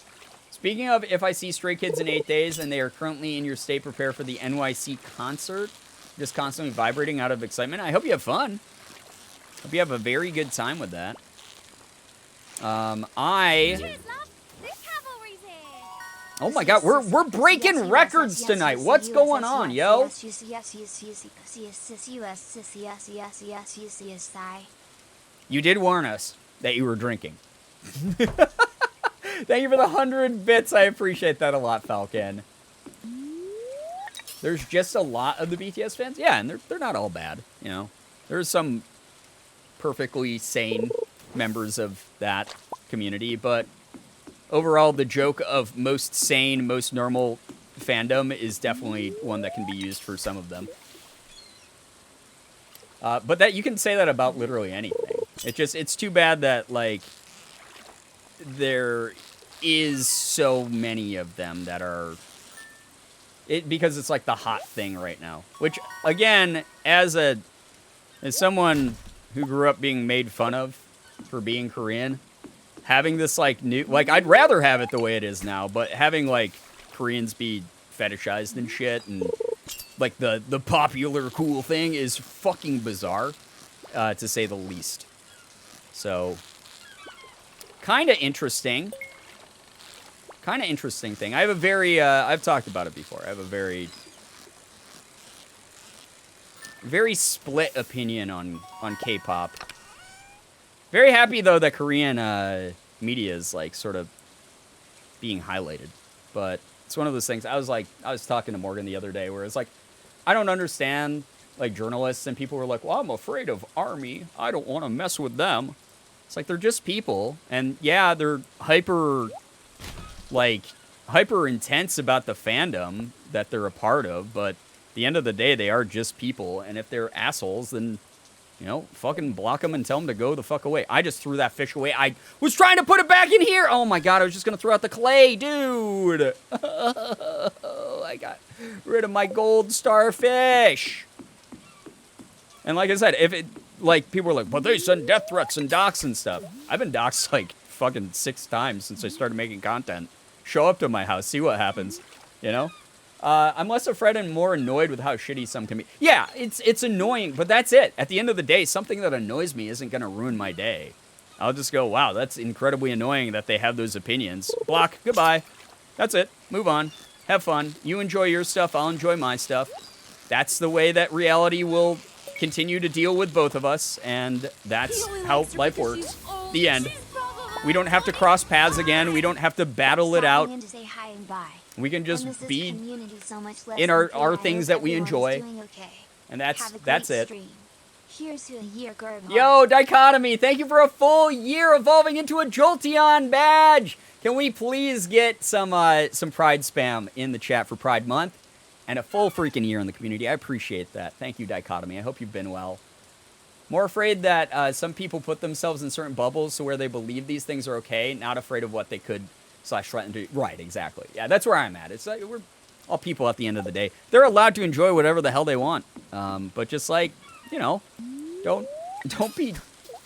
speaking of, if I see Stray Kids in 8 days and they are currently in your state, prepare for the NYC concert. Just constantly vibrating out of excitement. I hope you have fun. Hope you have a very good time with that. Cheers, love. This cavalry's here. Oh my god, we're breaking records tonight. What's going on, yo? You did warn us that you were drinking. Thank you for the 100 bits. I appreciate that a lot, Falcon. There's just a lot of the BTS fans. Yeah, and they're not all bad, you know. There's some perfectly sane members of that community, but overall, the joke of most sane, most normal fandom is definitely one that can be used for some of them. But that you can say that about literally anything. It's too bad that, like, there is so many of them that are... because it's like the hot thing right now. Which, again, as someone who grew up being made fun of for being Korean, having this, like, new... Like, I'd rather have it the way it is now, but having, like, Koreans be fetishized and shit, and, like, the popular cool thing is fucking bizarre, to say the least. So, kind of interesting. Kind of interesting thing. I have a very, I've talked about it before. I have a very split opinion on K-pop. Very happy, though, that Korean media is, like, sort of being highlighted. But it's one of those things. I was talking to Morgan the other day where it's like, I don't understand, like, journalists and people were like, well, I'm afraid of Army. I don't want to mess with them. It's like, they're just people. And, yeah, they're hyper intense about the fandom that they're a part of, but at the end of the day, they are just people, and if they're assholes, then, you know, fucking block them and tell them to go the fuck away. I just threw that fish away. I was trying to put it back in here! Oh my god, I was just gonna throw out the clay, dude! I got rid of my gold starfish. And like I said, if it, like, people were like, but they send death threats and docs and stuff. I've been doxxed like fucking 6 times since I started making content. Show up to my house, see what happens, you know? I'm less afraid and more annoyed with how shitty some can be. Yeah, it's annoying, but that's it. At the end of the day, something that annoys me isn't going to ruin my day. I'll just go, wow, that's incredibly annoying that they have those opinions. Block, goodbye. That's it. Move on. Have fun. You enjoy your stuff, I'll enjoy my stuff. That's the way that reality will continue to deal with both of us, and that's how life works. The end. We don't have to cross paths again. We don't have to battle it out. We can just be in our things that we enjoy. And that's it. Here's to a year, Girbeagly. Yo, Dichotomy, thank you for a full year evolving into a Jolteon badge. Can we please get some Pride spam in the chat for Pride Month? And a full freaking year in the community. I appreciate that. Thank you, Dichotomy. I hope you've been well. More afraid that some people put themselves in certain bubbles so where they believe these things are okay, not afraid of what they could / threaten to. Right, exactly. Yeah, that's where I'm at. It's like we're all people at the end of the day. They're allowed to enjoy whatever the hell they want. But just like, you know, don't be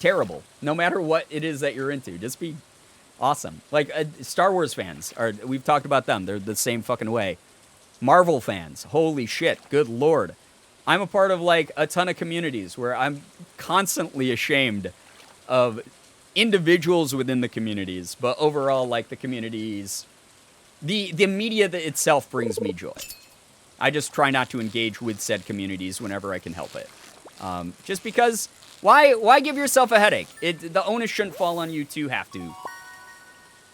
terrible. No matter what it is that you're into, just be awesome. Like Star Wars fans we've talked about them. They're the same fucking way. Marvel fans, holy shit, good lord. I'm a part of like a ton of communities where I'm constantly ashamed of individuals within the communities, but overall, like the communities, the media that itself brings me joy. I just try not to engage with said communities whenever I can help it. Just because, why give yourself a headache? The onus shouldn't fall on you to have to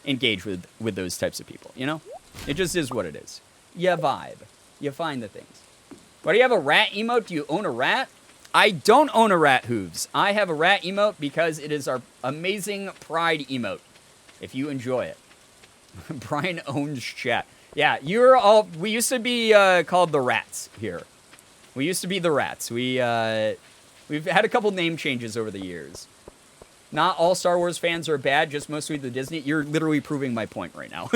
engage with those types of people, you know? It just is what it is. You vibe. You find the things. Why do you have a rat emote? Do you own a rat? I don't own a rat, Hooves. I have a rat emote because it is our amazing Pride emote. If you enjoy it. Brian owns chat. Yeah, we used to be called the Rats here. We used to be the Rats. We've had a couple name changes over the years. Not all Star Wars fans are bad, just mostly the Disney. You're literally proving my point right now.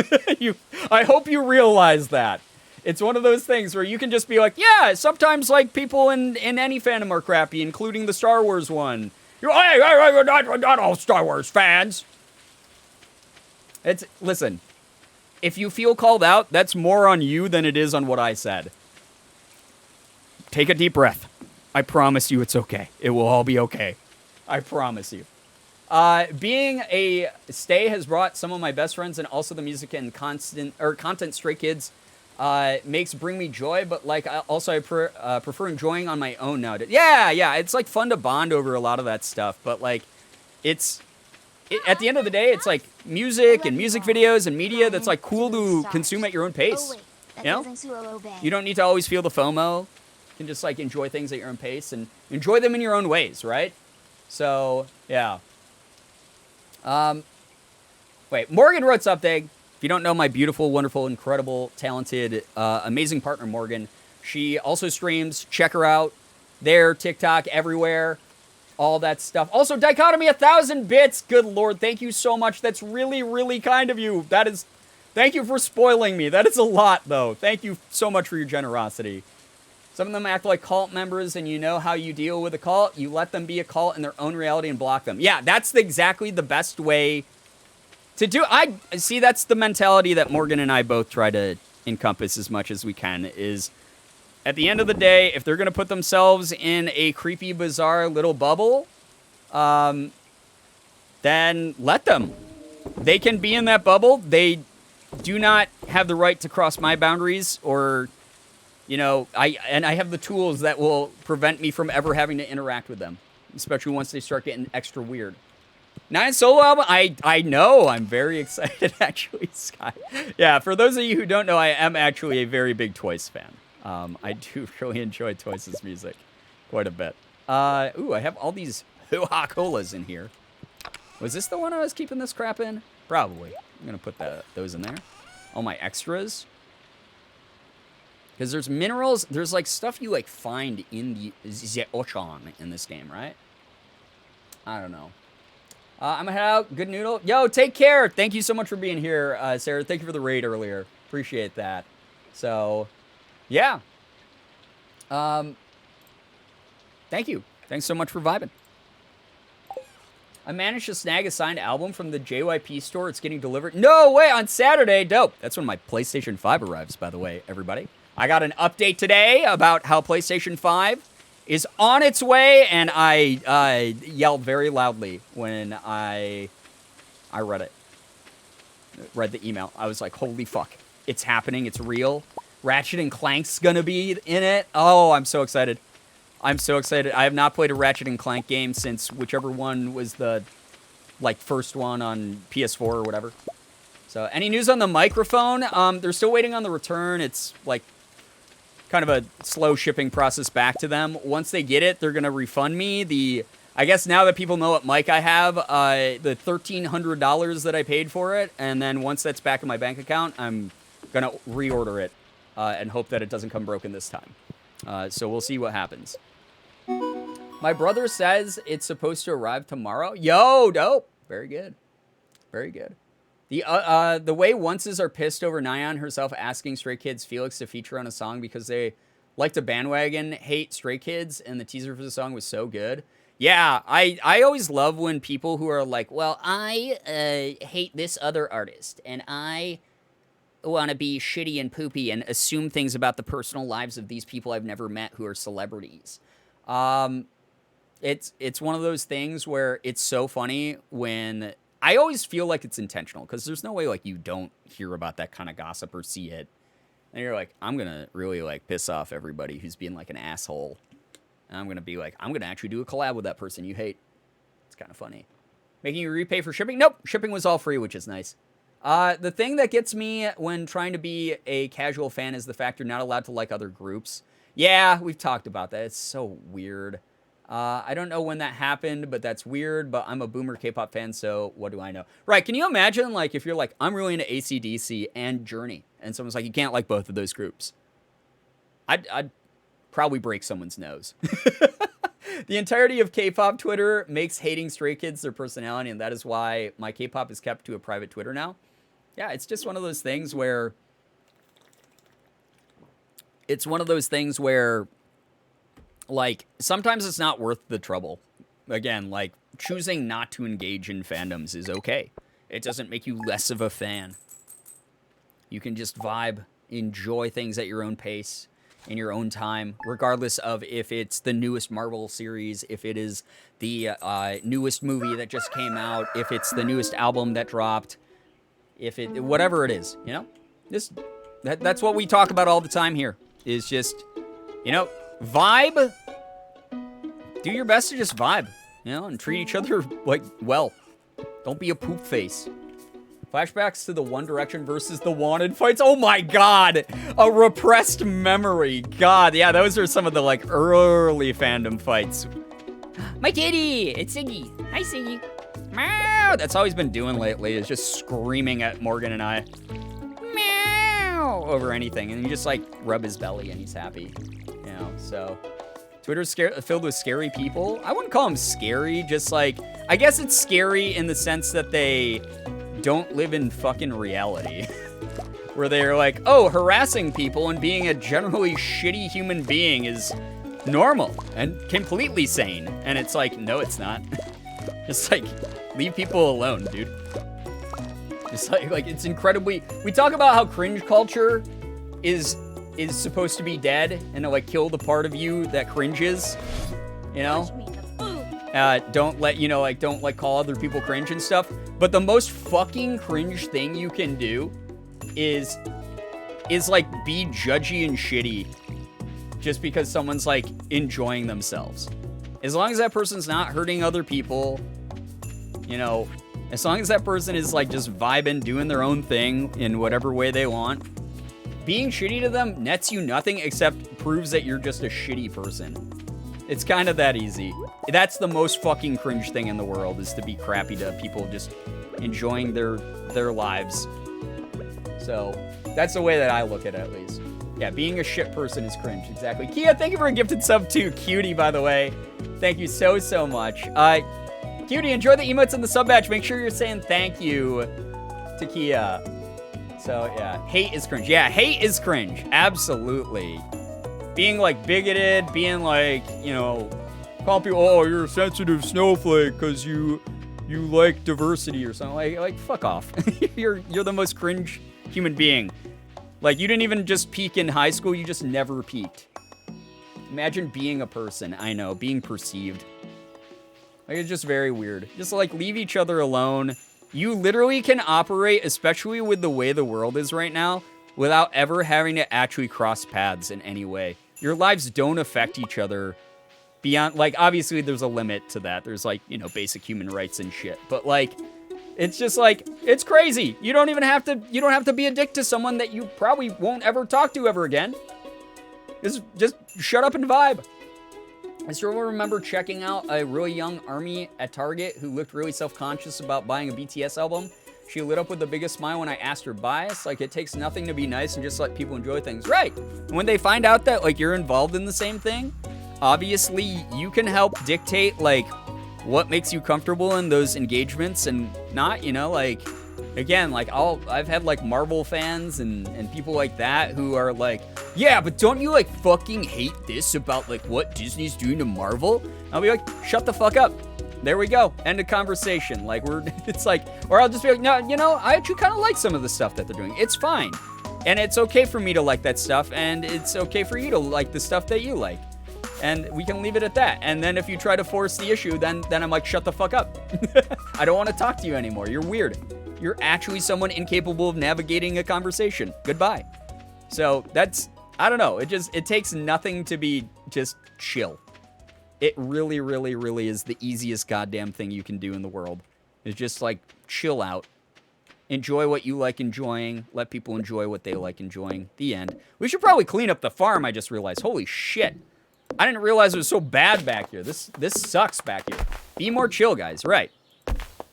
I hope you realize that. It's one of those things where you can just be like, yeah, sometimes like people in any fandom are crappy, including the Star Wars one. You're like, hey, not all Star Wars fans. Listen, if you feel called out, that's more on you than it is on what I said. Take a deep breath. I promise you it's okay. It will all be okay. I promise you. Being a stay has brought some of my best friends and also the music and content Stray Kids bring me joy, but like I prefer enjoying on my own nowadays. Yeah, it's like fun to bond over a lot of that stuff, but like at the end of the day, it's like music and music videos and media that's like cool to consume at your own pace. You know? You don't need to always feel the FOMO. You can just like enjoy things at your own pace and enjoy them in your own ways, right? So, yeah. Wait, Morgan wrote something. If you don't know my beautiful, wonderful, incredible, talented, amazing partner, Morgan, she also streams. Check her out. There, TikTok, everywhere. All that stuff. Also, Dichotomy, 1,000 bits. Good lord, thank you so much. That's really, really kind of you. Thank you for spoiling me. That is a lot, though. Thank you so much for your generosity. Some of them act like cult members, and you know how you deal with a cult. You let them be a cult in their own reality and block them. Yeah, that's exactly the best way to do. I see. That's the mentality that Morgan and I both try to encompass as much as we can. Is at the end of the day, if they're gonna put themselves in a creepy, bizarre little bubble, then let them. They can be in that bubble. They do not have the right to cross my boundaries or. You know, I have the tools that will prevent me from ever having to interact with them, especially once they start getting extra weird. 9 solo album, I know, I'm very excited, actually, Sky. Yeah, for those of you who don't know, I am actually a very big Twice fan. I do really enjoy Twice's music quite a bit. Ooh, I have all these hoo-ha colas in here. Was this the one I was keeping this crap in? Probably. I'm going to put those in there. All my extras. Because there's minerals, there's like stuff you like find in the ocean in this game, right? I don't know. I'm gonna head out. Good noodle. Yo, take care. Thank you so much for being here, Sarah. Thank you for the raid earlier. Appreciate that. So, Yeah. Thank you. Thanks so much for vibing. I managed to snag a signed album from the JYP store. It's getting delivered. No way, on Saturday. Dope. That's when my PlayStation 5 arrives, by the way, everybody. I got an update today about how PlayStation 5 is on its way, and I yelled very loudly when I read it. Read the email. I was like, holy fuck. It's happening. It's real. Ratchet and Clank's gonna be in it. Oh, I'm so excited. I'm so excited. I have not played a Ratchet and Clank game since whichever one was the, like, first one on PS4 or whatever. So, any news on the microphone? They're still waiting on the return. It's, like, kind of a slow shipping process back to them. Once they get it, they're going to refund me I guess now that people know what mic I have, the $1,300 that I paid for it, and then once that's back in my bank account, I'm going to reorder it and hope that it doesn't come broken this time. So we'll see what happens. My brother says it's supposed to arrive tomorrow. Yo, dope. Very good. Very good. The way Onces are pissed over Nyan herself asking Stray Kids Felix to feature on a song because they like to bandwagon hate Stray Kids, and the teaser for the song was so good. Yeah, I always love when people who are like, well, I hate this other artist, and I want to be shitty and poopy and assume things about the personal lives of these people I've never met who are celebrities. It's one of those things where it's so funny when I always feel like it's intentional, because there's no way like you don't hear about that kind of gossip or see it. And you're like, I'm going to really like piss off everybody who's being like an asshole. And I'm going to be like, I'm going to actually do a collab with that person you hate. It's kind of funny. Making you repay for shipping? Nope. Shipping was all free, which is nice. The thing that gets me when trying to be a casual fan is the fact you're not allowed to like other groups. Yeah, we've talked about that. It's so weird. I don't know when that happened, but that's weird. But I'm a boomer K-pop fan, so what do I know? Right, can you imagine, like, if you're like, I'm really into AC/DC and Journey, and someone's like, you can't like both of those groups. I'd probably break someone's nose. The entirety of K-pop Twitter makes hating Stray Kids their personality, and that is why my K-pop is kept to a private Twitter now. Yeah, it's just one of those things where... like, sometimes it's not worth the trouble. Again, like, choosing not to engage in fandoms is okay. It doesn't make you less of a fan. You can just vibe, enjoy things at your own pace, in your own time, regardless of if it's the newest Marvel series, if it is the newest movie that just came out, if it's the newest album that dropped, whatever it is, you know? That's what we talk about all the time here, is just, you know, vibe. Do your best to just vibe, you know, and treat each other, like, well. Don't be a poop face. Flashbacks to the One Direction versus the Wanted fights. Oh my god! A repressed memory. God, yeah, those are some of the, like, early fandom fights. My kitty! It's Siggy. Hi, Siggy. Meow! That's all he's been doing lately, is just screaming at Morgan and I. Meow! Over anything. And you just, like, rub his belly and he's happy. You know, so... Twitter's filled with scary people. I wouldn't call them scary, just like... I guess it's scary in the sense that they don't live in fucking reality. Where they're like, oh, harassing people and being a generally shitty human being is normal and completely sane. And it's like, no, it's not. Just like, leave people alone, dude. Just like it's incredibly... We talk about how cringe culture is supposed to be dead and to, like, kill the part of you that cringes, you know? Don't call other people cringe and stuff. But the most fucking cringe thing you can do is like, be judgy and shitty just because someone's, like, enjoying themselves. As long as that person's not hurting other people, you know, as long as that person is, like, just vibing, doing their own thing in whatever way they want, being shitty to them nets you nothing except proves that you're just a shitty person. It's kind of that easy. That's the most fucking cringe thing in the world, is to be crappy to people just enjoying their lives. So, that's the way that I look at it, at least. Yeah, being a shit person is cringe, exactly. Kia, thank you for a gifted sub too. Cutie, by the way. Thank you so, so much. Cutie, enjoy the emotes and the sub badge. Make sure you're saying thank you to Kia. So, yeah, hate is cringe. Yeah, hate is cringe. Absolutely. Being, like, bigoted, being, like, you know, calling people, oh, you're a sensitive snowflake because you like diversity or something. Like fuck off. You're the most cringe human being. Like, you didn't even just peak in high school, you just never peaked. Imagine being a person, I know, being perceived. Like, it's just very weird. Just, like, leave each other alone. You literally can operate, especially with the way the world is right now, without ever having to actually cross paths in any way. Your lives don't affect each other beyond, like, obviously there's a limit to that. There's, like, you know, basic human rights and shit. But, like, it's just, like, it's crazy. You don't have to be a dick to someone that you probably won't ever talk to ever again. Just shut up and vibe. I still remember checking out a really young army at Target who looked really self-conscious about buying a BTS album. She lit up with the biggest smile when I asked her bias. Like, it takes nothing to be nice and just let people enjoy things. Right. And when they find out that, like, you're involved in the same thing, obviously you can help dictate, like, what makes you comfortable in those engagements and not, you know, like, again, like, I've had, like, Marvel fans and people like that who are like, yeah, but don't you, like, fucking hate this about, like, what Disney's doing to Marvel? I'll be like, shut the fuck up. There we go. End of conversation. Like, it's like, or I'll just be like, no, you know, I actually kind of like some of the stuff that they're doing. It's fine. And it's okay for me to like that stuff, and it's okay for you to like the stuff that you like. And we can leave it at that. And then if you try to force the issue, then I'm like, shut the fuck up. I don't want to talk to you anymore. You're weird. You're actually someone incapable of navigating a conversation. Goodbye. So that's, I don't know. It takes nothing to be just chill. It really, really, really is the easiest goddamn thing you can do in the world. Is just, like, chill out. Enjoy what you like enjoying. Let people enjoy what they like enjoying. The end. We should probably clean up the farm, I just realized. Holy shit. I didn't realize it was so bad back here. This sucks back here. Be more chill, guys. Right.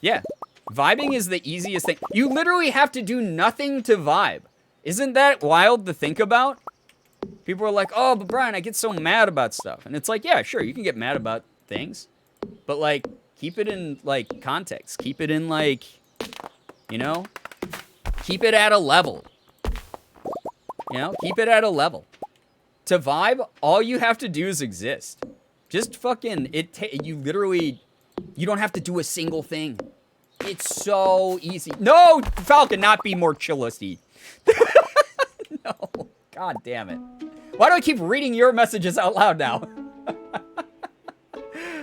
Yeah. Vibing is the easiest thing. You literally have to do nothing to vibe. Isn't that wild to think about? People are like, oh, but Brian, I get so mad about stuff. And it's like, yeah, sure, you can get mad about things. But, like, keep it in, like, context. Keep it in, like, you know? Keep it at a level. You know? Keep it at a level. To vibe, all you have to do is exist. Just fucking, you literally, you don't have to do a single thing. It's so easy. No, Falcon, not be more chillisty. No. God damn it. Why do I keep reading your messages out loud now?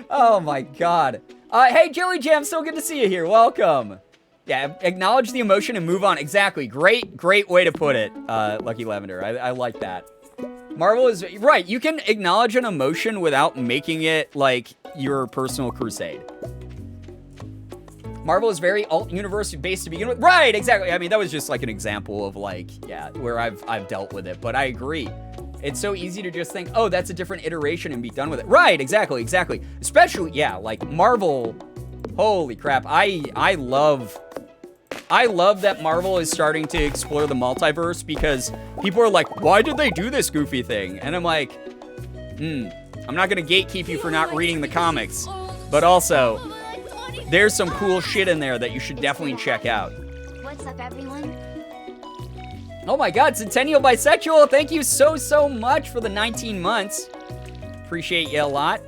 Oh my god. Hey, Joey Jam, so good to see you here. Welcome. Yeah, acknowledge the emotion and move on. Exactly. Great way to put it, Lucky Lavender. I like that. Marvel is... Right, you can acknowledge an emotion without making it, like, your personal crusade. Marvel is very alt-universe based to begin with. Right, exactly. I mean, that was just like an example of, like, yeah, where I've dealt with it. But I agree. It's so easy to just think, oh, that's a different iteration and be done with it. Right, exactly. Especially, yeah, like Marvel. Holy crap. I love that Marvel is starting to explore the multiverse because people are like, why did they do this goofy thing? And I'm like, I'm not going to gatekeep you for not reading the comics. But also, there's some cool shit in there that you should definitely check out. What's up, everyone? Oh my god, Centennial Bisexual, thank you so much for the 19 months. Appreciate you a lot.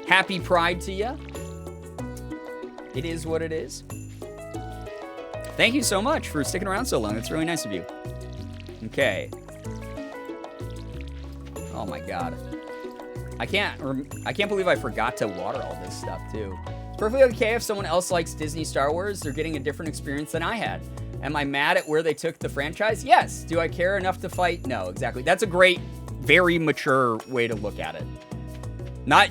Happy Pride to you. It is what it is. Thank you so much for sticking around so long. It's really nice of you. Okay. Oh my god. I can't believe I forgot to water all this stuff too. It's perfectly okay if someone else likes Disney Star Wars. They're getting a different experience than I had. Am I mad at where they took the franchise? Yes. Do I care enough to fight? No, exactly. That's a great, very mature way to look at it.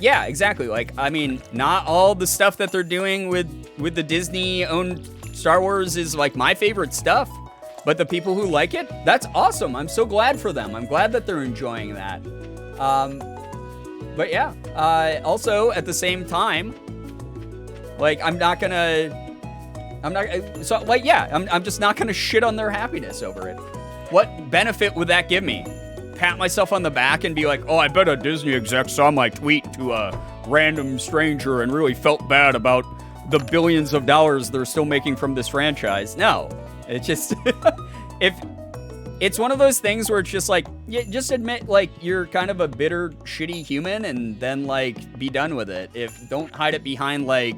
Yeah, exactly. Like, I mean, not all the stuff that they're doing with the Disney-owned Star Wars is, like, my favorite stuff. But the people who like it, that's awesome. I'm so glad for them. I'm glad that they're enjoying that. But yeah, also at the same time, like, I'm just not gonna shit on their happiness over it. What benefit would that give me? Pat myself on the back and be like, oh, I bet a Disney exec saw my tweet to a random stranger and really felt bad about the billions of dollars they're still making from this franchise. No, it just, if it's one of those things where it's just like, yeah, just admit like you're kind of a bitter, shitty human, and then like be done with it. Don't hide it behind like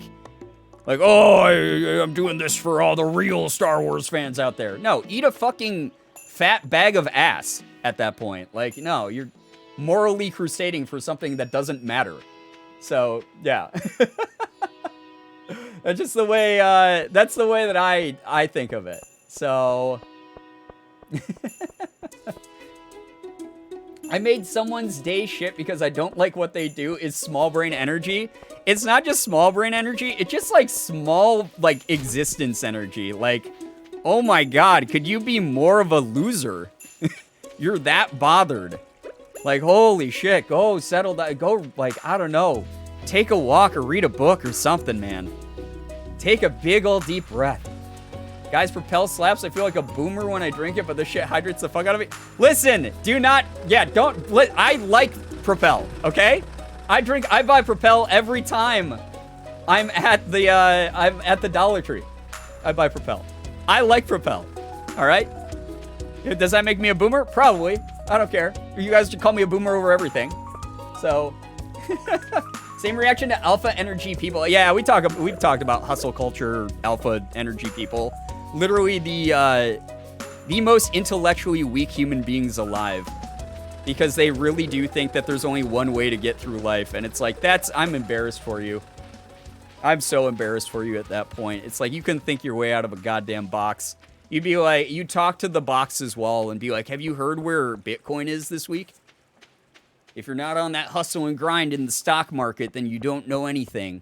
oh, I'm doing this for all the real Star Wars fans out there. No, eat a fucking fat bag of ass at that point. Like, no, you're morally crusading for something that doesn't matter. So yeah. That's just the way, that's the way that I think of it. So, I made someone's day shit because I don't like what they do is small brain energy. It's not just small brain energy, it's just like small, like, existence energy. Like, oh my god, could you be more of a loser? You're that bothered. Like, holy shit, go settle that, go, like, I don't know, take a walk or read a book or something, man. Take a big old deep breath. Guys, Propel slaps. I feel like a boomer when I drink it, but this shit hydrates the fuck out of me. Listen, do not, yeah, don't, I like Propel, okay? I buy Propel every time I'm at the Dollar Tree. I buy Propel. I like Propel, all right? Does that make me a boomer? Probably. I don't care. You guys should call me a boomer over everything. So, same reaction to alpha energy people. Yeah, we've talked about hustle culture, alpha energy people. Literally the most intellectually weak human beings alive. Because they really do think that there's only one way to get through life. And it's like, I'm embarrassed for you. I'm so embarrassed for you at that point. It's like, you can think your way out of a goddamn box. You'd be like, you talk to the box's wall and be like, have you heard where Bitcoin is this week? If you're not on that hustle and grind in the stock market, then you don't know anything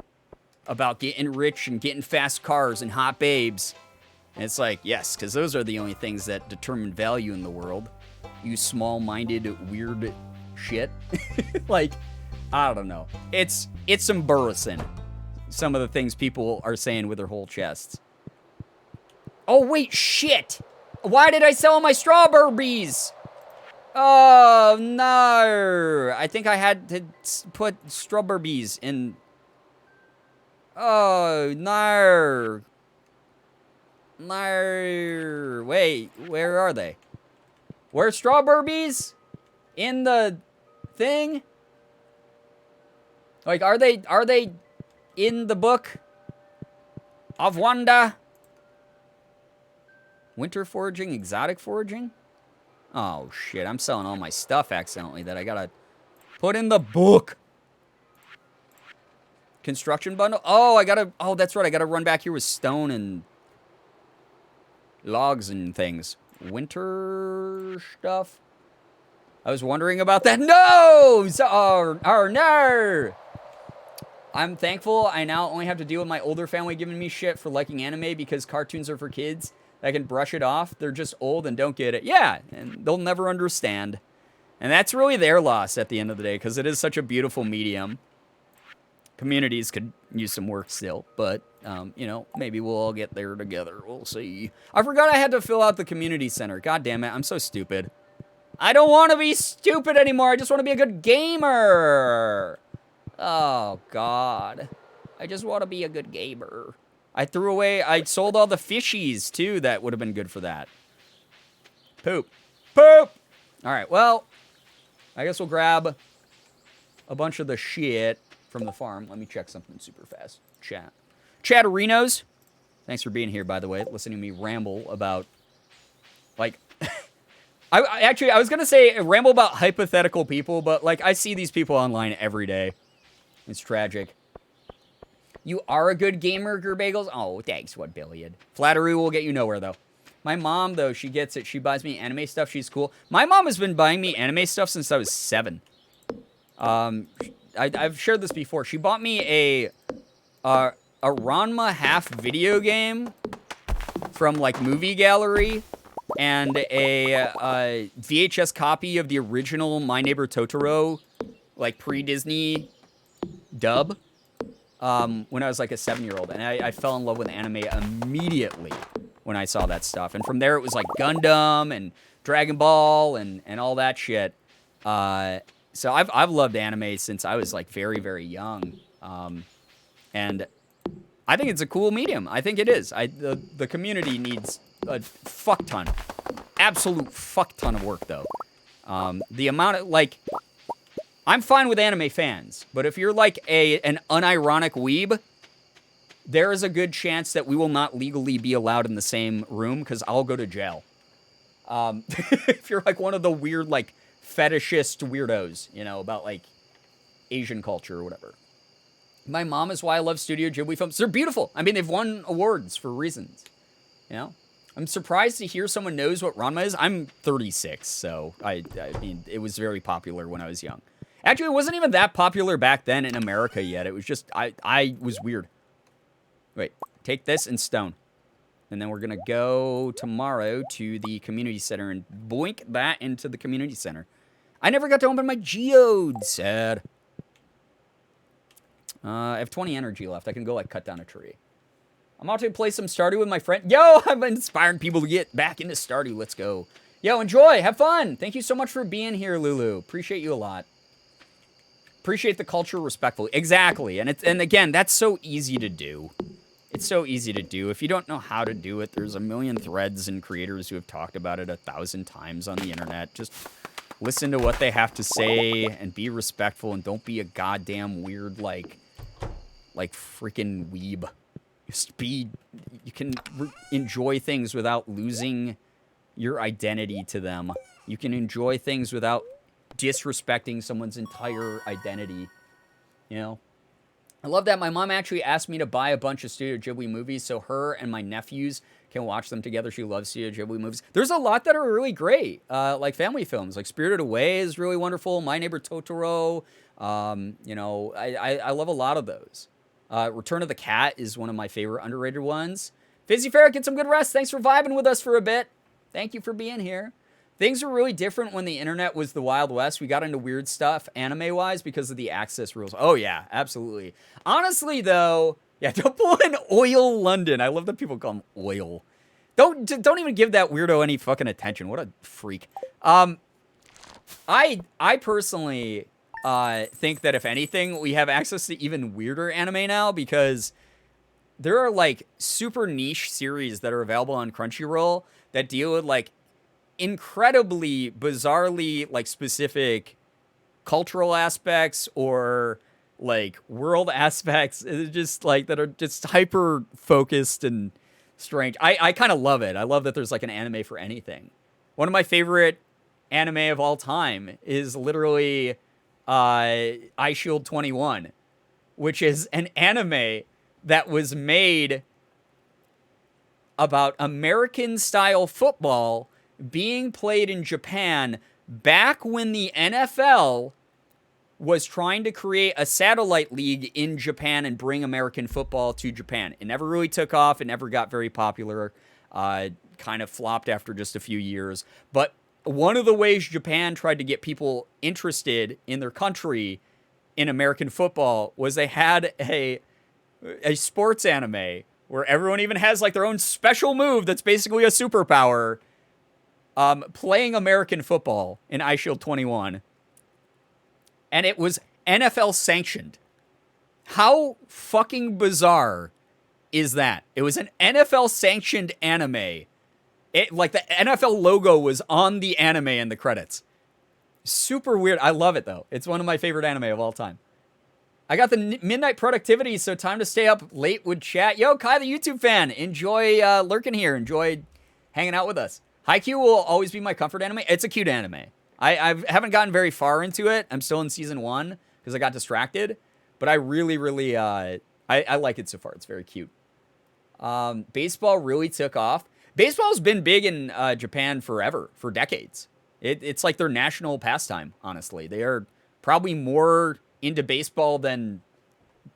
about getting rich and getting fast cars and hot babes. And it's like, yes, because those are the only things that determine value in the world. You small-minded, weird shit. Like, I don't know. It's embarrassing, some of the things people are saying with their whole chests. Oh, wait, shit! Why did I sell my strawberries? Oh, no. I think I had to put strawberries in. Oh, no. No. Wait, where are they? Where's strawberries? In the thing? Like, are they in the book of Wanda? Winter foraging, exotic foraging? Oh, shit. I'm selling all my stuff accidentally that I gotta put in the book. Construction bundle? Oh, that's right. I gotta run back here with stone and logs and things. Winter stuff? I was wondering about that. No! No! I'm thankful I now only have to deal with my older family giving me shit for liking anime because cartoons are for kids. I can brush it off. They're just old and don't get it. Yeah, and they'll never understand. And that's really their loss at the end of the day, because it is such a beautiful medium. Communities could use some work still, but, you know, maybe we'll all get there together. We'll see. I forgot I had to fill out the community center. God damn it, I'm so stupid. I don't want to be stupid anymore. I just want to be a good gamer. Oh, God. I just want to be a good gamer. I sold all the fishies, too. That would have been good for that. Poop. Poop! Alright, well, I guess we'll grab a bunch of the shit from the farm. Let me check something super fast. Chatterinos. Thanks for being here, by the way. Listening to me ramble about, like... I was going to say ramble about hypothetical people, but, like, I see these people online every day. It's tragic. You are a good gamer, Girbeagles? Oh, thanks, 1 billion. Flattery will get you nowhere, though. My mom, though, she gets it. She buys me anime stuff. She's cool. My mom has been buying me anime stuff since I was 7. I've shared this before. She bought me a Ranma half video game from, like, Movie Gallery and a VHS copy of the original My Neighbor Totoro, like, pre-Disney dub. When I was like a 7-year-old, and I fell in love with anime immediately when I saw that stuff. And from there, it was like Gundam and Dragon Ball and all that shit. So I've loved anime since I was like very, very young. And I think it's a cool medium. I think it is. The community needs a fuck ton absolute fuck ton of work, though. The amount of, like, I'm fine with anime fans, but if you're like an unironic weeb, there is a good chance that we will not legally be allowed in the same room because I'll go to jail. If you're like one of the weird, like, fetishist weirdos, you know, about like Asian culture or whatever. My mom is why I love Studio Ghibli films. They're beautiful. I mean, they've won awards for reasons, you know? I'm surprised to hear someone knows what Ranma is. I'm 36, so I mean, it was very popular when I was young. Actually, it wasn't even that popular back then in America yet. It was just, I was weird. Wait, take this and stone. And then we're going to go tomorrow to the community center and boink that into the community center. I never got to open my geode. Sad. I have 20 energy left. I can go, like, cut down a tree. I'm about to play some Stardew with my friend. Yo, I'm inspiring people to get back into Stardew. Let's go. Yo, enjoy. Have fun. Thank you so much for being here, Lulu. Appreciate you a lot. Appreciate the culture respectfully. Exactly. And again, that's so easy to do. It's so easy to do. If you don't know how to do it, there's a million threads and creators who have talked about it 1,000 times on the internet. Just listen to what they have to say and be respectful and don't be a goddamn weird, like freaking weeb. Just be, you can enjoy things without losing your identity to them. You can enjoy things without disrespecting someone's entire identity, you know? I love that my mom actually asked me to buy a bunch of Studio Ghibli movies so her and my nephews can watch them together. She loves Studio Ghibli movies. There's a lot that are really great, like family films. Like Spirited Away is really wonderful. My Neighbor Totoro. You know, I love a lot of those. Return of the Cat is one of my favorite underrated ones. Fizzy Ferret, get some good rest. Thanks for vibing with us for a bit. Thank you for being here. Things were really different when the internet was the Wild West. We got into weird stuff, anime-wise, because of the access rules. Oh, yeah, absolutely. Honestly, though, yeah, don't pull in Oil London. I love that people call him Oil. Don't even give that weirdo any fucking attention. What a freak. I personally think that if anything, we have access to even weirder anime now because there are, like, super niche series that are available on Crunchyroll that deal with, like, incredibly, bizarrely, like, specific cultural aspects or, like, world aspects, just, like, that are just hyper-focused and strange. I kind of love it. I love that there's, like, an anime for anything. One of my favorite anime of all time is literally Eye Shield 21, which is an anime that was made about American-style football being played in Japan back when the NFL was trying to create a satellite league in Japan and bring American football to Japan. It never really took off. It never got very popular. Kind of flopped after just a few years. But one of the ways Japan tried to get people interested in their country in American football was they had a sports anime where everyone even has, like, their own special move that's basically a superpower. Playing American football in Eye Shield 21. And it was NFL sanctioned. How fucking bizarre is that? It was an NFL sanctioned anime. Like, the NFL logo was on the anime in the credits. Super weird. I love it, though. It's one of my favorite anime of all time. I got the midnight productivity, so time to stay up late with chat. Yo, Kai, the YouTube fan. Enjoy lurking here. Enjoy hanging out with us. Haikyuu will always be my comfort anime. It's a cute anime. I haven't gotten very far into it. I'm still in season 1 because I got distracted. But I really, really, I like it so far. It's very cute. Baseball really took off. Baseball's been big in Japan forever, for decades. It's like their national pastime, honestly. They are probably more into baseball than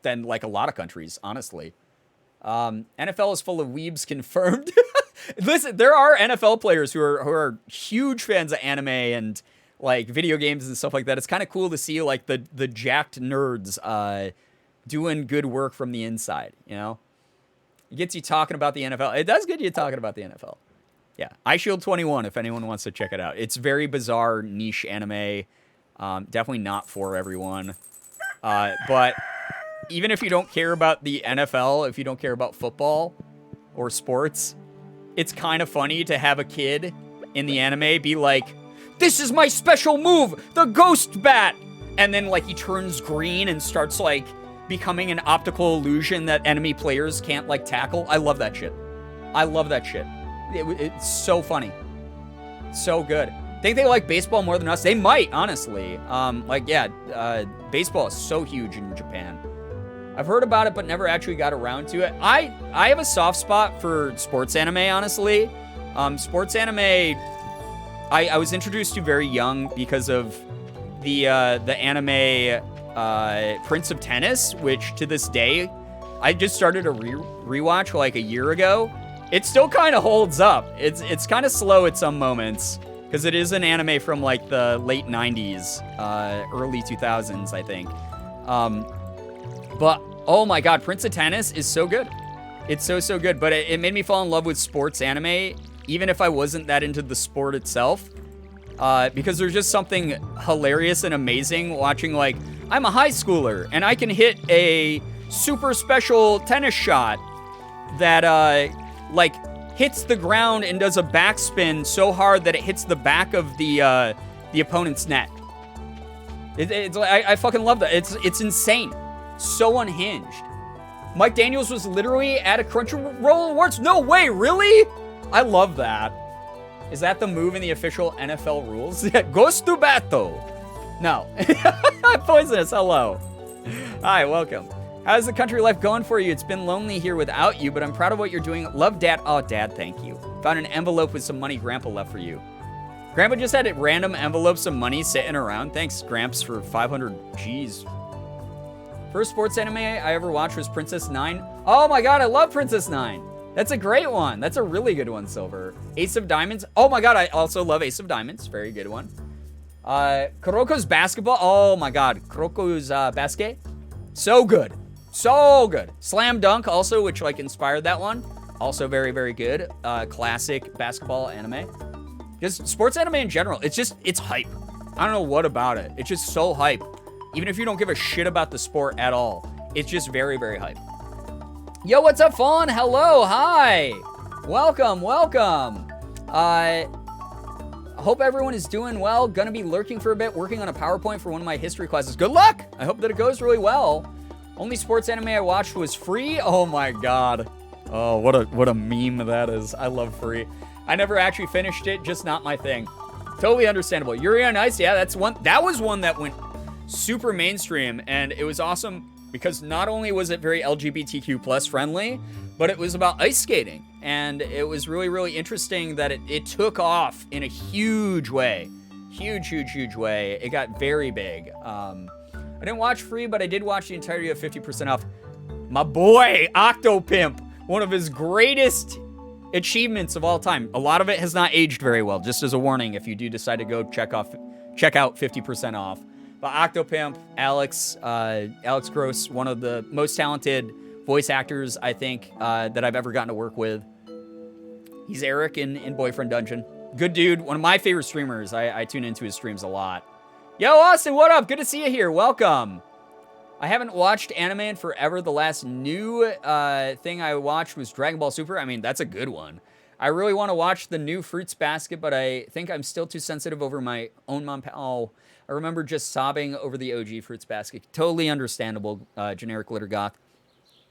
like a lot of countries, honestly. NFL is full of weebs confirmed. Listen, there are NFL players who are huge fans of anime and, like, video games and stuff like that. It's kind of cool to see, like, the jacked nerds doing good work from the inside, you know? It gets you talking about the NFL. It does get you talking about the NFL. Yeah, Eye Shield 21, if anyone wants to check it out. It's very bizarre, niche anime. Definitely not for everyone. But even if you don't care about the NFL, if you don't care about football or sports, it's kind of funny to have a kid in the anime be like, "This is my special move, the ghost bat," and then like he turns green and starts like becoming an optical illusion that enemy players can't like tackle. I love that shit. I love that shit. It's so funny, so good. Think they like baseball more than us? They might, honestly. Baseball is so huge in Japan. I've heard about it, but never actually got around to it. I have a soft spot for sports anime, honestly. Sports anime, I was introduced to very young because of the anime Prince of Tennis, which to this day, I just started a rewatch like a year ago. It still kind of holds up. It's kind of slow at some moments because it is an anime from like the late 90s, early 2000s, I think. But, oh my god, Prince of Tennis is so good. It's so good. But it made me fall in love with sports anime, even if I wasn't that into the sport itself. Because there's just something hilarious and amazing watching, like, I'm a high schooler, and I can hit a super special tennis shot that, hits the ground and does a backspin so hard that it hits the back of the opponent's net. I fucking love that. It's insane. So unhinged. Mike Daniels was literally at a Crunchyroll Awards? No way, really? I love that. Is that the move in the official NFL rules? Goes to battle. No. Poisonous, hello. Hi, welcome. How's the country life going for you? It's been lonely here without you, but I'm proud of what you're doing. Love, Dad. Oh, Dad, thank you. Found an envelope with some money Grandpa left for you. Grandpa just had random envelopes of money sitting around. Thanks, Gramps, for 500 G's. First sports anime I ever watched was Princess Nine. Oh my god, I love Princess Nine. That's a great one. That's a really good one, Silver. Ace of Diamonds. Oh my god, I also love Ace of Diamonds. Very good one. Kuroko's Basketball. Oh my god, Kuroko's Basket. So good. So good. Slam Dunk also, which like inspired that one. Also very, very good. Classic basketball anime. Just sports anime in general. It's hype. I don't know what about it. It's just so hype. Even if you don't give a shit about the sport at all, it's just very, very hype. Yo, what's up, Fawn? Hello, hi. Welcome. Hope everyone is doing well. Gonna be lurking for a bit, working on a PowerPoint for one of my history classes. Good luck! I hope that it goes really well. Only sports anime I watched was Free. Oh my god. Oh, what a meme that is. I love Free. I never actually finished it, just not my thing. Totally understandable. Yuri on Ice, yeah, that was one that went super mainstream, and it was awesome because not only was it very LGBTQ plus friendly, but it was about ice skating, and it was really, really interesting that it took off in a huge way. Huge way. It got very big. I didn't watch Free, but I did watch the entirety of 50% Off. My boy, Octopimp, one of his greatest achievements of all time. A lot of it has not aged very well, just as a warning if you do decide to go check out 50% Off. But Octopimp, Alex Gross, one of the most talented voice actors, I think, that I've ever gotten to work with. He's Eric in Boyfriend Dungeon. Good dude, one of my favorite streamers. I tune into his streams a lot. Yo, Austin, what up? Good to see you here. Welcome. I haven't watched anime in forever. The last new thing I watched was Dragon Ball Super. I mean, that's a good one. I really want to watch the new Fruits Basket, but I think I'm still too sensitive over my own mom. Oh, I remember just sobbing over the OG Fruits Basket. Totally understandable, generic litter goth.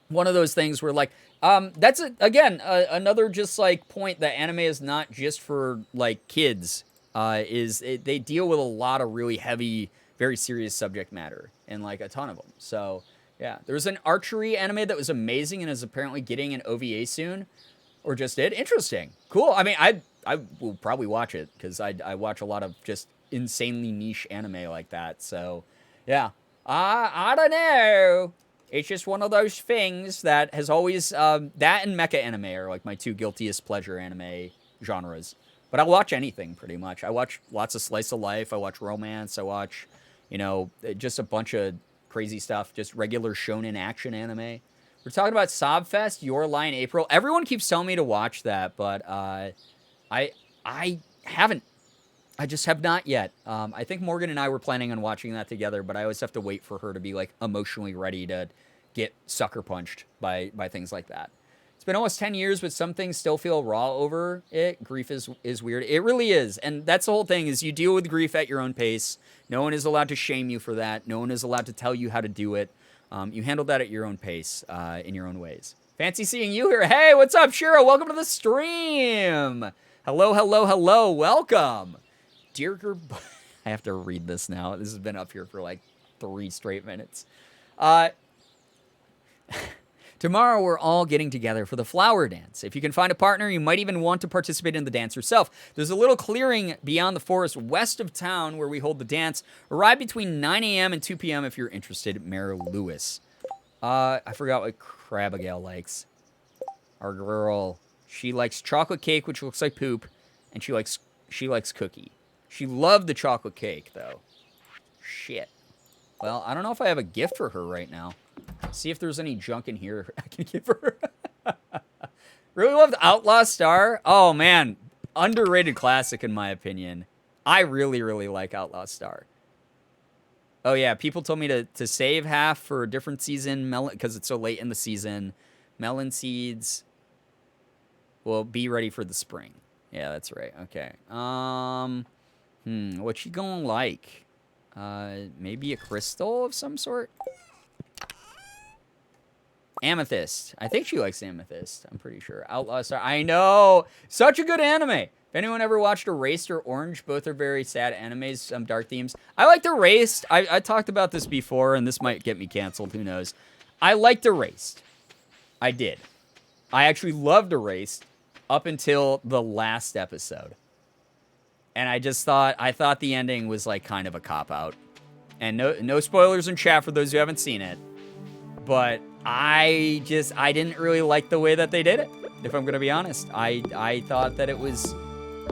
One of those things where, like, that's, another just, like, point that anime is not just for, like, kids. They deal with a lot of really heavy, very serious subject matter, and, like, a ton of them. So, yeah. There's an archery anime that was amazing and is apparently getting an OVA soon. Or just did. Interesting. Cool. I mean, I will probably watch it, because I watch a lot of just insanely niche anime like that. So, yeah. I don't know. It's just one of those things that has always... that and mecha anime are like my two guiltiest pleasure anime genres. But I watch anything, pretty much. I watch lots of slice of life. I watch romance. I watch, just a bunch of crazy stuff. Just regular shonen action anime. We're talking about Sobfest, Your Lie, April. Everyone keeps telling me to watch that, but I haven't. I just have not yet. I think Morgan and I were planning on watching that together, but I always have to wait for her to be like emotionally ready to get sucker punched by things like that. It's been almost 10 years, but some things still feel raw over it. Grief is weird. It really is. And that's the whole thing is you deal with grief at your own pace. No one is allowed to shame you for that. No one is allowed to tell you how to do it. You handle that at your own pace, in your own ways. Fancy seeing you here. Hey, what's up, Shiro? Welcome to the stream. Hello, hello, hello. Welcome. Dear I have to read this now. This has been up here for like 3 straight minutes. Tomorrow, we're all getting together for the flower dance. If you can find a partner, you might even want to participate in the dance yourself. There's a little clearing beyond the forest west of town where we hold the dance. Arrive between 9 a.m. and 2 p.m. if you're interested. Mayor Lewis. I forgot what crabigail likes. Our girl. She likes chocolate cake, which looks like poop, and she likes cookie. She loved the chocolate cake, though. Shit. Well, I don't know if I have a gift for her right now. See if there's any junk in here I can give her. Really loved Outlaw Star. Oh, man. Underrated classic, in my opinion. I really, really like Outlaw Star. Oh, yeah. People told me to save half for a different season because it's so late in the season. Melon seeds. Well, be ready for the spring. Yeah, that's right. Okay. What's she gonna like? Maybe a crystal of some sort? Amethyst. I think she likes Amethyst. I'm pretty sure. Outlaw Star. I know! Such a good anime! If anyone ever watched Erased or Orange, both are very sad animes, some dark themes. I liked Erased. I talked about this before, and this might get me canceled. Who knows? I liked Erased. I did. I actually loved Erased up until the last episode. And I thought the ending was like kind of a cop-out. And no spoilers in chat for those who haven't seen it. But I didn't really like the way that they did it, if I'm going to be honest. I thought that it was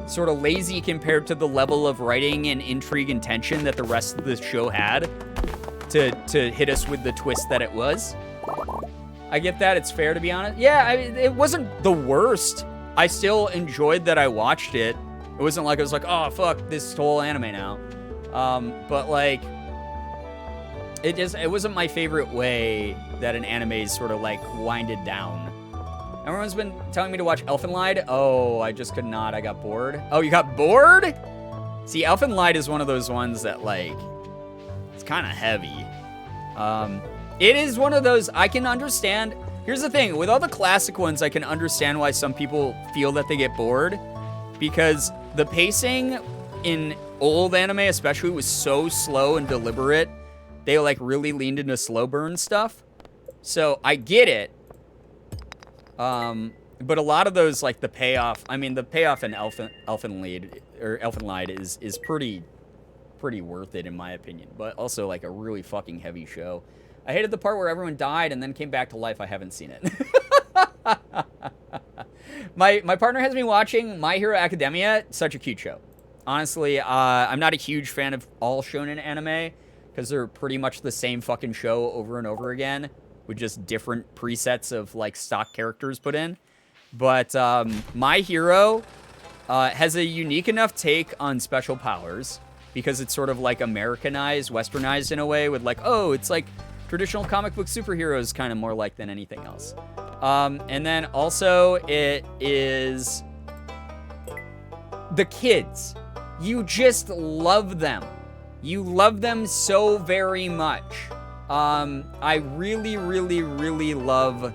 sort of lazy compared to the level of writing and intrigue and tension that the rest of the show had to hit us with the twist that it was. I get that. It's fair, to be honest. Yeah, I mean, it wasn't the worst. I still enjoyed that I watched it. It wasn't like I was like, oh, fuck this whole anime now. But, like, it wasn't my favorite way that an anime is sort of, like, winded down. Everyone's been telling me to watch Elfen Lied. Oh, I just could not. I got bored. Oh, you got bored? See, Elfen Lied is one of those ones that, like, it's kind of heavy. It is one of those I can understand. Here's the thing. With all the classic ones, I can understand why some people feel that they get bored. Because the pacing in old anime especially was so slow and deliberate. They, like, really leaned into slow burn stuff. So, I get it. But a lot of those, like, the payoff in Elfen Lied is pretty worth it, in my opinion. But also, like, a really fucking heavy show. I hated the part where everyone died and then came back to life. I haven't seen it. My partner has me watching My Hero Academia. Such a cute show. Honestly, I'm not a huge fan of all shonen anime because they're pretty much the same fucking show over and over again with just different presets of, like, stock characters put in. But My Hero has a unique enough take on special powers because it's sort of, like, Americanized, westernized in a way with, like, oh, it's like traditional comic book superheroes kind of more like than anything else. And then also it is the kids. You just love them. You love them so very much. I really, really, really love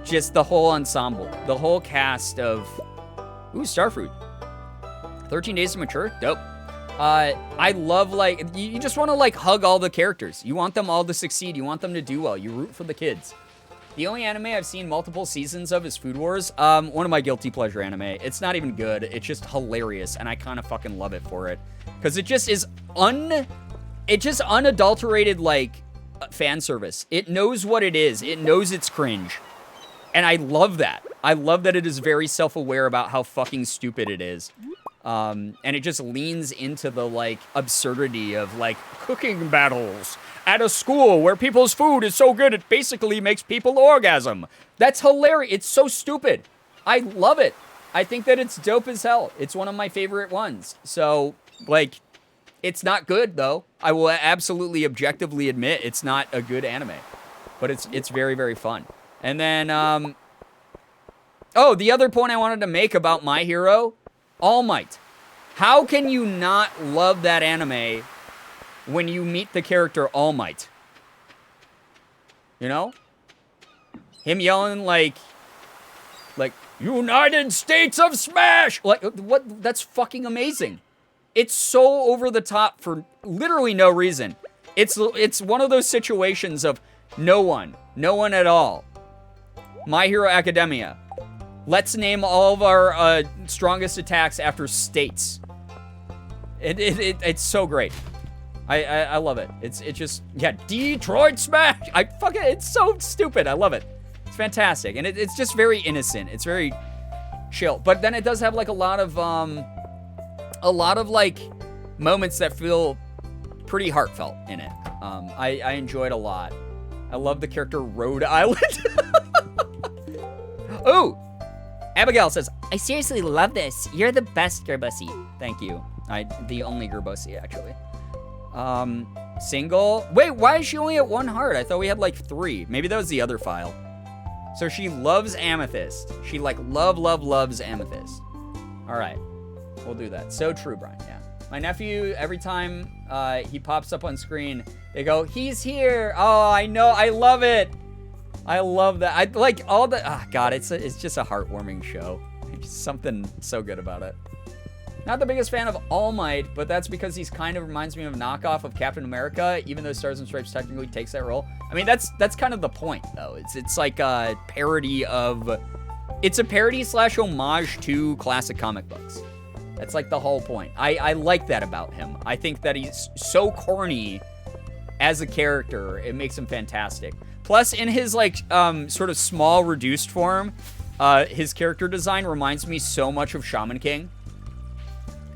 just the whole ensemble. The whole cast of... Ooh, Starfruit. 13 Days to Mature? Dope. I love, like... You just want to, like, hug all the characters. You want them all to succeed. You want them to do well. You root for the kids. The only anime I've seen multiple seasons of is Food Wars. One of my guilty pleasure anime. It's not even good. It's just hilarious, and I kind of fucking love it for it. Because it just is unadulterated, like, fan service. It knows what it is. It knows it's cringe. And I love that. I love that it is very self-aware about how fucking stupid it is. And it just leans into the, like, absurdity of, like, cooking battles at a school where people's food is so good it basically makes people orgasm. That's hilarious. It's so stupid. I love it. I think that it's dope as hell. It's one of my favorite ones. So, like, it's not good, though. I will absolutely objectively admit it's not a good anime. But it's very, very fun. And then, oh, the other point I wanted to make about My Hero, All Might. How can you not love that anime when you meet the character All Might? You know? Him yelling like, United States of Smash! Like, what? That's fucking amazing. It's so over the top for literally no reason. It's one of those situations of no one at all. My Hero Academia. Let's name all of our strongest attacks after states. It's so great. I love it. It's just, yeah, Detroit Smash. It's so stupid. I love it. It's fantastic. And it's just very innocent. It's very chill. But then it does have like a lot of like moments that feel pretty heartfelt in it. I enjoyed a lot. I love the character Rhode Island. Ooh, Abigail says, I seriously love this. You're the best, Girbeagly. thank you. The only Girbeagly, actually. Single. Wait, why is she only at 1 heart? I thought we had like 3. Maybe that was the other file. So she loves Amethyst. She like loves Amethyst. All right, we'll do that. So true, Brian. Yeah. My nephew, every time he pops up on screen, they go, he's here. Oh, I know. I love it. I love that. I like all the, God, it's just a heartwarming show. There's something so good about it. Not the biggest fan of All Might, but that's because he's kind of reminds me of a knockoff of Captain America, even though Stars and Stripes technically takes that role. I mean, that's kind of the point, though. It's like a parody of, it's a parody / homage to classic comic books. That's like the whole point. I like that about him. I think that he's so corny as a character. It makes him fantastic. Plus, in his like sort of small reduced form, his character design reminds me so much of Shaman King.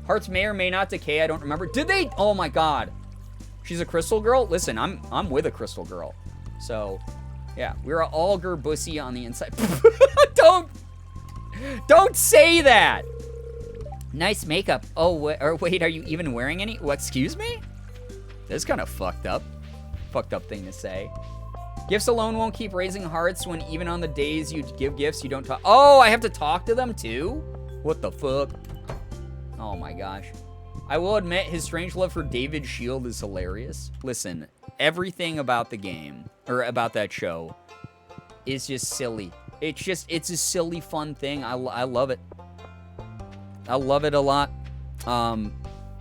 Hearts may or may not decay. I don't remember. Did they? Oh my God. She's a crystal girl? Listen, I'm with a crystal girl. So, yeah, we're all Girbeagly on the inside. Don't say that. Nice makeup. Oh, wait, are you even wearing any? What, excuse me? That's kind of fucked up. Fucked up thing to say. Gifts alone won't keep raising hearts when even on the days you give gifts, you don't talk. Oh, I have to talk to them too? What the fuck? Oh my gosh. I will admit his strange love for David Shield is hilarious. Listen, everything about the game, or about that show, is just silly. It's a silly, fun thing. I love it. I love it a lot.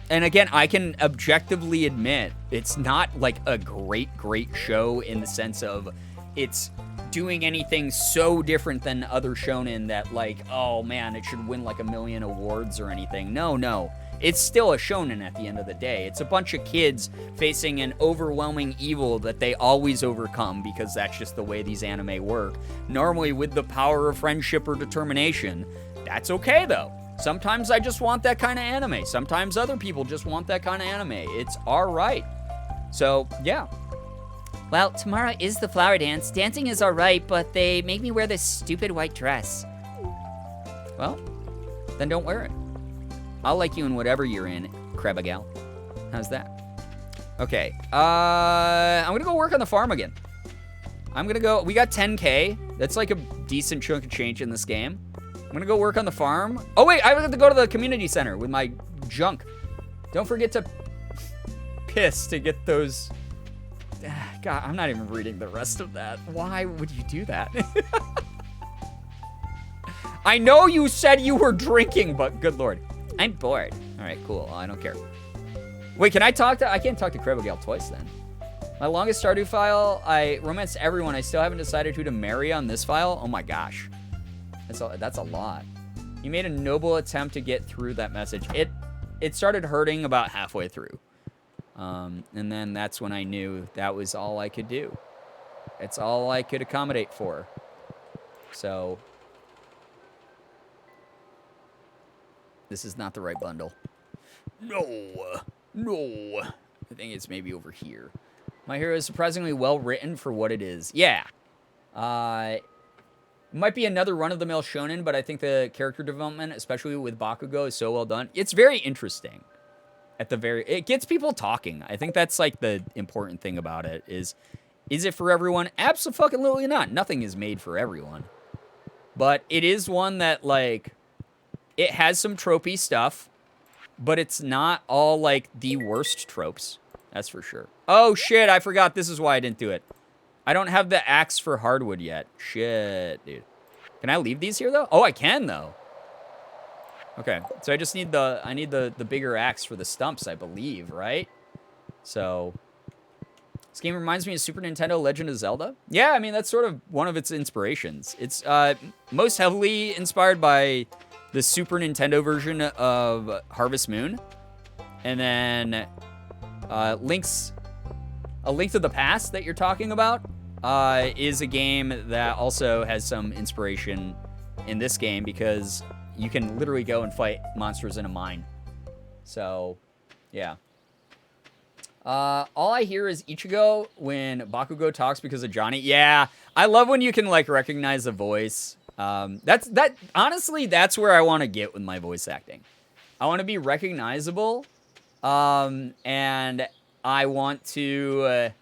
And again, I can objectively admit it's not like a great show in the sense of it's doing anything so different than other shonen that like, oh man, it should win like 1 million awards or anything. No. It's still a shonen at the end of the day. It's a bunch of kids facing an overwhelming evil that they always overcome because that's just the way these anime work. Normally with the power of friendship or determination. That's okay though. Sometimes I just want that kind of anime. Sometimes other people just want that kind of anime. It's all right. So, yeah. Well, tomorrow is the flower dance. Dancing is all right, but they make me wear this stupid white dress. Well, then don't wear it. I'll like you in whatever you're in, crabigail. How's that? Okay. I'm going to go work on the farm again. We got 10K. That's like a decent chunk of change in this game. I'm gonna go work on the farm. Oh wait, I have to go to the community center with my junk. Don't forget to piss to get those. God, I'm not even reading the rest of that. Why would you do that? I know you said you were drinking, but good lord. I'm bored. All right, cool. I don't care. Wait, can I talk to? I can't talk to crabigail twice then. My longest Stardew file, I romanced everyone. I still haven't decided who to marry on this file. Oh my gosh. That's a lot. You made a noble attempt to get through that message. It started hurting about halfway through. And then that's when I knew that was all I could do. It's all I could accommodate for. So, this is not the right bundle. No. I think it's maybe over here. My Hero is surprisingly well written for what it is. Yeah. Might be another run-of-the-mill shonen, but I think the character development, especially with Bakugo, is so well done. It's very interesting. It gets people talking. I think that's like the important thing about it is Is it for everyone? Absolutely not. Nothing is made for everyone. But it is one that, like, it has some tropey stuff, but it's not all, like, the worst tropes. That's for sure. Oh, shit, I forgot. This is why I didn't do it. I don't have the axe for hardwood yet. Shit, dude. Can I leave these here, though? Oh, I can, though. Okay, so I just need the bigger axe for the stumps, I believe, right? So, this game reminds me of Super Nintendo Legend of Zelda. Yeah, I mean, that's sort of one of its inspirations. It's most heavily inspired by the Super Nintendo version of Harvest Moon. And then A Link to the Past that you're talking about is a game that also has some inspiration in this game because you can literally go and fight monsters in a mine. So, yeah. All I hear is Ichigo when Bakugo talks because of Johnny. Yeah, I love when you can, like, recognize the voice. Honestly, that's where I want to get with my voice acting. I want to be recognizable, and I want to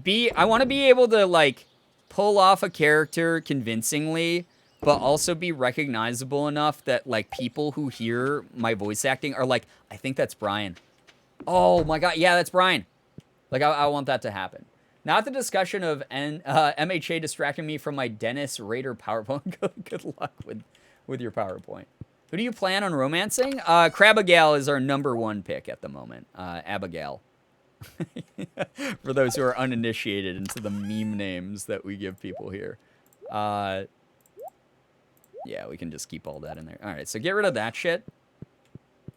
be able to, like, pull off a character convincingly, but also be recognizable enough that, like, people who hear my voice acting are like, I think that's Brian. Oh my god, yeah, that's Brian. Like, I want that to happen. Not the discussion of MHA distracting me from my Dennis Rader PowerPoint. Good luck with your PowerPoint. Who do you plan on romancing? Crabigail is our #1 pick at the moment. Abigail. For those who are uninitiated into the meme names that we give people here. Yeah, we can just keep all that in there. All right, so get rid of that shit.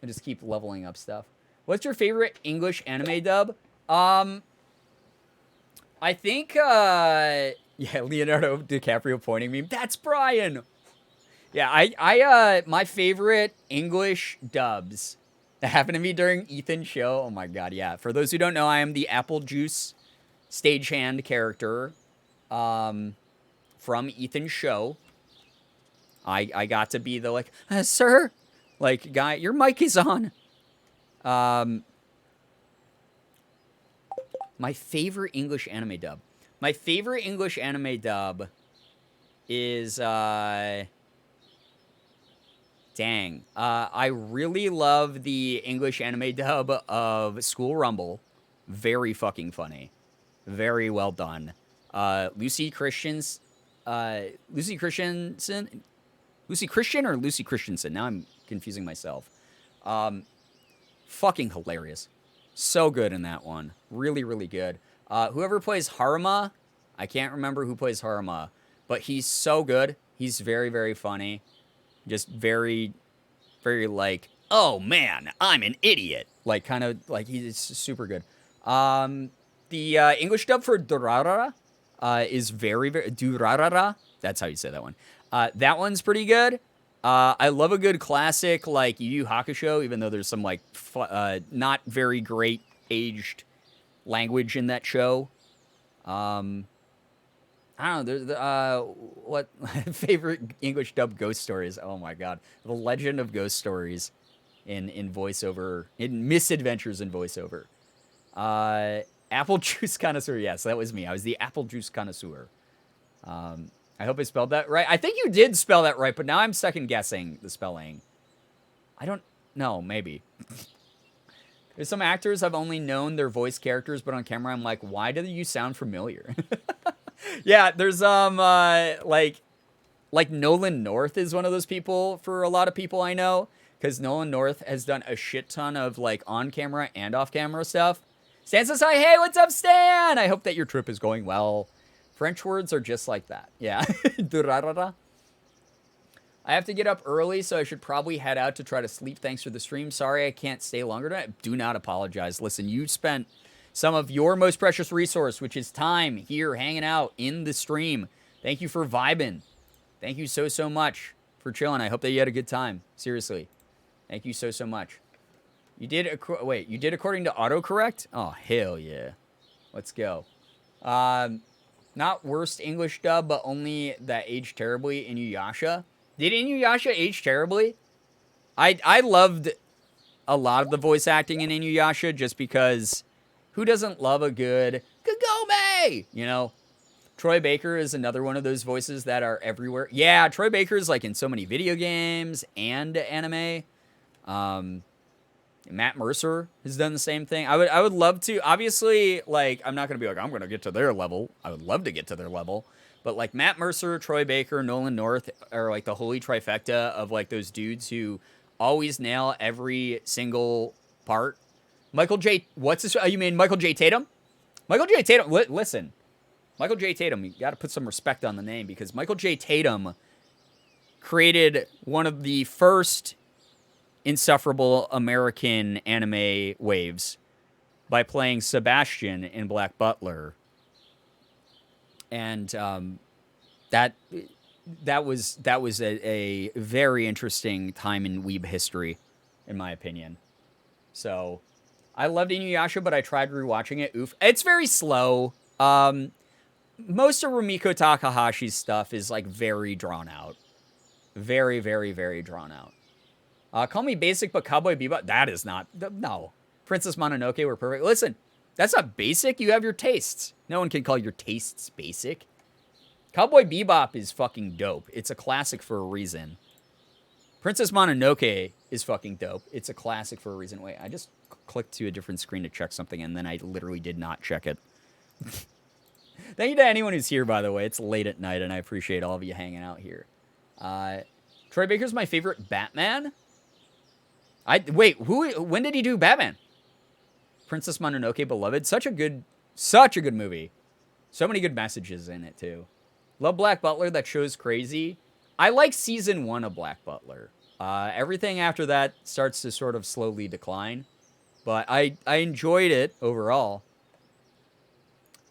And just keep leveling up stuff. What's your favorite English anime dub? I think, yeah, Leonardo DiCaprio pointing me. That's Brian! Yeah, my favorite English dubs that happened to me during Ethan's show. Oh my god, yeah. For those who don't know, I am the Apple Juice stagehand character from Ethan's show. I got to be the, like, sir, like, guy, your mic is on. My favorite English anime dub. My favorite English anime dub is, dang. I really love the English anime dub of School Rumble. Very fucking funny. Very well done. Lucy Christian or Lucy Christensen? Now I'm confusing myself. Fucking hilarious. So good in that one. Really, really good. Whoever plays Haruma, I can't remember who plays Haruma, but he's so good. He's very, very funny. Just very, very like, oh man, I'm an idiot. Like, kind of, like, he's super good. The English dub for Durarara is very, very, Durarara. That's how you say that one. That one's pretty good. I love a good classic, like, Yu Yu Hakusho, even though there's some, like, not very great aged language in that show. I don't know, there's, what, favorite English dub ghost stories? Oh my god. The Legend of Ghost Stories in voiceover, in misadventures in voiceover. Apple Juice Connoisseur, yes, that was me. I was the Apple Juice Connoisseur. I hope I spelled that right. I think you did spell that right, but now I'm second guessing the spelling. I don't know, maybe. There's some actors I've only known their voice characters, but on camera I'm like, why do you sound familiar? Yeah, there's like Nolan North is one of those people for a lot of people I know, because Nolan North has done a shit ton of, like, on camera and off camera stuff. Stan says hi. Hey, what's up, Stan? I hope that your trip is going well. French words are just like that. Yeah. Durarara. I have to get up early, so I should probably head out to try to sleep. Thanks for the stream. Sorry I can't stay longer tonight. Do not apologize. Listen, you spent some of your most precious resource, which is time, here hanging out in the stream. Thank you for vibing. Thank you so, so much for chilling. I hope that you had a good time. Seriously. Thank you so, so much. You did, wait, you did according to autocorrect? Oh, hell yeah. Let's go. Not worst English dub, but only that aged terribly, Inuyasha. Did Inuyasha age terribly? I loved a lot of the voice acting in Inuyasha just because Who doesn't love a good Kagome? You know, Troy Baker is another one of those voices that are everywhere. Yeah, Troy Baker is like in so many video games and anime. Matt Mercer has done the same thing. I would love to. Obviously, like, I'm not going to be like, I'm going to get to their level. I would love to get to their level. But like Matt Mercer, Troy Baker, Nolan North are like the holy trifecta of like those dudes who always nail every single part. Michael J. What's this? You mean Michael J. Tatum? Michael J. Tatum. Listen. Michael J. Tatum, you got to put some respect on the name because Michael J. Tatum created one of the first insufferable American anime waves by playing Sebastian in Black Butler. And that was a very interesting time in weeb history, in my opinion. So I loved Inuyasha, but I tried rewatching it. Oof. It's very slow. Most of Rumiko Takahashi's stuff is like very drawn out. Very, very, very drawn out. Call me basic, but Cowboy Bebop, that is not, no. Princess Mononoke were perfect. Listen, that's not basic. You have your tastes. No one can call your tastes basic. Cowboy Bebop is fucking dope. It's a classic for a reason. Princess Mononoke is fucking dope. It's a classic for a reason. Wait, I just clicked to a different screen to check something, and then I literally did not check it. Thank you to anyone who's here, by the way. It's late at night, and I appreciate all of you hanging out here. Troy Baker's my favorite Batman. When did he do Batman? Princess Mononoke Beloved. Such a good movie. So many good messages in it, too. Love Black Butler. That show's crazy. I like season 1 of Black Butler. Everything after that starts to sort of slowly decline. But I enjoyed it overall.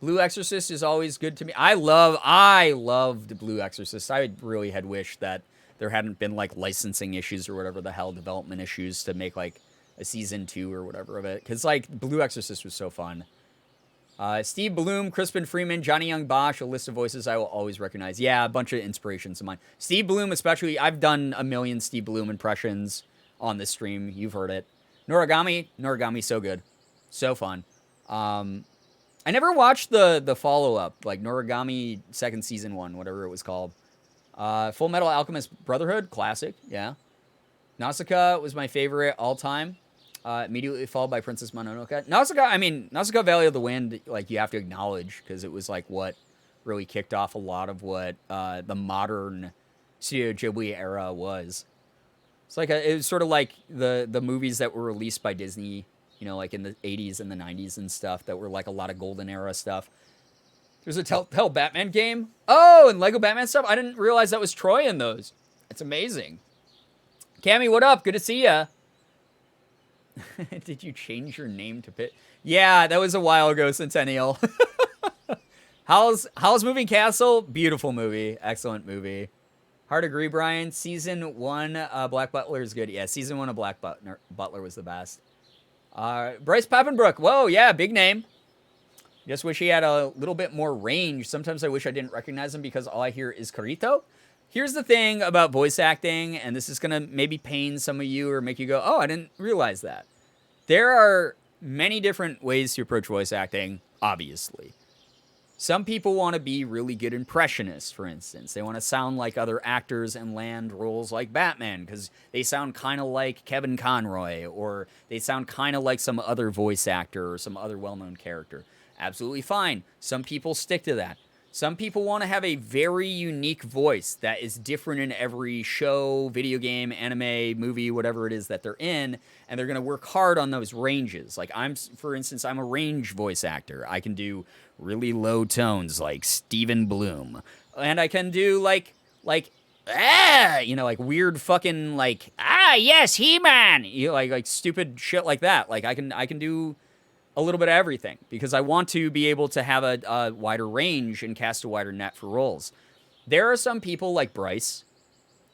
Blue Exorcist is always good to me. I loved Blue Exorcist. I really had wished that there hadn't been like licensing issues or whatever the hell, development issues to make like a season 2 or whatever of it. Because like Blue Exorcist was so fun. Steve Bloom, Crispin Freeman, Johnny Young Bosch, a list of voices I will always recognize. Yeah, a bunch of inspirations of mine. Steve Bloom especially, I've done a million Steve Bloom impressions on this stream. You've heard it. Noragami, so good. So fun. I never watched the follow-up, like Noragami second season 1, whatever it was called. Full Metal Alchemist Brotherhood, classic, yeah. Nausicaa was my favorite all time. Immediately followed by Princess Mononoke. Nausicaa Valley of the Wind, like, you have to acknowledge, because it was, like, what really kicked off a lot of what the modern Studio Ghibli era was. It's like, it was sort of like the movies that were released by Disney, you know, like in the 80s and the 90s and stuff, that were, like, a lot of golden era stuff. There's a Telltale Batman game. Oh, and Lego Batman stuff. I didn't realize that was Troy in those. It's amazing. Cammy, what up? Good to see ya. Did you change your name to Pit? Yeah, that was a while ago, Centennial. How's Moving Castle? Beautiful movie. Excellent movie. Hard agree, Brian. Season 1, Black Butler is good. Yeah, season 1 of Black Butler was the best. Bryce Papenbrook. Whoa, yeah, big name. Just wish he had a little bit more range. Sometimes I wish I didn't recognize him because all I hear is Carito. Here's the thing about voice acting, and this is going to maybe pain some of you or make you go, oh, I didn't realize that. There are many different ways to approach voice acting, obviously. Some people want to be really good impressionists, for instance. They want to sound like other actors and land roles like Batman because they sound kind of like Kevin Conroy, or they sound kind of like some other voice actor or some other well-known character. Absolutely fine. Some people stick to that. Some people want to have a very unique voice that is different in every show, video game, anime, movie, whatever it is that they're in, and they're going to work hard on those ranges. Like for instance, I'm a range voice actor. I can do really low tones like Steven Bloom, and I can do like weird fucking yes, He-Man, like stupid shit like that. Like I can do a little bit of everything because I want to be able to have a wider range and cast a wider net for roles. There are some people like Bryce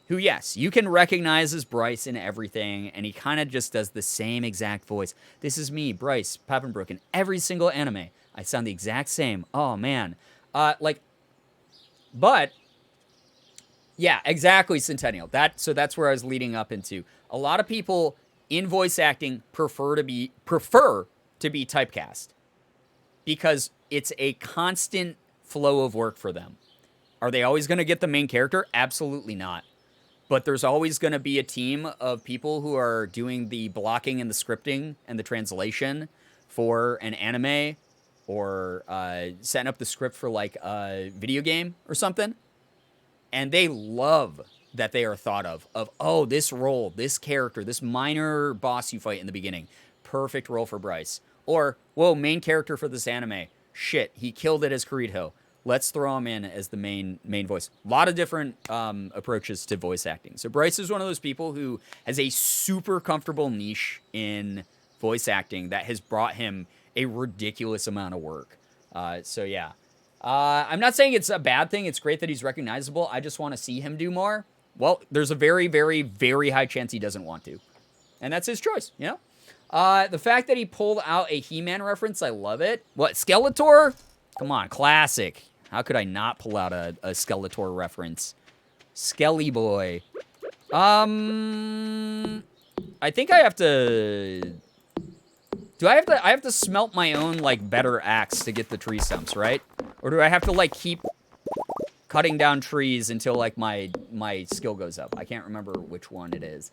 who, yes, you can recognize as Bryce in everything, and he kind of just does the same exact voice. This is me, Bryce Papenbrook, in every single anime. I sound the exact same. Oh, man. But, yeah, exactly, Centennial. So that's where I was leading up into. A lot of people in voice acting prefer to be typecast. because it's a constant flow of work for them. Are they always going to get the main character? Absolutely not. But there's always going to be a team of people who are doing the blocking and the scripting and the translation for an anime or setting up the script for like a video game or something. And they love that they are thought of, oh, this role, this character, this minor boss you fight in the beginning. Perfect role for Bryce. Or, whoa, main character for this anime. Shit, he killed it as Kirito. Let's throw him in as the main voice. A lot of different approaches to voice acting. So Bryce is one of those people who has a super comfortable niche in voice acting that has brought him a ridiculous amount of work. So yeah. I'm not saying it's a bad thing. It's great that he's recognizable. I just want to see him do more. Well, there's a very, very, very high chance he doesn't want to. And that's his choice, you know? The fact that he pulled out a He-Man reference, I love it. What, Skeletor? Come on, classic. How could I not pull out a Skeletor reference? Skelly boy. I think I have to... I have to smelt my own, like, better axe to get the tree stumps, right? Or do I have to, like, keep cutting down trees until, like, my skill goes up? I can't remember which one it is.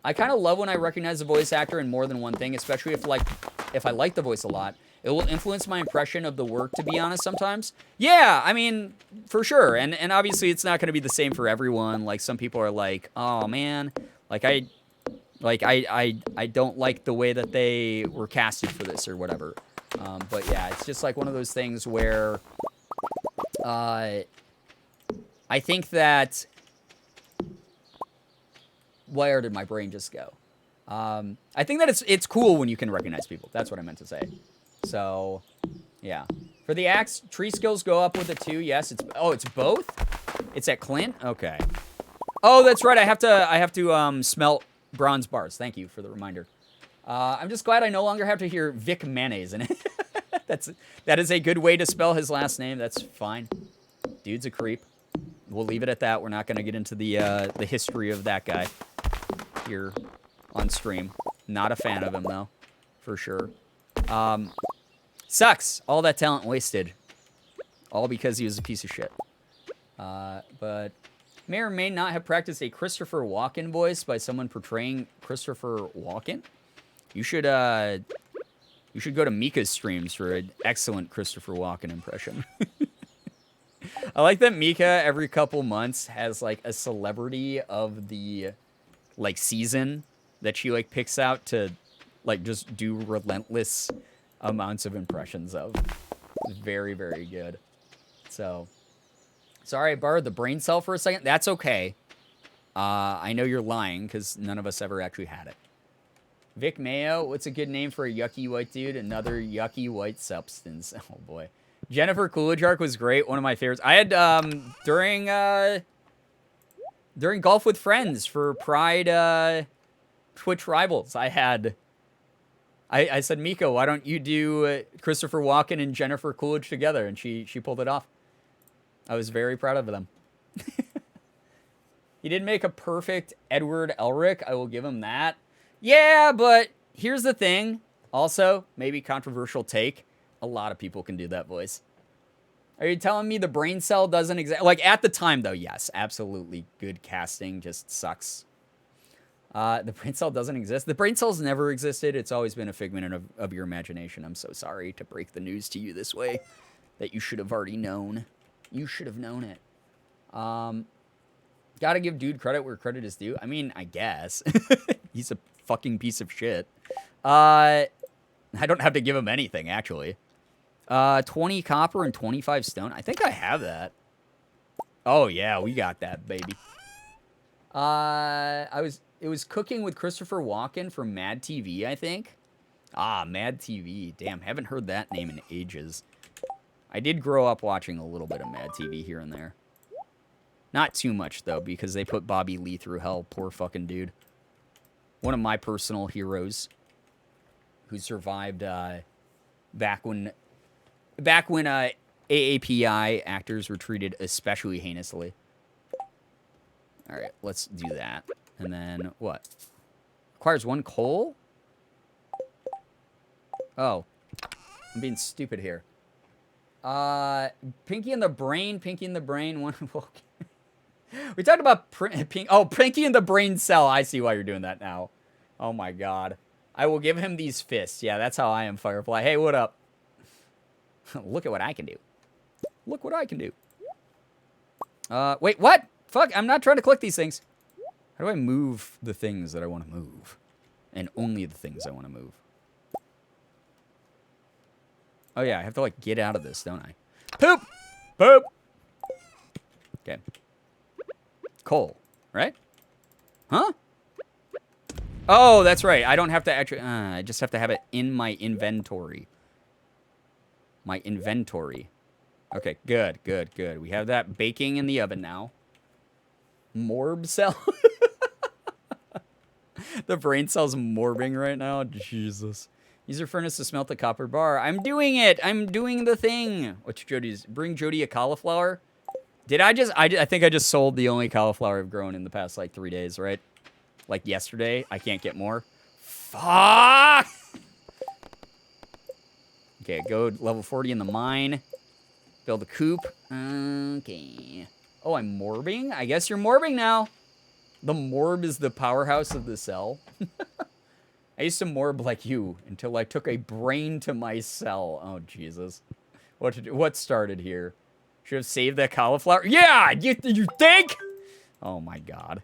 I kind of love when I recognize a voice actor in more than one thing, especially if I like the voice a lot. It will influence my impression of the work, to be honest, sometimes. Yeah, I mean, for sure. And obviously it's not going to be the same for everyone. Like, some people are like, oh, man, I don't like the way that they were casted for this or whatever. But yeah, it's just like one of those things where I think that... Where did my brain just go? I think that it's cool when you can recognize people. That's what I meant to say. So, yeah. For the axe, tree skills go up with it too. Yes, it's both? It's at Clint? Okay. Oh, that's right. I have to smelt bronze bars. Thank you for the reminder. I'm just glad I no longer have to hear Vic Mayonnaise in it. That is a good way to spell his last name. That's fine. Dude's a creep. We'll leave it at that. We're not going to get into the history of that guy here on stream. Not a fan of him, though, for sure. Sucks. All that talent wasted. All because he was a piece of shit. But may or may not have practiced a Christopher Walken voice by someone portraying Christopher Walken. You should go to Mika's streams for an excellent Christopher Walken impression. I like that Mika every couple months has like a celebrity of the like season that she like picks out to like just do relentless amounts of impressions of. It's very, very good. So, sorry I borrowed the brain cell for a second. That's okay. I know you're lying because none of us ever actually had it. Vic Mayo, what's a good name for a yucky white dude? Another yucky white substance. Oh boy. Jennifer Coolidge arc was great. One of my favorites. I had during Golf with Friends for Pride Twitch Rivals. I said, Miko, why don't you do Christopher Walken and Jennifer Coolidge together? And she pulled it off. I was very proud of them. He did make a perfect Edward Elric. I will give him that. Yeah, but here's the thing. Also, maybe controversial take. A lot of people can do that voice. Are you telling me the brain cell doesn't exist? Like, at the time, though, yes, absolutely. Good casting just sucks. The brain cell doesn't exist. The brain cell's never existed. It's always been a figment of your imagination. I'm so sorry to break the news to you this way that you should have already known. You should have known it. Gotta give dude credit where credit is due. I mean, I guess. He's a fucking piece of shit. I don't have to give him anything, actually. 20 copper and 25 stone. I think I have that. Oh, yeah, we got that, baby. It was Cooking with Christopher Walken from Mad TV, I think. Ah, Mad TV. Damn, haven't heard that name in ages. I did grow up watching a little bit of Mad TV here and there. Not too much, though, because they put Bobby Lee through hell. Poor fucking dude. One of my personal heroes who survived back when AAPI actors were treated especially heinously. All right, let's do that. And then what? Requires 1 coal? Oh, I'm being stupid here. Pinky and the Brain. Pinky and the Brain. One. We talked about Pinky and the Brain Cell. I see why you're doing that now. Oh my god. I will give him these fists. Yeah, that's how I am, Firefly. Hey, what up? Look at what I can do. Look what I can do. Wait, what? Fuck, I'm not trying to click these things. How do I move the things that I want to move? And only the things I want to move. Oh yeah, I have to like get out of this, don't I? Poop! Poop! Okay. Coal, right? Huh? Oh, that's right. I don't have to actually... I just have to have it in my inventory. My inventory. Okay, good, good, good. We have that baking in the oven now. Morb cell? The brain cell's morbing right now. Jesus. Use your furnace to smelt the copper bar. I'm doing it. I'm doing the thing. What's Jody's? Bring Jody a cauliflower. Did I just... I think I just sold the only cauliflower I've grown in the past, like, 3 days, right? Like, yesterday. I can't get more. Fuck! Okay, go level 40 in the mine. Build a coop. Okay. Oh, I'm morbing? I guess you're morbing now. The morb is the powerhouse of the cell. I used to morb like you until I took a brain to my cell. Oh, Jesus. What started here? Should have saved that cauliflower. Yeah! You think? Oh, my God.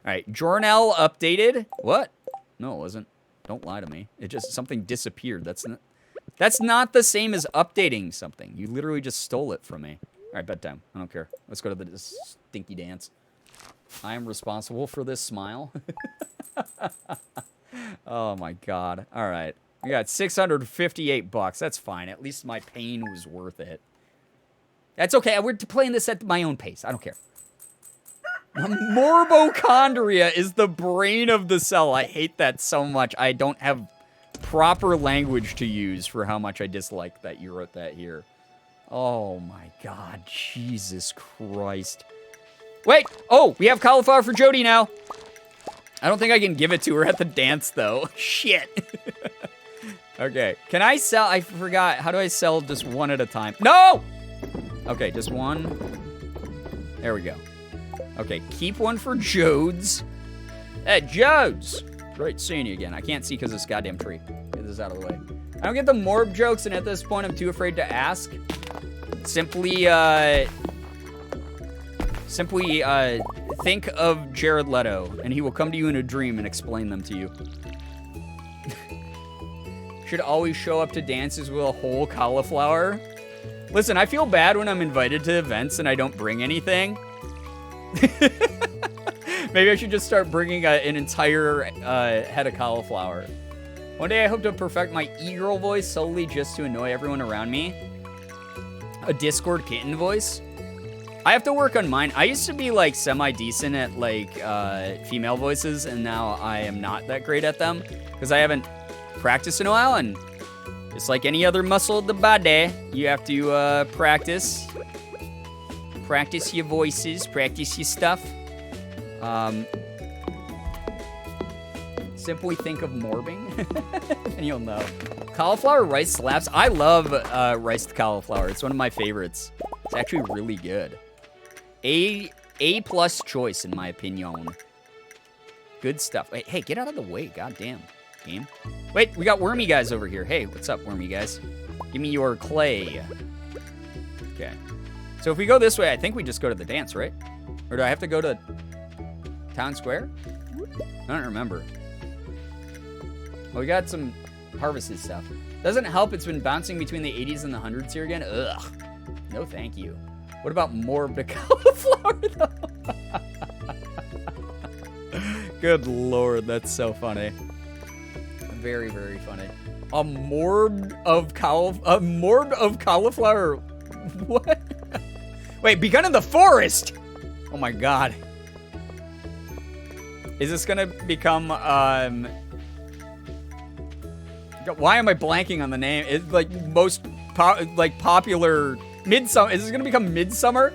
Alright, Journal updated. What? No, it wasn't. Don't lie to me. It just, something disappeared. That's not the same as updating something. You literally just stole it from me. Alright, bedtime. I don't care. Let's go to the stinky dance. I am responsible for this smile. Oh my god. Alright. We got 658 bucks. That's fine. At least my pain was worth it. That's okay. We're playing this at my own pace. I don't care. Morbochondria is the brain of the cell. I hate that so much. I don't have proper language to use for how much I dislike that you wrote that here. Oh my god. Jesus Christ. Wait! Oh, we have cauliflower for Jody now. I don't think I can give it to her at the dance, though. Shit. Okay. Can I sell? I forgot. How do I sell just one at a time? No! Okay, just one. There we go. Okay, keep one for Jodes. Hey, Jodes! Great seeing you again. I can't see because of this goddamn tree. Get this out of the way. I don't get the morb jokes, and at this point, I'm too afraid to ask. Simply think of Jared Leto, and he will come to you in a dream and explain them to you. Should always show up to dances with a whole cauliflower. Listen, I feel bad when I'm invited to events and I don't bring anything. Maybe I should just start bringing an entire head of cauliflower. One day I hope to perfect my e-girl voice solely just to annoy everyone around me. A Discord kitten voice. I have to work on mine. I used to be like semi-decent at like female voices, and now I am not that great at them because I haven't practiced in a while, and just like any other muscle of the body, you have to practice. Practice your voices, practice your stuff. Simply think of morbing, and you'll know. Cauliflower rice slaps. I love riced cauliflower. It's one of my favorites. It's actually really good. A+ choice in my opinion. Good stuff. Wait, hey, get out of the way. Goddamn. Game. Wait, we got wormy guys over here. Hey, what's up, wormy guys? Give me your clay. Okay. So if we go this way, I think we just go to the dance, right? Or do I have to go to Town Square? I don't remember. Well, we got some harvested stuff. Doesn't help it's been bouncing between the 80s and the 100s here again. Ugh. No thank you. What about more of the cauliflower, though? Good lord, that's so funny. Very, very funny. A morb of cauliflower? What? Wait, begun in the forest? Oh my god. Is this gonna become, why am I blanking on the name? It's like most popular Midsummer. Is this gonna become Midsummer?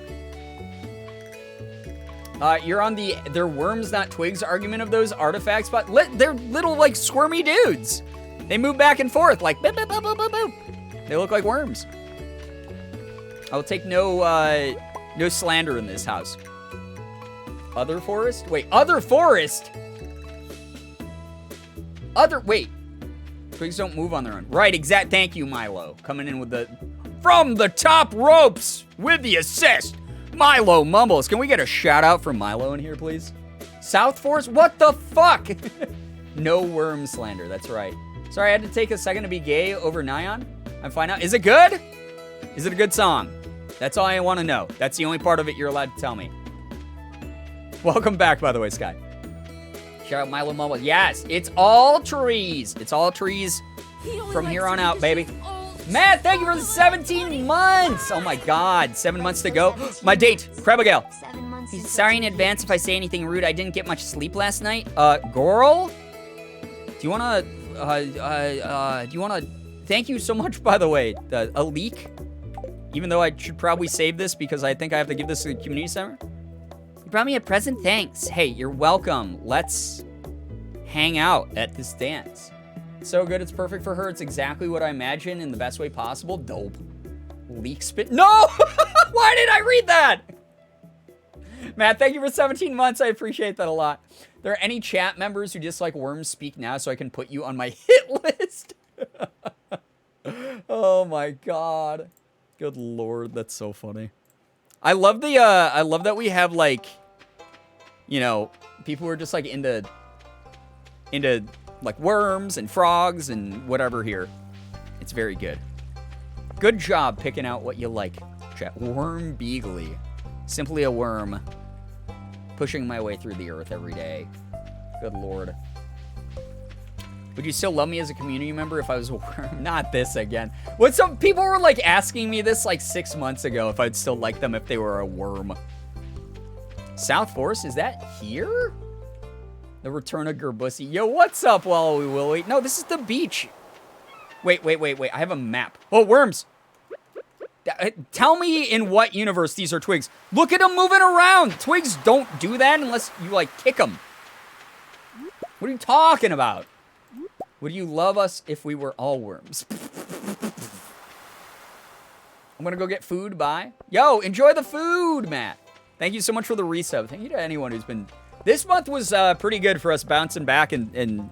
You're on they're worms, not twigs argument of those artifacts, but they're little like squirmy dudes. They move back and forth like boop, boop, boop, boop, boop, boop. They look like worms. I will take no slander in this house. Other forest? Wait, other forest? Wait. Twigs don't move on their own. Right, thank you, Milo. Coming in with from the top ropes with the assist. Milo Mumbles. Can we get a shout out from Milo in here, please? South Forest? What the fuck? No worm slander, that's right. Sorry, I had to take a second to be gay over Nyan. I'm fine now. Is it good? Is it a good song? That's all I want to know. That's the only part of it you're allowed to tell me. Welcome back, by the way, Sky. Shout out Milo Mumble. Yes, it's all trees. It's all trees from here on out, baby. Matt, thank you for the 17 months. Oh my God, 7 months to go. My date, crabigail. 7 months. to Sorry in 13 advance if I say anything rude. I didn't get much sleep last night. Goral? Do you wanna, thank you so much, by the way. A leak? Even though I should probably save this because I think I have to give this to the community center. You brought me a present? Thanks. Hey, you're welcome. Let's hang out at this dance. So good, it's perfect for her. It's exactly what I imagine in the best way possible. Dope. Leak spit. No! Why did I read that? Matt, thank you for 17 months. I appreciate that a lot. There are any chat members who dislike worms, speak now so I can put you on my hit list. Oh my God. Good Lord, that's so funny. I love that we have like, you know, people who are just like into like worms and frogs and whatever here. It's very good. Good job picking out what you like. Chat. Girbeagly. Simply a worm. Pushing my way through the earth every day. Good Lord. Would you still love me as a community member if I was a worm? Not this again. What some people were like asking me this like 6 months ago if I'd still like them if they were a worm. South Forest, is that here? The return of Girbeagly. Yo, what's up, Wallowy Willy? No, this is the beach. Wait. I have a map. Oh, worms. Tell me in what universe these are twigs. Look at them moving around. Twigs don't do that unless you like kick them. What are you talking about? Would you love us if we were all worms? I'm gonna go get food, bye. Yo, enjoy the food, Matt. Thank you so much for the resub. Thank you to anyone who's been... This month was pretty good for us bouncing back and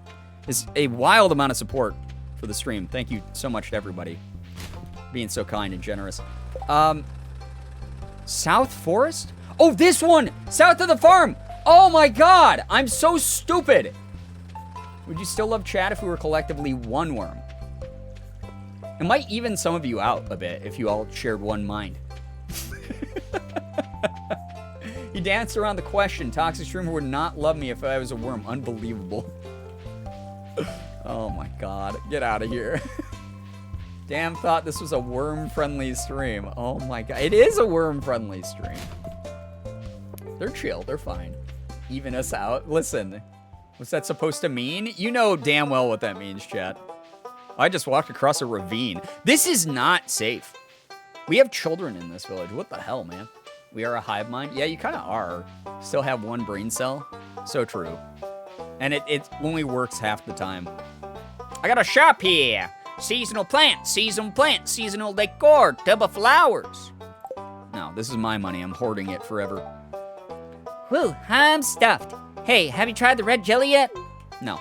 is a wild amount of support for the stream. Thank you so much to everybody being so kind and generous. South Forest? Oh, this one! South of the farm! Oh my God! I'm so stupid! Would you still love chat if we were collectively one worm? It might even some of you out a bit if you all shared one mind. He danced around the question. Toxic streamer would not love me if I was a worm. Unbelievable. Oh my God. Get out of here. Damn, thought this was a worm-friendly stream. Oh my God. It is a worm-friendly stream. They're chill. They're fine. Even us out. Listen. What's that supposed to mean? You know damn well what that means, chat. I just walked across a ravine. This is not safe. We have children in this village. What the hell, man? We are a hive mind? Yeah, you kind of are. Still have one brain cell. So true. And it only works half the time. I got a shop here. Seasonal plants, seasonal decor, tub of flowers. No, this is my money. I'm hoarding it forever. Whew, I'm stuffed. Hey, have you tried the red jelly yet? No.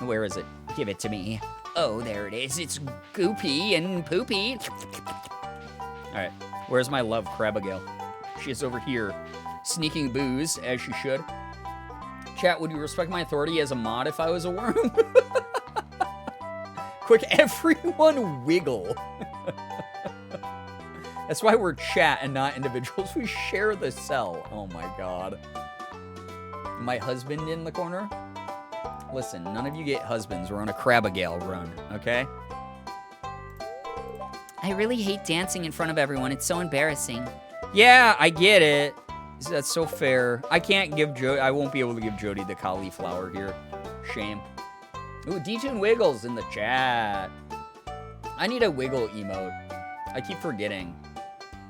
Where is it? Give it to me. Oh, there it is. It's goopy and poopy. All right. Where's my love, crabigail? She's over here, sneaking booze, as she should. Chat, would you respect my authority as a mod if I was a worm? Quick, everyone wiggle. That's why we're chat and not individuals. We share the cell. Oh my God. My husband in the corner? Listen, none of you get husbands. We're on a crabigail run, okay? I really hate dancing in front of everyone. It's so embarrassing. Yeah, I get it. That's so fair. I can't give Jody... I won't be able to give Jody the cauliflower here. Shame. Ooh, D-Tune Wiggles in the chat. I need a wiggle emote. I keep forgetting.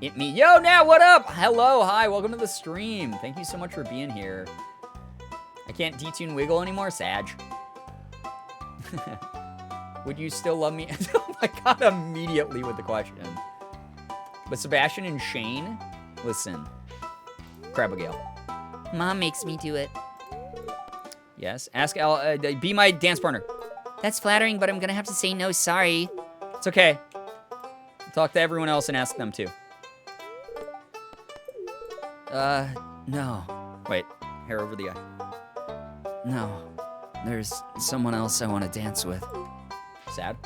It me. Yo, Nat, what up? Hello, hi, welcome to the stream. Thank you so much for being here. I can't D-Tune Wiggle anymore, Sag. Would you still love me? Oh my god, immediately with the question. But Sebastian and Shane, listen. Crabigail. Mom makes me do it. Yes. Ask Al, be my dance partner. That's flattering, but I'm gonna have to say no, sorry. It's okay. Talk to everyone else and ask them too. No. Wait, hair over the eye. No. There's someone else I want to dance with. Sad.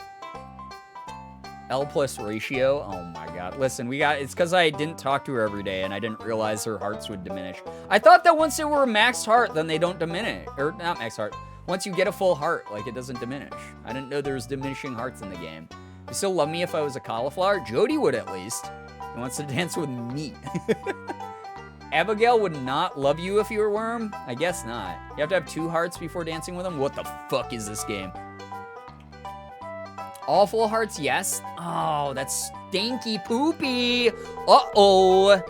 L plus ratio. Oh my god. Listen, it's because I didn't talk to her every day and I didn't realize her hearts would diminish. I thought that once they were maxed heart, then they don't diminish. Or not maxed heart. Once you get a full heart, like it doesn't diminish. I didn't know there was diminishing hearts in the game. You still love me if I was a cauliflower? Jody would at least. He wants to dance with me. Abigail would not love you if you were worm? I guess not. You have to have 2 hearts before dancing with him? What the fuck is this game? All full hearts, yes. Oh, that's stinky poopy. Uh-oh.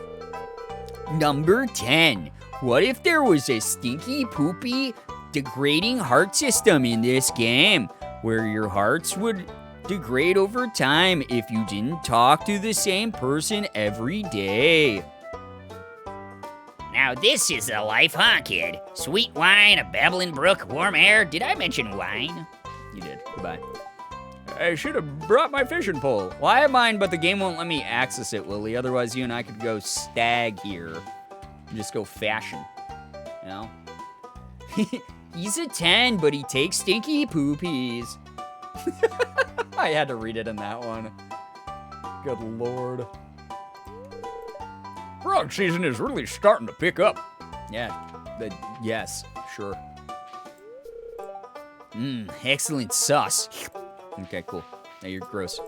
Number 10. What if there was a stinky poopy degrading heart system in this game where your hearts would degrade over time if you didn't talk to the same person every day? Now this is the life, huh, kid? Sweet wine, a babbling brook, warm air. Did I mention wine? You did. Goodbye. I should have brought my fishing pole. Well, I have mine, but the game won't let me access it, Lily. Otherwise, you and I could go stag here. And just go fashion. You know? He's a 10, but he takes stinky poopies. I had to read it in that one. Good lord. Frog season is really starting to pick up. Yeah. Yes, sure. Excellent sauce. Okay, cool. Now you're gross.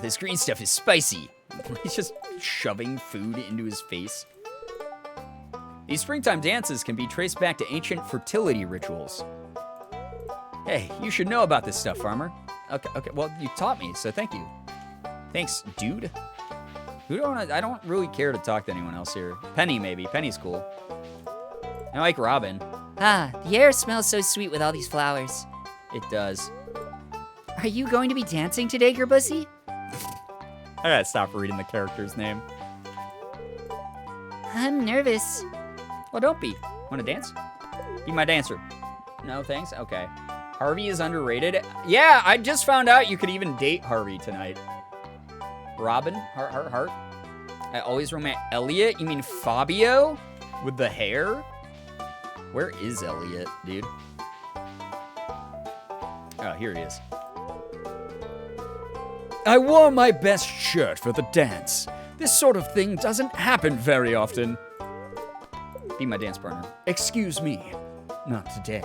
This green stuff is spicy. He's just shoving food into his face. These springtime dances can be traced back to ancient fertility rituals. Hey, you should know about this stuff, farmer. Okay, well, you taught me, so thank you. Thanks, dude. I don't really care to talk to anyone else here. Penny, maybe. Penny's cool. I like Robin. Ah, the air smells so sweet with all these flowers. It does. Are you going to be dancing today, Girbeagly? I gotta stop reading the character's name. I'm nervous. Well, don't be. Wanna dance? Be my dancer. No, thanks? Okay. Harvey is underrated. Yeah, I just found out you could even date Harvey tonight. Robin? Heart? I always romance. Elliot? You mean Fabio? With the hair? Where is Elliot, dude? Oh, here he is. I wore my best shirt for the dance. This sort of thing doesn't happen very often. Be my dance partner. Excuse me. Not today.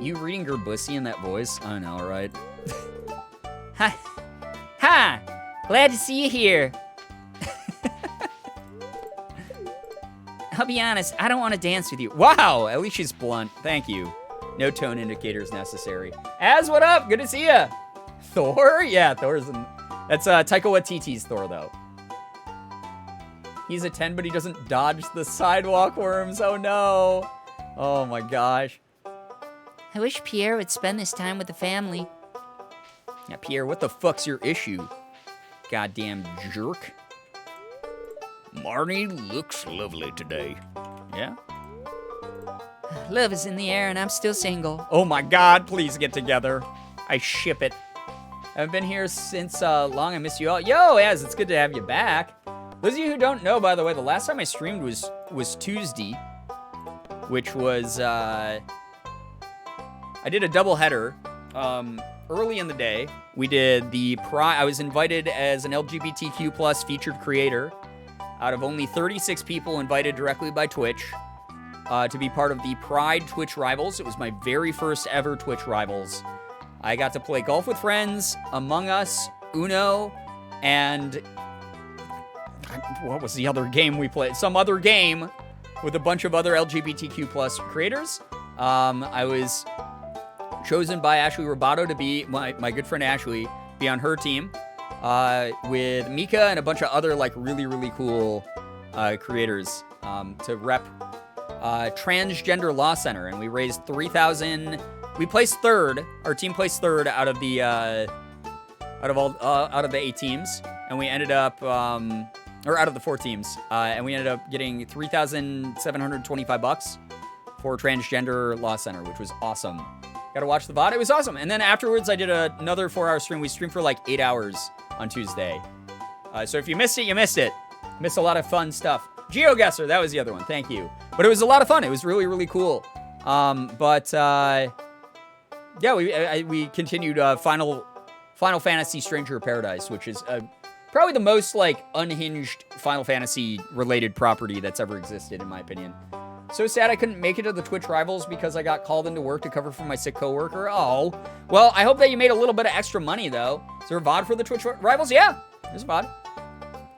You reading Girbeagly in that voice? I know, right? Ha! Ha! Glad to see you here. I'll be honest, I don't want to dance with you. Wow, at least she's blunt. Thank you. No tone indicators necessary. Az, what up? Good to see ya. Thor? Yeah, Thor's in... That's Taika Waititi's Thor, though. He's a 10, but he doesn't dodge the sidewalk worms. Oh, no. Oh, my gosh. I wish Pierre would spend this time with the family. Yeah, Pierre, what the fuck's your issue? Goddamn jerk. Marnie looks lovely today. Yeah? Love is in the air and I'm still single. Oh my god, please get together. I ship it. I've been here since long. I miss you all. Yo, Az, it's good to have you back. Those of you who don't know, by the way, the last time I streamed was Tuesday, which was, I did a double header. Early in the day, we did I was invited as an LGBTQ plus featured creator out of only 36 people invited directly by Twitch to be part of the Pride Twitch Rivals. It was my very first ever Twitch Rivals. I got to play golf with friends, Among Us, Uno, and what was the other game we played? Some other game with a bunch of other LGBTQ plus creators. I was chosen by Ashley Robato to be my good friend Ashley, be on her team with Mika and a bunch of other like really, really cool creators to rep Transgender Law Center. And we raised $3,000 we placed third. Our team placed third out of the out of the 8 teams, and we ended up or out of the 4 teams, and we ended up getting $3,725 for Transgender Law Center, which was awesome. Gotta watch the VOD. It was awesome. And then afterwards, I did another 4-hour stream. We streamed for like 8 hours on Tuesday. So if you missed it, you missed it. Missed a lot of fun stuff. GeoGuessr, that was the other one. Thank you. But it was a lot of fun. It was really, really cool. Yeah, we continued Final Fantasy Stranger of Paradise, which is probably the most like unhinged Final Fantasy related property that's ever existed, in my opinion. So sad I couldn't make it to the Twitch Rivals because I got called into work to cover for my sick coworker. Oh, well, I hope that you made a little bit of extra money, though. Is there a VOD for the Twitch Rivals? Yeah, there's a VOD.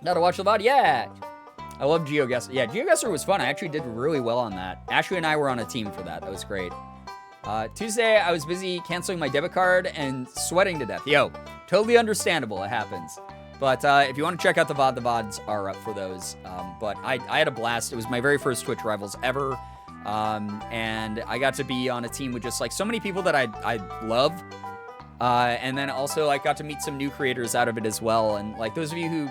Gotta watch the VOD? Yeah. I love GeoGuessr. Yeah, GeoGuessr was fun. I actually did really well on that. Ashley and I were on a team for that. That was great. Tuesday, I was busy canceling my debit card and sweating to death. Yo, totally understandable. It happens. But if you want to check out the VOD, the VODs are up for those. But I had a blast. It was my very first Twitch Rivals ever. And I got to be on a team with just like so many people that I love. And then also I got to meet some new creators out of it as well. And like those of you who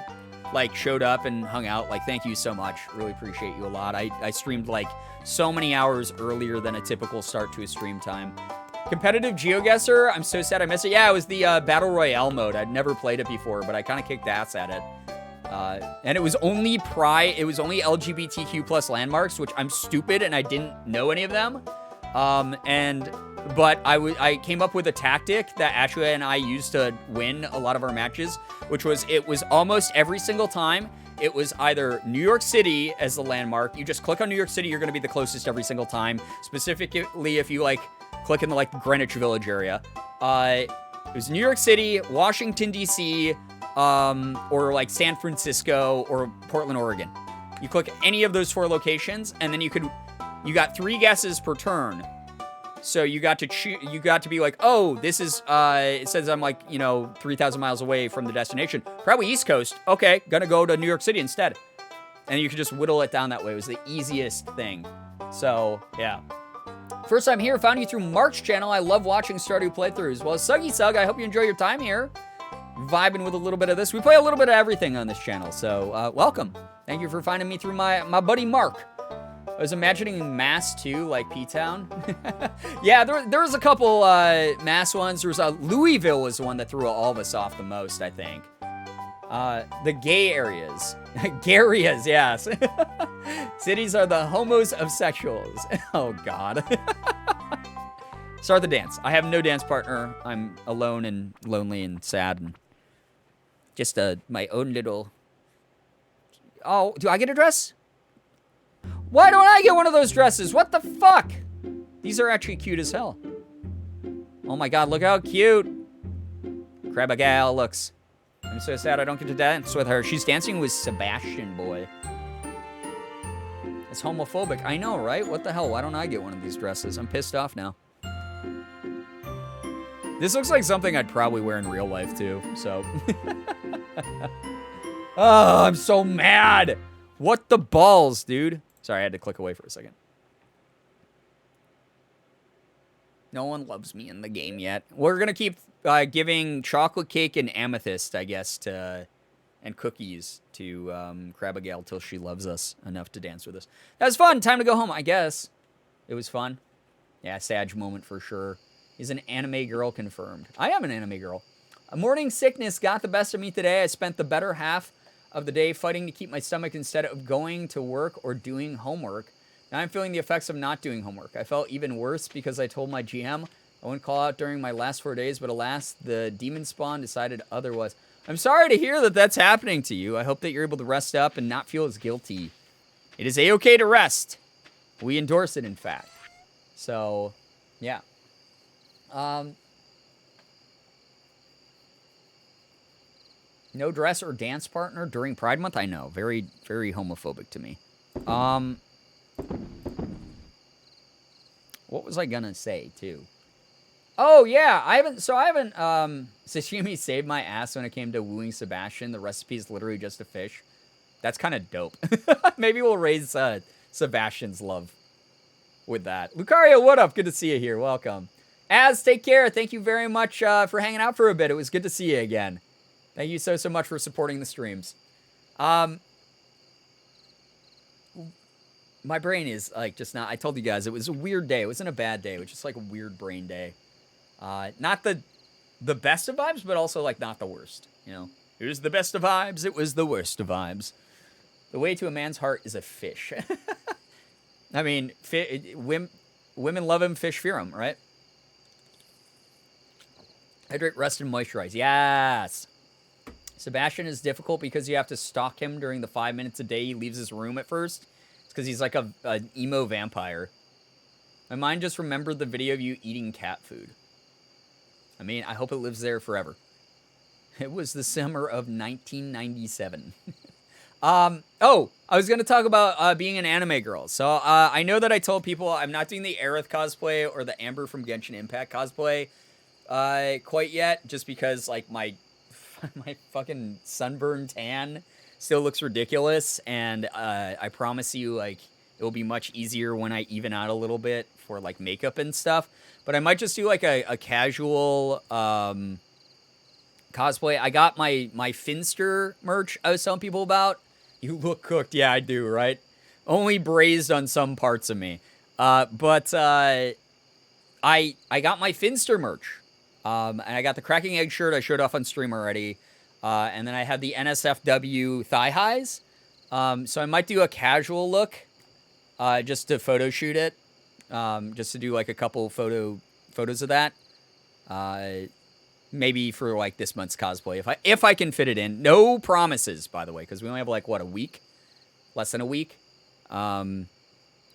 like showed up and hung out, like thank you so much. Really appreciate you a lot. I streamed like so many hours earlier than a typical start to a stream time. Competitive GeoGuessr, I'm so sad I missed it. Yeah, it was the Battle Royale mode. I'd never played it before, but I kind of kicked ass at it. And it was only LGBTQ plus landmarks, which I'm stupid and I didn't know any of them. But I came up with a tactic that Ashua and I used to win a lot of our matches, which was it was almost every single time. It was either New York City as the landmark. You just click on New York City, you're going to be the closest every single time. Specifically, if you like click in the like Greenwich Village area. It was New York City, Washington, D.C., or like San Francisco or Portland, Oregon. You click any of those 4 locations, and then you got 3 guesses per turn. So you got to be like, oh, this is, it says I'm like, 3,000 miles away from the destination. Probably East Coast. Okay, gonna go to New York City instead. And you could just whittle it down that way. It was the easiest thing. So, yeah. First time here, found you through Mark's channel. I love watching Stardew playthroughs. Well, Suggy Sug, I hope you enjoy your time here. Vibing with a little bit of this. We play a little bit of everything on this channel, so welcome. Thank you for finding me through my buddy Mark. I was imagining Mass too, like P-Town. Yeah, there was a couple Mass ones. There was Louisville was the one that threw all of us off the most, I think. The gay areas. Gareas, yes. Cities are the homos of sexuals. Oh, God. Start the dance. I have no dance partner. I'm alone and lonely and sad and just my own little... Oh, do I get a dress? Why don't I get one of those dresses? What the fuck? These are actually cute as hell. Oh my God, look how cute Crabigail looks. I'm so sad I don't get to dance with her. She's dancing with Sebastian, boy. It's homophobic. I know, right? What the hell? Why don't I get one of these dresses? I'm pissed off now. This looks like something I'd probably wear in real life, too. So. Oh, I'm so mad. What the balls, dude? Sorry, I had to click away for a second. No one loves me in the game yet. We're going to keep giving chocolate cake and amethyst, I guess, and cookies to Crabigail till she loves us enough to dance with us. That was fun. Time to go home, I guess. It was fun. Yeah, Sag moment for sure. Is an anime girl confirmed? I am an anime girl. A morning sickness got the best of me today. I spent the better half of the day fighting to keep my stomach instead of going to work or doing homework. Now I'm feeling the effects of not doing homework. I felt even worse because I told my GM I wouldn't call out during my last 4 days, but alas, the demon spawn decided otherwise. I'm sorry to hear that that's happening to you. I hope that you're able to rest up and not feel as guilty. It is a-okay to rest. We endorse it, in fact. So, yeah. No dress or dance partner during Pride Month? I know. Very, very homophobic to me. What was I gonna say, too? Oh, yeah. I haven't Sashimi saved my ass when it came to wooing Sebastian. The recipe is literally just a fish. That's kind of dope. Maybe we'll raise Sebastian's love with that. Lucario, what up? Good to see you here. Welcome. Az, take care. Thank you very much for hanging out for a bit. It was good to see you again. Thank you so much for supporting the streams. My brain is like just not. I told you guys it was a weird day. It wasn't a bad day. It was just like a weird brain day. Not the best of vibes, but also like not the worst. You know, it was the best of vibes. It was the worst of vibes. The way to a man's heart is a fish. I mean, women love him, fish fear him, right? Hydrate, rest, and moisturize. Yes. Sebastian is difficult because you have to stalk him during the 5 minutes a day he leaves his room at first. It's because he's like an emo vampire. My mind just remembered the video of you eating cat food. I mean, I hope it lives there forever. It was the summer of 1997. I was going to talk about being an anime girl. So I know that I told people I'm not doing the Aerith cosplay or the Amber from Genshin Impact cosplay quite yet, just because like my fucking sunburn tan still looks ridiculous, and I promise you, like, it will be much easier when I even out a little bit for like makeup and stuff. But I might just do like a casual cosplay. I got my Finster merch I was telling people about. You look cooked. Yeah, I do, right? Only braised on some parts of me. But I got my Finster merch. And I got the Cracking Egg shirt I showed off on stream already. And then I had the NSFW thigh highs. So I might do a casual look just to photo shoot it. Just to do like a couple photos of that. Maybe for like this month's cosplay if I can fit it in. No promises, by the way, because we only have like what, a week? Less than a week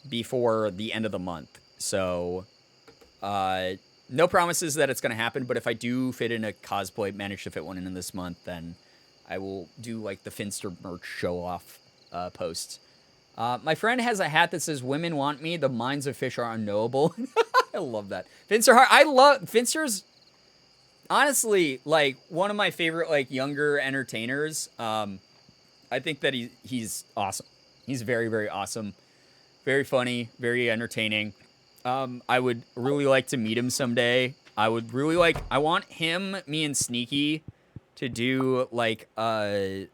before the end of the month. So no promises that it's going to happen, but if I do fit in a cosplay, manage to fit one in this month, then I will do like the Finster merch show off posts. My friend has a hat that says "Women want me. The minds of fish are unknowable." I love that. Finster heart. I love Finster's. Honestly, like one of my favorite like younger entertainers. I think that he's awesome. He's very, very awesome. Very funny. Very entertaining. I would really like to meet him someday. I want him, me, and Sneaky to do like a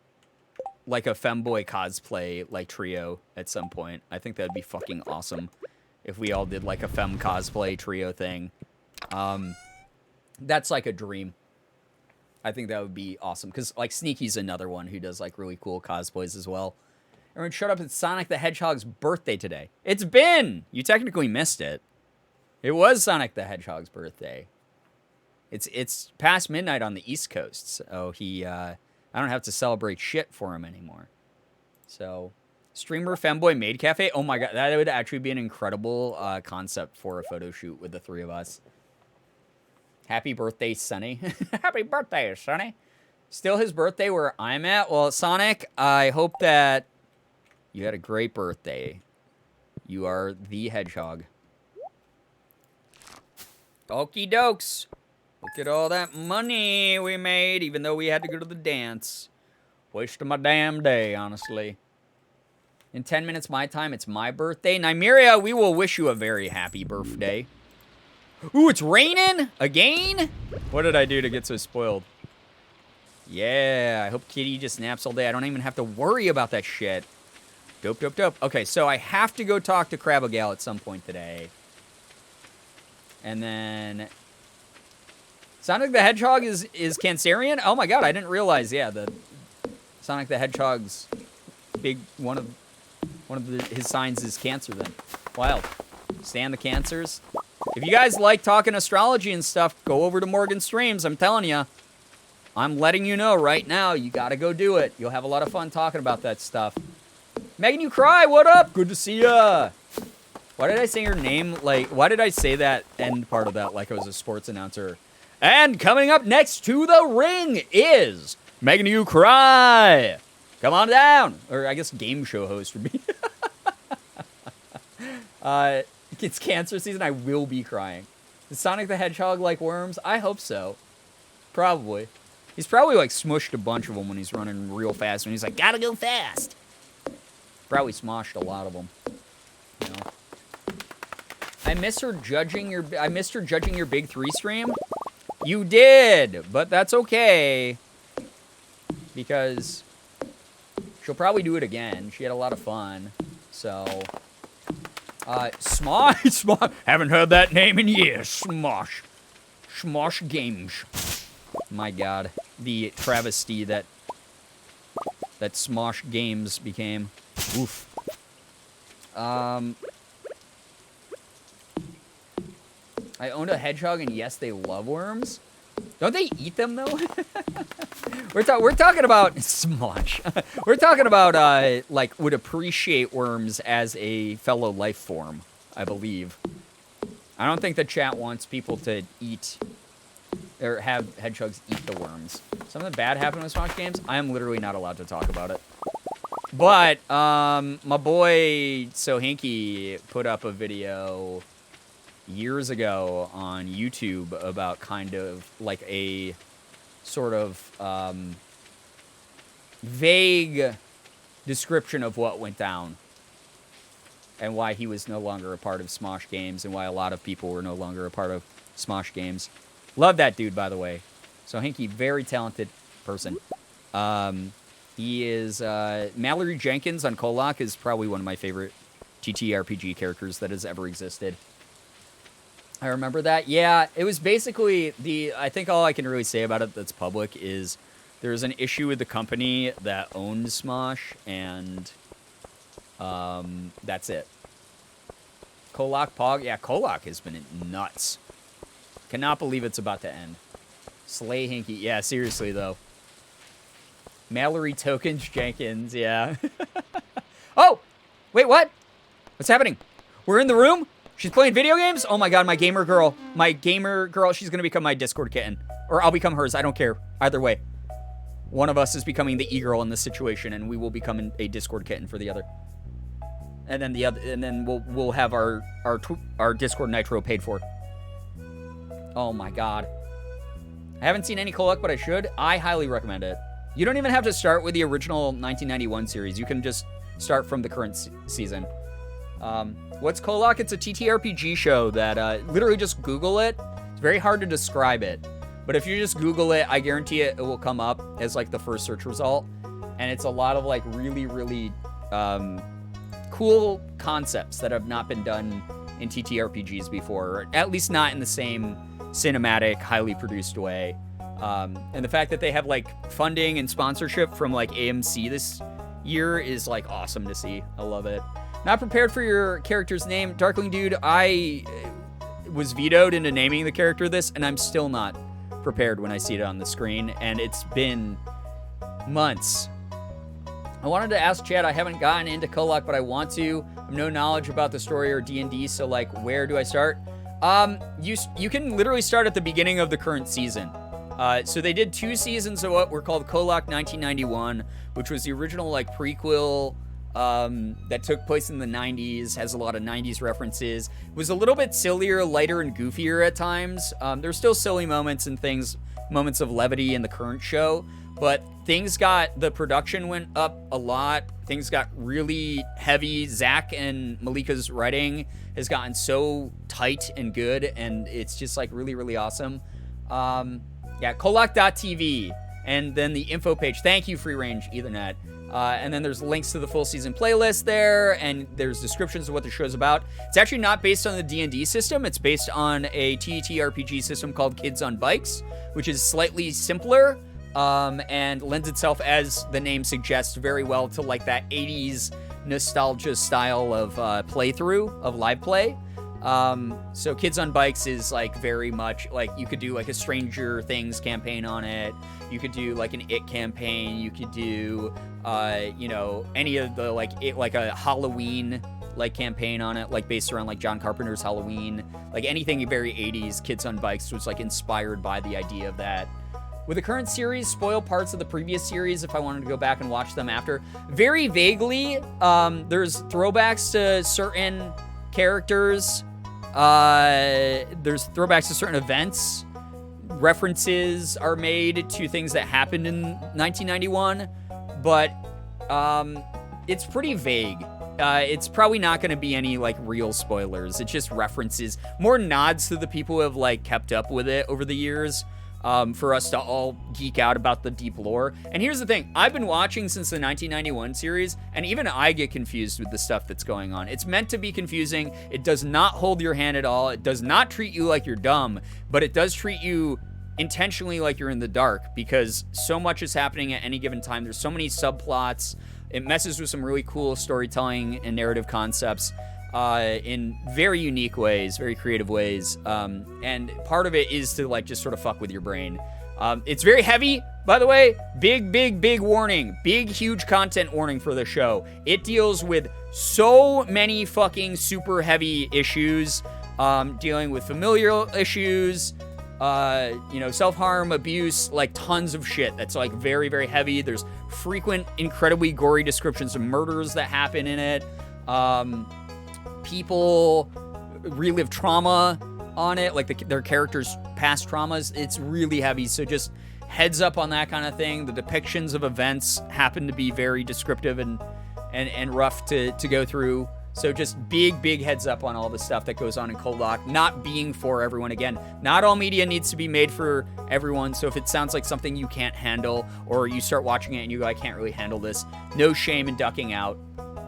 femboy cosplay like trio at some point. I think that'd be fucking awesome if we all did like a femme cosplay trio thing. That's like a dream. I think that would be awesome because like Sneaky's another one who does like really cool cosplays as well. Everyone, shut up! It's Sonic the Hedgehog's birthday today. It's been. You technically missed it. It was Sonic the Hedgehog's birthday. It's past midnight on the East Coast, so I don't have to celebrate shit for him anymore. So, streamer femboy maid cafe. Oh my god, that would actually be an incredible concept for a photo shoot with the three of us. Happy birthday, Sonny. Happy birthday, Sonny. Still his birthday where I'm at. Well, Sonic, I hope that you had a great birthday. You are the hedgehog. Okie dokes. Look at all that money we made, even though we had to go to the dance. Waste of my damn day, honestly. In 10 minutes my time, it's my birthday. Nymeria, we will wish you a very happy birthday. Ooh, it's raining? Again? What did I do to get so spoiled? Yeah, I hope Kitty just naps all day. I don't even have to worry about that shit. Dope, dope, dope. Okay, so I have to go talk to crabigail at some point today. And then Sonic the Hedgehog is Cancerian? Oh my god, I didn't realize. Yeah, the Sonic the Hedgehog's big one of his signs is Cancer then. Wild. Stand the Cancers. If you guys like talking astrology and stuff, go over to Morgan Streams. I'm telling you. I'm letting you know right now. You gotta go do it. You'll have a lot of fun talking about that stuff. Megan, you cry. What up? Good to see ya. Why did I say your name? Like, why did I say that end part of that like I was a sports announcer? And coming up next to the ring is Megan, you cry. Come on down. Or I guess game show host would be. It's cancer season. I will be crying. Is Sonic the Hedgehog like worms? I hope so. Probably. He's probably like smushed a bunch of them when he's running real fast. When he's like, gotta go fast. Probably smoshed a lot of them. You know? I missed her judging your Big 3 stream. You did, but that's okay. Because she'll probably do it again. She had a lot of fun. So, Smosh. Haven't heard that name in years. Smosh. Smosh Games. My God. The travesty that Smosh Games became. Oof. I owned a hedgehog, and yes, they love worms. Don't they eat them, though? We're talking about Smosh. We're talking about, like, would appreciate worms as a fellow life form, I believe. I don't think the chat wants people to eat or have hedgehogs eat the worms. Something bad happened with Smosh Games. I am literally not allowed to talk about it. But, my boy Sohinky put up a video years ago on YouTube about kind of like a sort of vague description of what went down and why he was no longer a part of Smosh Games and why a lot of people were no longer a part of Smosh Games. Love that dude, by the way. So Hinky, very talented person. He is Mallory Jenkins on Kolak is probably one of my favorite TTRPG characters that has ever existed. I remember that. Yeah, it was basically I think all I can really say about it that's public is there's an issue with the company that owns Smosh, and that's it. Kolak Pog. Yeah, Kolak has been nuts. Cannot believe it's about to end. Slay Hinky. Yeah, seriously, though. Mallory Tokens Jenkins, yeah. Oh! Wait, what? What's happening? We're in the room? She's playing video games? Oh my god, my gamer girl. My gamer girl, she's gonna become my Discord kitten. Or I'll become hers, I don't care. Either way. One of us is becoming the e-girl in this situation, and we will become a Discord kitten for the other. And then we'll have our Discord Nitro paid for. Oh my god. I haven't seen any Kolak, but I should. I highly recommend it. You don't even have to start with the original 1991 series. You can just start from the current season. What's Kolak? It's a TTRPG show that literally just Google it. It's very hard to describe it. But if you just Google it, I guarantee it will come up as like the first search result. And it's a lot of like really, really cool concepts that have not been done in TTRPGs before. Or at least not in the same cinematic, highly produced way. And the fact that they have like funding and sponsorship from like AMC this year is like awesome to see. I love it. Not prepared for your character's name. Darkling Dude, I was vetoed into naming the character this, and I'm still not prepared when I see it on the screen, and it's been months. I wanted to ask Chad, I haven't gotten into Kolak, but I want to. I have no knowledge about the story or D&D, so like, where do I start? You can literally start at the beginning of the current season. So they did 2 seasons of what were called Kolak 1991, which was the original like prequel that took place in the 90s, has a lot of 90s references. It was a little bit sillier, lighter, and goofier at times. There's still silly moments and moments of levity in the current show, but the production went up a lot. Things got really heavy. Zach and Malika's writing has gotten so tight and good, and it's just like really, really awesome. Yeah, Kolak.tv, and then the info page. Thank you, Free Range Ethernet. And then there's links to the full season playlist there, and there's descriptions of what the show's about. It's actually not based on the D&D system. It's based on a TTRPG system called Kids on Bikes, which is slightly simpler and lends itself, as the name suggests, very well to like that 80s nostalgia style of playthrough, of live play. So Kids on Bikes is like very much like you could do like a Stranger Things campaign on it. You could do like an It campaign. You could do, any of the like a Halloween like campaign on it, like based around like John Carpenter's Halloween, like anything very 80s. Kids on Bikes was like inspired by the idea of that. With the current series, spoil parts of the previous series if I wanted to go back and watch them after. Very vaguely, there's throwbacks to certain characters. There's throwbacks to certain events. References are made to things that happened in 1991, but it's pretty vague. It's probably not going to be any like real spoilers. It just references more nods to the people who have like kept up with it over the years. For us to all geek out about the deep lore. And here's the thing, I've been watching since the 1991 series, and even I get confused with the stuff that's going on. It's meant to be confusing. It does not hold your hand at all. It does not treat you like you're dumb, but it does treat you intentionally like you're in the dark, because so much is happening at any given time. There's so many subplots. It messes with some really cool storytelling and narrative concepts. In very unique ways, very creative ways. And part of it is to like just sort of fuck with your brain. It's very heavy, by the way. Big warning. Big, huge content warning for the show. It deals with so many fucking super heavy issues, dealing with familial issues, self-harm, abuse, like tons of shit that's like very, very heavy. There's frequent, incredibly gory descriptions of murders that happen in it. People relive trauma on it, like their characters' past traumas. It's really heavy, so just heads up on that kind of thing. The depictions of events happen to be very descriptive and rough to go through. So just big heads up on all the stuff that goes on in Kolak, not being for everyone. Again, not all media needs to be made for everyone, so if it sounds like something you can't handle, or you start watching it and you go, I can't really handle this, no shame in ducking out.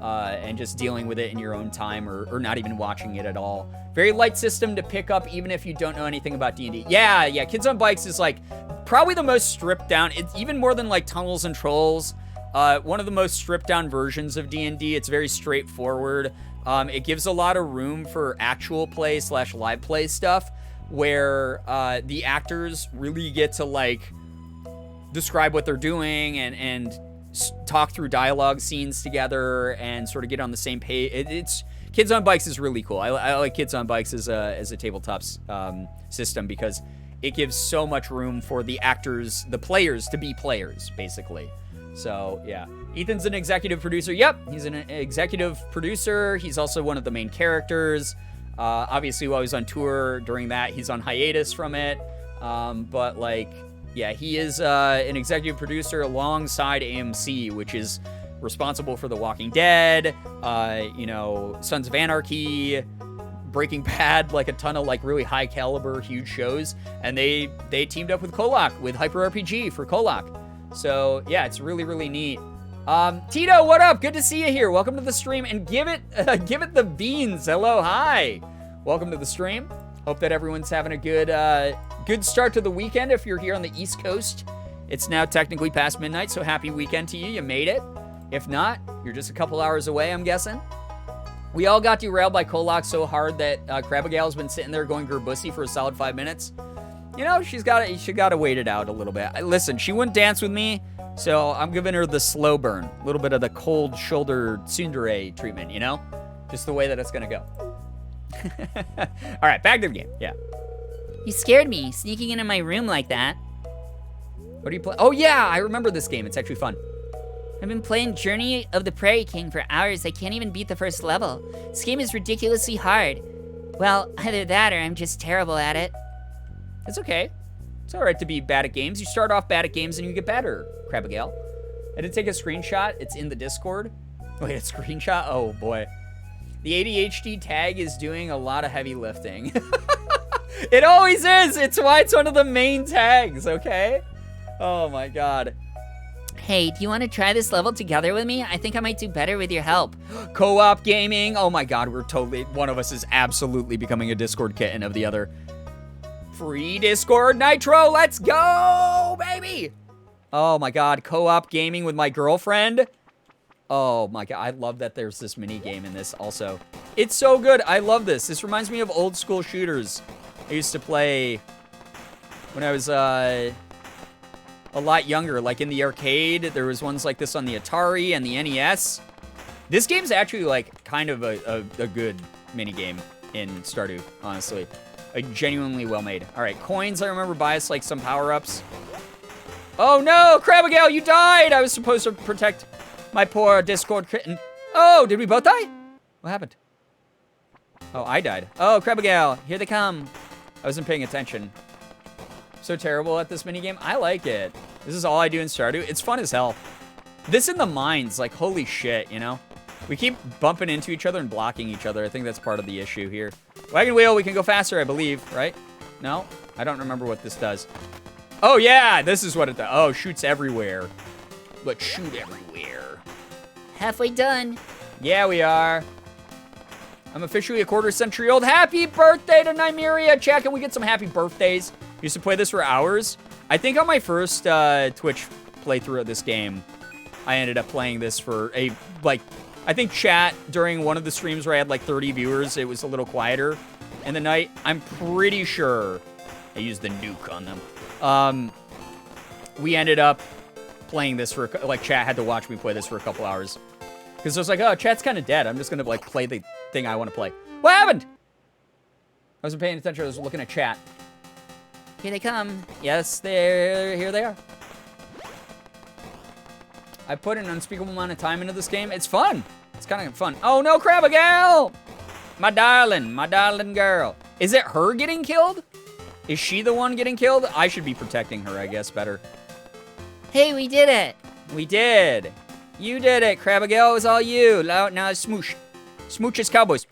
And just dealing with it in your own time, or not even watching it at all. Very light system to pick up even if you don't know anything about D&D. Yeah, Kids on Bikes is like probably the most stripped down. It's even more than like Tunnels and Trolls. One of the most stripped down versions of D&D. It's very straightforward. It gives a lot of room for actual play / live play stuff where the actors really get to like describe what they're doing and talk through dialogue scenes together and sort of get on the same page. It's Kids on Bikes is really cool. I like Kids on Bikes as a tabletop system because it gives so much room for the actors, the players, to be players, basically. So, yeah. Ethan's an executive producer. Yep, he's an executive producer. He's also one of the main characters. Obviously, while he's on tour during that, he's on hiatus from it. But, like, yeah, he is an executive producer alongside AMC, which is responsible for The Walking Dead, Sons of Anarchy, Breaking Bad, like a ton of like really high caliber, huge shows. And they teamed up with Kolak, with Hyper RPG for Kolak. So yeah, it's really, really neat. Tito, what up? Good to see you here. Welcome to the stream, and give it the beans. Hello, hi. Welcome to the stream. Hope that everyone's having a good start to the weekend. If you're here on the East Coast, it's now technically past midnight, so happy weekend to you. You made it. If not, you're just a couple hours away, I'm guessing. We all got derailed by Kolak so hard that crabigail's been sitting there going Girbeagly for a solid 5 minutes. You know, she got to wait it out a little bit. Listen, she wouldn't dance with me, so I'm giving her the slow burn, a little bit of the cold shoulder tsundere treatment, you know? Just the way that it's going to go. All right, back to the game. Yeah. You scared me, sneaking into my room like that. What are you playing? Oh, yeah, I remember this game. It's actually fun. I've been playing Journey of the Prairie King for hours. I can't even beat the first level. This game is ridiculously hard. Well, either that or I'm just terrible at it. It's okay. It's all right to be bad at games. You start off bad at games and you get better, Crabigail. I did take a screenshot. It's in the Discord. Wait, a screenshot? Oh, boy. The ADHD tag is doing a lot of heavy lifting. It always is. It's why it's one of the main tags, okay? Oh, my God. Hey, do you want to try this level together with me? I think I might do better with your help. Co-op gaming. Oh, my God. We're totally... One of us is absolutely becoming a Discord kitten of the other. Free Discord Nitro. Let's go, baby. Oh, my God. Co-op gaming with my girlfriend. Oh, my God. I love that there's this mini game in this also. It's so good. I love this. This reminds me of old school shooters I used to play when I was a lot younger. Like in the arcade, there was ones like this on the Atari and the NES. This game's actually like kind of a good mini game in Stardew, honestly. Genuinely well made. All right, coins. I remember buy us like some power-ups. Oh no, Crabigail, you died! I was supposed to protect my poor Discord kitten. Oh, did we both die? What happened? Oh, I died. Oh, Crabigail, here they come. I wasn't paying attention. So terrible at this minigame. I like it. This is all I do in Stardew. It's fun as hell. This in the mines, like, holy shit, you know? We keep bumping into each other and blocking each other. I think that's part of the issue here. Wagon wheel, we can go faster, I believe, right? No? I don't remember what this does. Oh, yeah, this is what it does. Oh, shoots everywhere. But shoot everywhere. Halfway done. Yeah, we are. I'm officially a quarter-century old. Happy birthday to Nymeria. Chat, can we get some happy birthdays? Used to play this for hours. I think on my first Twitch playthrough of this game, I ended up playing this for I think chat during one of the streams where I had like 30 viewers, it was a little quieter in the night. I'm pretty sure I used the nuke on them. We ended up playing this for, like, chat had to watch me play this for a couple hours. Because I was like, oh, chat's kind of dead. I'm just going to, like, play the thing I want to play. What happened? I wasn't paying attention. I was looking at chat. Here they come. Yes, here they are. I put an unspeakable amount of time into this game. It's fun. It's kind of fun. Oh, no, crabigail! My darling girl. Is it her getting killed? Is she the one getting killed? I should be protecting her, I guess, better. Hey, we did it. We did. You did it, crabigail. It was all you. Now it's smoosh. Smooch is cowboys.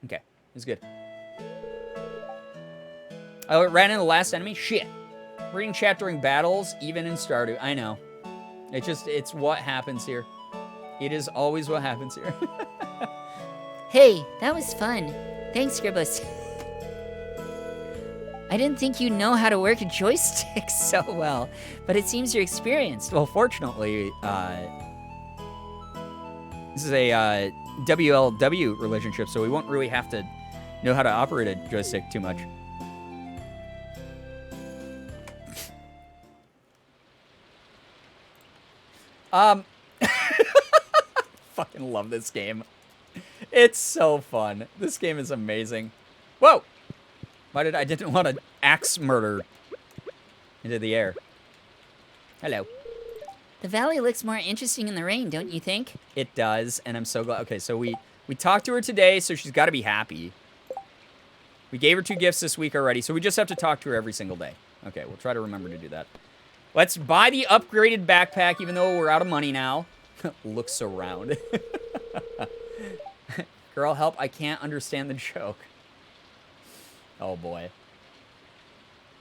Okay, it's good. Oh, it ran into the last enemy? Shit. Reading chat during battles, even in Stardew. I know. It's what happens here. It is always what happens here. Hey, that was fun. Thanks, Scribblus. I didn't think you know how to work a joystick so well, but it seems you're experienced. Well, fortunately, this is a WLW relationship, so we won't really have to know how to operate a joystick too much. Fucking love this game. It's so fun. This game is amazing. Whoa! I didn't want to axe murder into the air. Hello. The valley looks more interesting in the rain, don't you think? It does, and I'm so glad. Okay, so we talked to her today, so she's got to be happy. We gave her 2 gifts this week already, so we just have to talk to her every single day. Okay, we'll try to remember to do that. Let's buy the upgraded backpack, even though we're out of money now. Looks so round. Girl, help, I can't understand the joke. Oh, boy.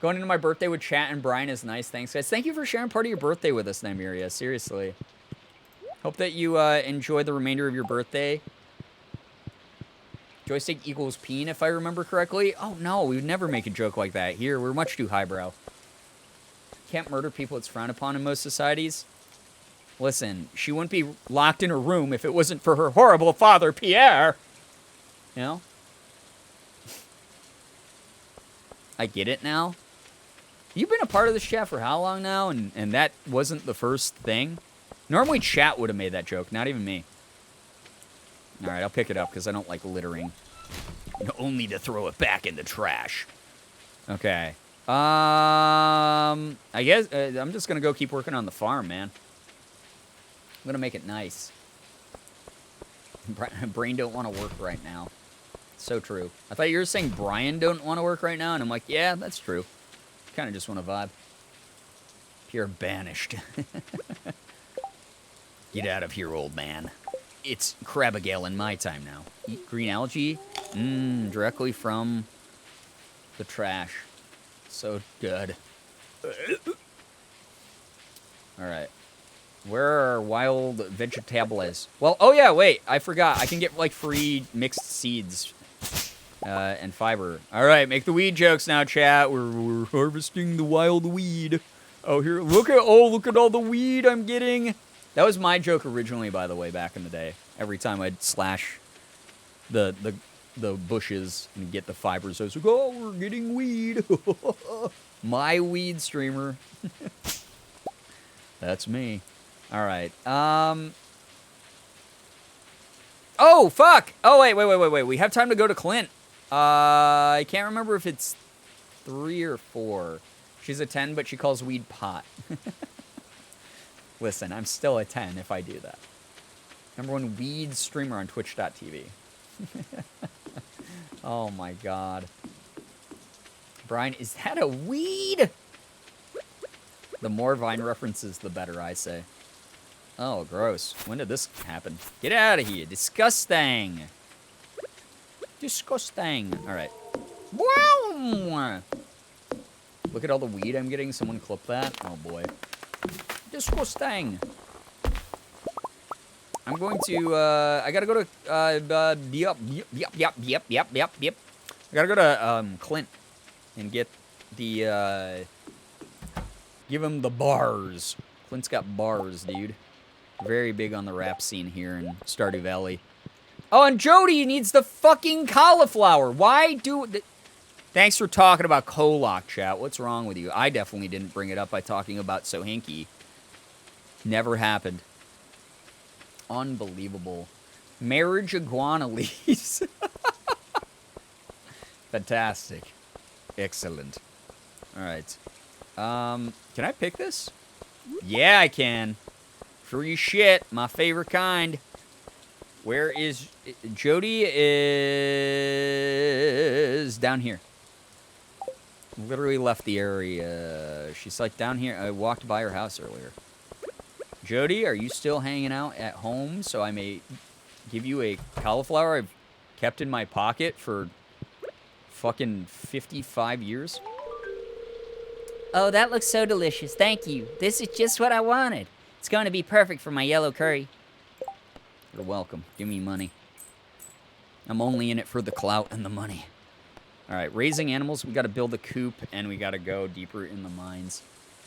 Going into my birthday with chat and Brian is nice. Thanks, guys. Thank you for sharing part of your birthday with us, Nymeria. Seriously. Hope that you enjoy the remainder of your birthday. Joystick equals peen, if I remember correctly. Oh, no, we would never make a joke like that. Here, we're much too highbrow. Can't murder people. It's frowned upon in most societies. Listen, she wouldn't be locked in her room if it wasn't for her horrible father, Pierre. You know? I get it now. You've been a part of this chat for how long now? And that wasn't the first thing? Normally chat would have made that joke, not even me. Alright, I'll pick it up because I don't like littering. Only to throw it back in the trash. Okay. I guess I'm just going to go keep working on the farm, man. I'm going to make it nice. Brain don't want to work right now. So true. I thought you were saying Brian don't want to work right now, and I'm like, yeah, that's true. Kind of just want to vibe. You're banished. Get out of here, old man. It's crabigail in my time now. Eat green algae? Directly from the trash. So good. Alright. Where are wild vegetables? Well, oh yeah, wait. I forgot. I can get, like, free mixed seeds. And fiber. Alright, make the weed jokes now, chat. We're harvesting the wild weed. Oh, here. Look at all the weed I'm getting. That was my joke originally, by the way, back in the day. Every time I'd slash the bushes and get the fibers, I was like, oh, we're getting weed. My weed streamer. That's me. Alright. Oh, fuck! Oh, wait. We have time to go to Clint. I can't remember if it's 3 or 4. She's a 10, but she calls weed pot. Listen, I'm still a 10 if I do that. #1 weed streamer on twitch.tv. Oh my god. Brian, is that a weed? The more Vine references, the better, I say. Oh, gross. When did this happen? Get out of here. Disgusting. Disgusting. All right. Wow. Look at all the weed I'm getting. Someone clip that. Oh, boy. Disgusting. I'm going to, I gotta go to, yep. I gotta go to, Clint and get the, give him the bars. Clint's got bars, dude. Very big on the rap scene here in Stardew Valley. Oh, and Jody needs the fucking cauliflower. Why do... Thanks for talking about Kolak, chat. What's wrong with you? I definitely didn't bring it up by talking about Sohinki. Never happened. Unbelievable. Marriage iguana leaves. Fantastic. Excellent. All right. Can I pick this? Yeah, I can. Free shit. My favorite kind. Where is... Jody is down here. Literally left the area. She's like down here. I walked by her house earlier. Jody, are you still hanging out at home so I may give you a cauliflower I've kept in my pocket for fucking 55 years? Oh, that looks so delicious. Thank you. This is just what I wanted. It's going to be perfect for my yellow curry. You're welcome. Give me money. I'm only in it for the clout and the money. All right, raising animals. We got to build a coop, and we got to go deeper in the mines.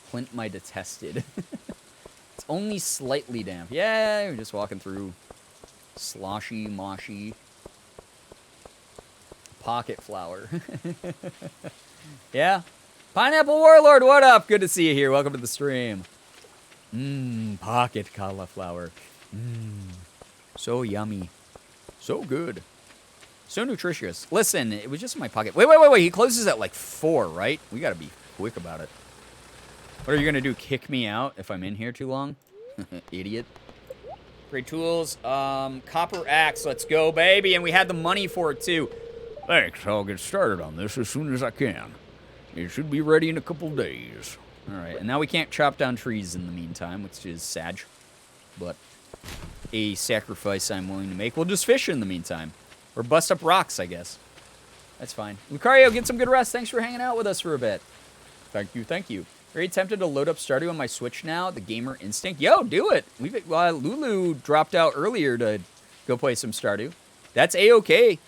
Clint, my detested. It's only slightly damp. Yeah, we're just walking through sloshy, moshy pocket flower. Yeah. Pineapple Warlord, what up? Good to see you here. Welcome to the stream. Pocket cauliflower. So yummy. So good. So nutritious. Listen, it was just in my pocket. Wait. He closes at like 4, right? We gotta be quick about it. What are you gonna do? Kick me out if I'm in here too long? Idiot. Great tools. Copper axe. Let's go, baby. And we had the money for it too. Thanks. I'll get started on this as soon as I can. It should be ready in a couple days. All right. And now we can't chop down trees in the meantime, which is sad. But a sacrifice I'm willing to make. We'll just fish in the meantime. Or bust up rocks, I guess. That's fine. Lucario, get some good rest. Thanks for hanging out with us for a bit. Thank you, thank you. Very tempted to load up Stardew on my Switch now. The gamer instinct. Yo, do it. Lulu dropped out earlier to go play some Stardew. That's A-okay.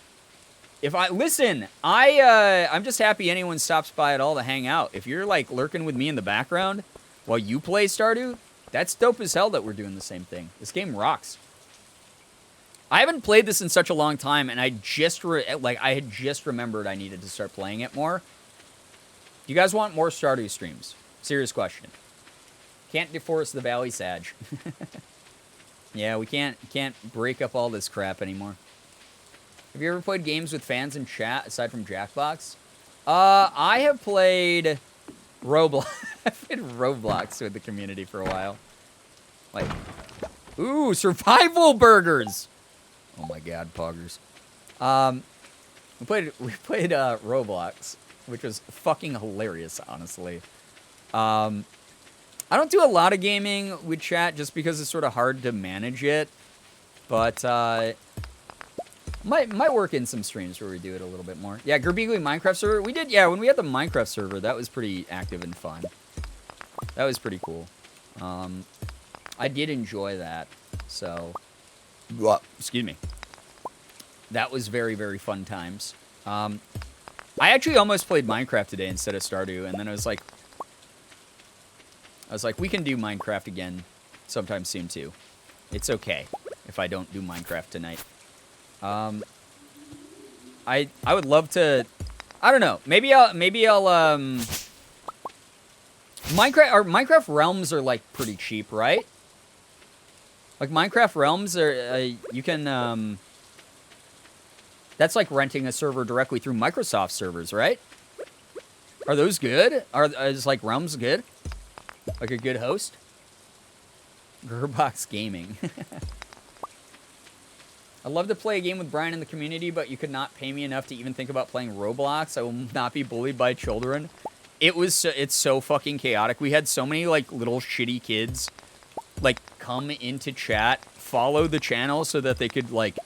I'm just happy anyone stops by at all to hang out. If you're like lurking with me in the background while you play Stardew, that's dope as hell that we're doing the same thing. This game rocks. I haven't played this in such a long time, and I had just remembered I needed to start playing it more. Do you guys want more Stardew streams? Serious question. Can't deforest the Valley Sag. Yeah, we can't break up all this crap anymore. Have you ever played games with fans in chat aside from Jackbox? I have played Roblox. I've played Roblox with the community for a while. Like, ooh, survival burgers. Oh my God, poggers. We played Roblox, which was fucking hilarious, honestly. I don't do a lot of gaming with chat just because it's sort of hard to manage it, but might work in some streams where we do it a little bit more. Yeah, Girbeagly Minecraft server. We did, yeah, when we had the Minecraft server, that was pretty active and fun. That was pretty cool. I did enjoy that, so... Excuse me. That was very, very fun times. I actually almost played Minecraft today instead of Stardew, and then I was like, we can do Minecraft again sometime soon too. It's okay if I don't do Minecraft tonight. I would love to. I don't know. Maybe I'll Minecraft Realms are like pretty cheap, right? Like Minecraft Realms are you can that's like renting a server directly through Microsoft servers, right? Are those good? Is like Realms good? Like a good host? Gearbox Gaming. I'd love to play a game with Brian in the community, but you could not pay me enough to even think about playing Roblox. I will not be bullied by children. It's so fucking chaotic. We had so many like little shitty kids like come into chat, follow the channel so that they could, like,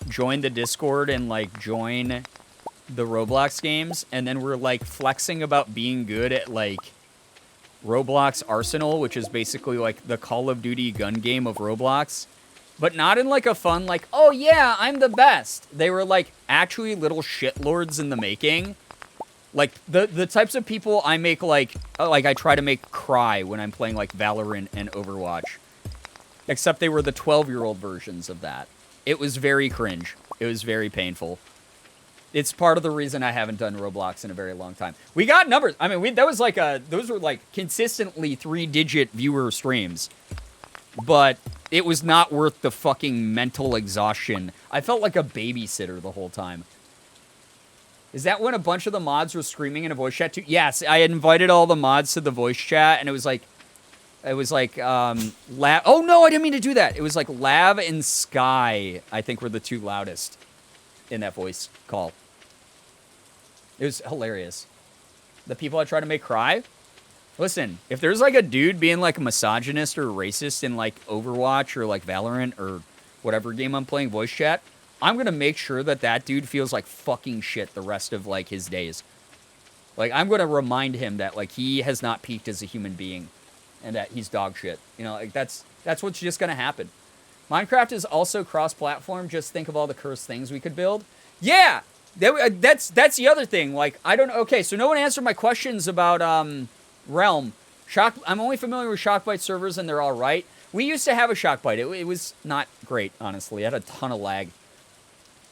join the Discord and, like, join the Roblox games, and then we're, like, flexing about being good at, like, Roblox Arsenal, which is basically, like, the Call of Duty gun game of Roblox, but not in, like, a fun, like, oh, yeah, I'm the best. They were, like, actually little shitlords in the making. Like, the types of people I make, like I try to make cry when I'm playing, like, Valorant and Overwatch. Except they were the 12-year-old versions of that. It was very cringe. It was very painful. It's part of the reason I haven't done Roblox in a very long time. We got numbers. I mean, those were, like, consistently 3-digit viewer streams. But it was not worth the fucking mental exhaustion. I felt like a babysitter the whole time. Is that when a bunch of the mods were screaming in a voice chat too? Yes, I had invited all the mods to the voice chat, and it was like, Lav. Oh no, I didn't mean to do that. It was like Lav and Sky, I think, were the two loudest in that voice call. It was hilarious. The people I try to make cry. Listen, if there's like a dude being like a misogynist or racist in like Overwatch or like Valorant or whatever game I'm playing voice chat, I'm going to make sure that that dude feels like fucking shit the rest of, like, his days. Like, I'm going to remind him that, like, he has not peaked as a human being and that he's dog shit. You know, like, that's what's just going to happen. Minecraft is also cross-platform. Just think of all the cursed things we could build. Yeah! That's the other thing. Like, I don't know. Okay, so no one answered my questions about Realm. I'm only familiar with Shockbyte servers, and they're all right. We used to have a Shockbyte. It was not great, honestly. It had a ton of lag.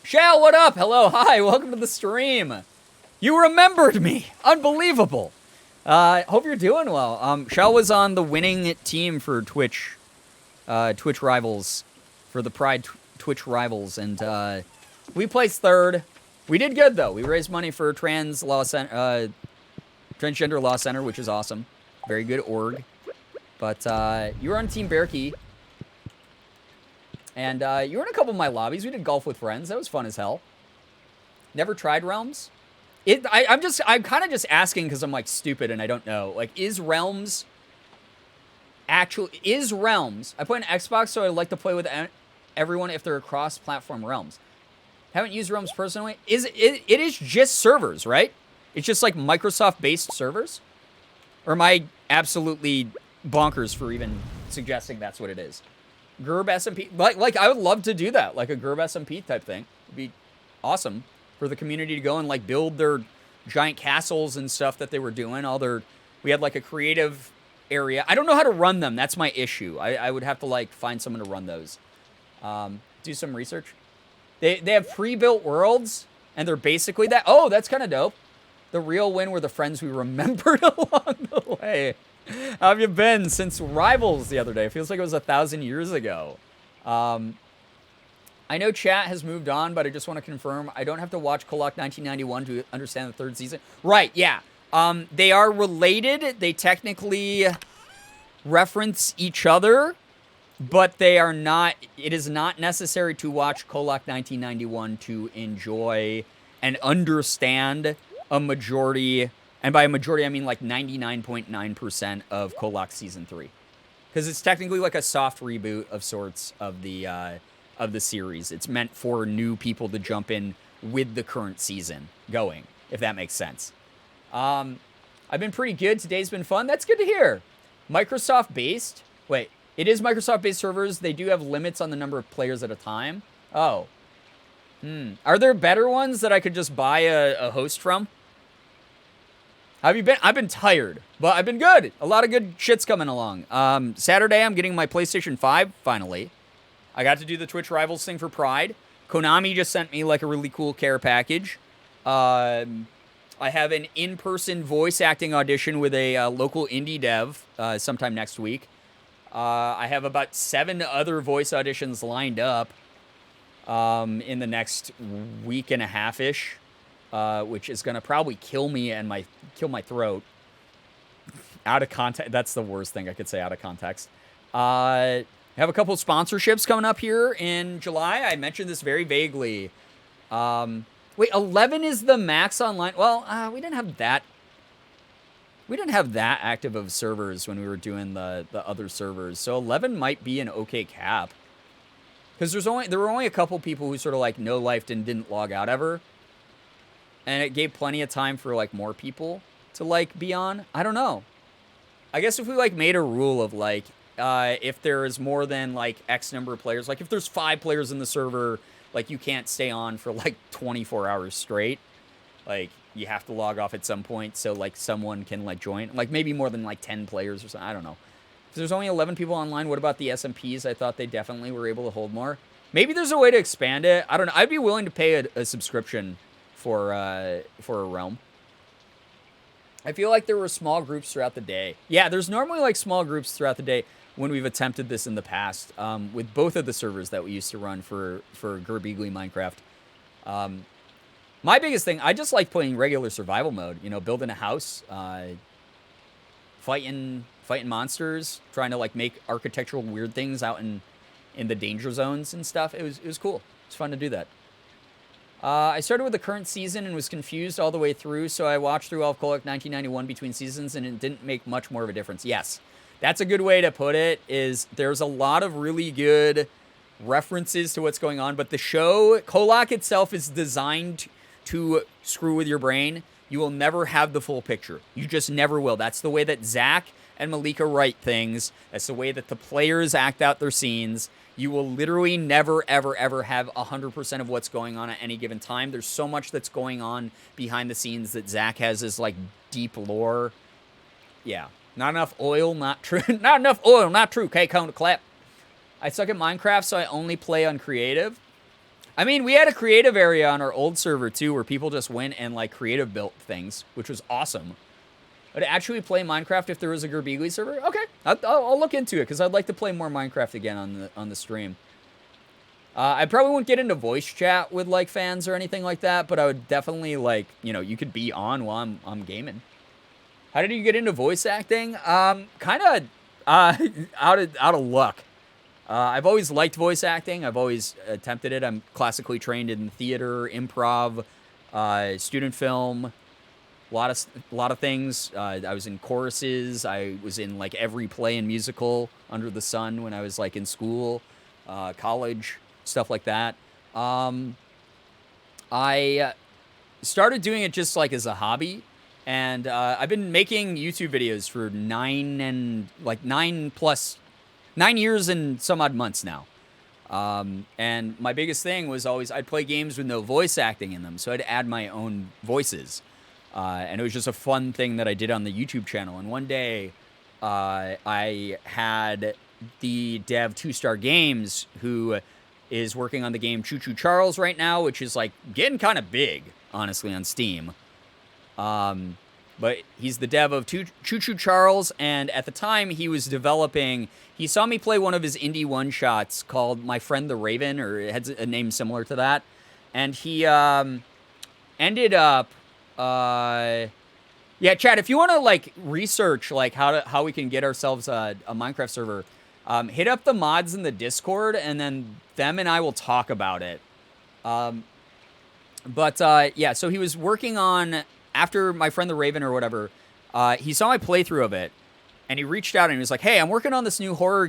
Shell, what up? Hello, hi, welcome to the stream. You remembered me. Unbelievable. Hope you're doing well. Shell was on the winning team for Twitch Rivals, for the Pride Twitch Rivals, and we placed third. We did good, though. We raised money for Transgender Law Center, which is awesome. Very good org. But you were on Team Bearkey. And you were in a couple of my lobbies. We did golf with friends. That was fun as hell. Never tried Realms. I'm kind of just asking because I'm like stupid and I don't know. Like, is Realms? I put an Xbox, so I like to play with everyone if they're across platform Realms. Haven't used Realms personally. It is just servers, right? It's just like Microsoft-based servers? Or am I absolutely bonkers for even suggesting that's what it is? Gerb SMP, like I would love to do that, like a Gerb SMP type thing. It'd be awesome for the community to go and like build their giant castles and stuff that they were doing. We had like a creative area. I don't know how to run them. That's my issue. I would have to like find someone to run those. Do some research. They have pre-built worlds, and they're basically that. Oh, that's kind of dope. The real win were the friends we remembered along the way. How have you been since Rivals the other day? It feels like it was 1,000 years ago. I know chat has moved on, but I just want to confirm I don't have to watch Kolak 1991 to understand the third season. Right, yeah. They are related. They technically reference each other, but they are not. It is not necessary to watch Kolak 1991 to enjoy and understand a majority. And by a majority, I mean like 99.9% of Kolak Season 3. Because it's technically like a soft reboot of sorts of the series. It's meant for new people to jump in with the current season going, if that makes sense. I've been pretty good. Today's been fun. That's good to hear. Microsoft-based? Wait, it is Microsoft-based servers. They do have limits on the number of players at a time. Oh. Are there better ones that I could just buy a host from? How have you been? I've been tired, but I've been good. A lot of good shit's coming along. Saturday, I'm getting my PlayStation 5, finally. I got to do the Twitch Rivals thing for Pride. Konami just sent me, like, a really cool care package. I have an in-person voice acting audition with a local indie dev sometime next week. I have about 7 other voice auditions lined up in the next week and a half-ish. Which is going to probably kill me and kill my throat. Out of context. That's the worst thing I could say out of context. I have a couple of sponsorships coming up here in July. I mentioned this very vaguely. Wait, 11 is the max online. Well, we didn't have that. We didn't have that active of servers when we were doing the other servers, so 11 might be an okay cap. Because there were only a couple people who sort of like no-lifed and didn't log out ever. And it gave plenty of time for like more people to like be on. I don't know. I guess if we like made a rule of like, if there is more than like X number of players, like if there's 5 players in the server, like you can't stay on for like 24 hours straight. Like you have to log off at some point so like someone can like join. Like maybe more than like 10 players or something. I don't know. If there's only 11 people online, what about the SMPs? I thought they definitely were able to hold more. Maybe there's a way to expand it. I don't know. I'd be willing to pay a subscription for a realm. I feel like there were small groups throughout the day. Yeah, there's normally like small groups throughout the day when we've attempted this in the past with both of the servers that we used to run for Girbeagly Minecraft. My biggest thing, I just like playing regular survival mode. You know, building a house, fighting monsters, trying to like make architectural weird things out in the danger zones and stuff. It was cool. It's fun to do that. I started with the current season and was confused all the way through, so I watched through Alcoholic 1991 between seasons, and it didn't make much more of a difference. Yes, that's a good way to put it, is there's a lot of really good references to what's going on, but the show, Kolak itself, is designed to screw with your brain. You will never have the full picture. You just never will. That's the way that Zach and Malika write things. That's the way that the players act out their scenes. You will literally never, ever, ever have 100% of what's going on at any given time. There's so much that's going on behind the scenes that Zach has as, like, deep lore. Yeah. Not enough oil, not true. Not enough oil, not true. Okay, count to clap. I suck at Minecraft, so I only play on creative. I mean, we had a creative area on our old server, too, where people just went and, like, creative built things, which was awesome. But to actually play Minecraft if there was a Girbeagly server? Okay, I'll look into it, because I'd like to play more Minecraft again on the stream. I probably wouldn't get into voice chat with, like, fans or anything like that, but I would definitely, like, you know, you could be on while I'm gaming. How did you get into voice acting? Kind of out of luck. I've always liked voice acting. I've always attempted it. I'm classically trained in theater, improv, student film, a lot of things. I was in choruses. I was in like every play and musical under the sun when I was like in school, college, stuff like that. I started doing it just like as a hobby, and I've been making YouTube videos for 9 years and some odd months now. And my biggest thing was always I'd play games with no voice acting in them, so I'd add my own voices. And it was just a fun thing that I did on the YouTube channel. And one day, I had the dev 2-Star Games, who is working on the game Choo Choo Charles right now, which is like getting kind of big, honestly, on Steam. But he's the dev of Choo Choo Charles, and at the time he was developing, he saw me play one of his indie one-shots called My Friend the Raven, or it had a name similar to that. And he ended up, yeah, Chad, if you want to like research like how we can get ourselves a Minecraft server, hit up the mods in the Discord, and then them and I will talk about it. Yeah, so he was working on, after My Friend the Raven or whatever, he saw my playthrough of it, and he reached out and he was like, hey, I'm working on this new horror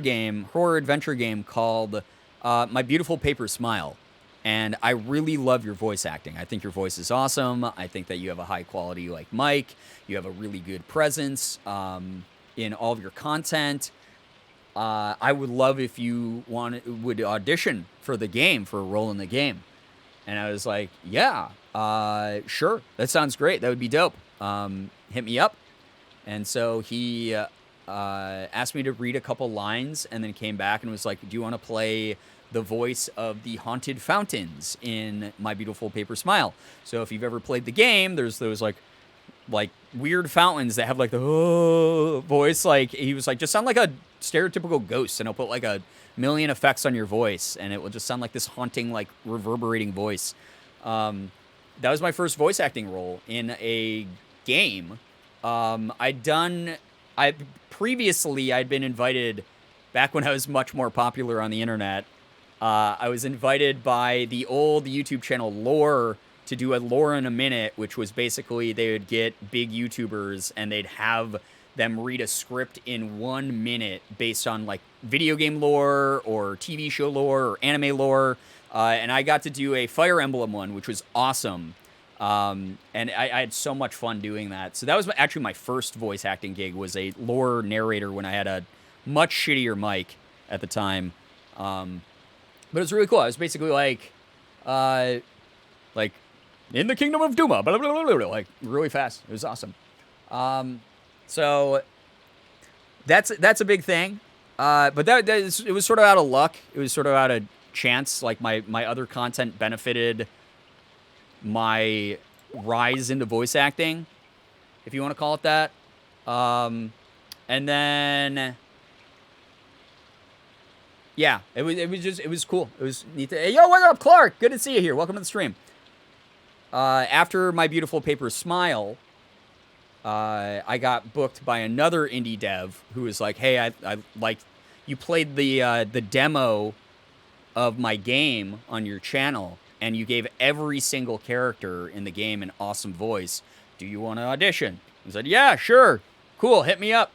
adventure game called My Beautiful Paper Smile. And I really love your voice acting. I think your voice is awesome. I think that you have a high quality like mic. You have a really good presence in all of your content. I would love if you would audition for the game, for a role in the game. And I was like, yeah, sure. That sounds great. That would be dope. Hit me up. And so he asked me to read a couple lines, and then came back and was like, do you want to play the voice of the haunted fountains in My Beautiful Paper Smile? So if you've ever played the game, there's those like weird fountains that have like the voice. Like he was like, just sound like a stereotypical ghost, and I'll put like a million effects on your voice, and it will just sound like this haunting, like reverberating voice. That was my first voice acting role in a game. Previously I'd been invited back when I was much more popular on the internet. I was invited by the old YouTube channel Lore to do a lore in a minute, which was basically they would get big YouTubers and they'd have them read a script in 1 minute based on like video game lore or TV show lore or anime lore. And I got to do a Fire Emblem one, which was awesome. And I had so much fun doing that. So that was actually my first voice acting gig, was a lore narrator when I had a much shittier mic at the time. But it was really cool. I was basically like in the Kingdom of Duma, blah, blah, blah, blah, like really fast. It was awesome. So that's a big thing. But it was sort of out of luck. It was sort of out of chance. Like my other content benefited my rise into voice acting, if you want to call it that. And then, yeah, it was cool. It was neat. Hey, yo, what up, Clark? Good to see you here. Welcome to the stream. After My Beautiful Paper Smile, I got booked by another indie dev who was like, hey, I like, you played the demo of my game on your channel, and you gave every single character in the game an awesome voice. Do you want to audition? I said, yeah, sure. Cool, hit me up.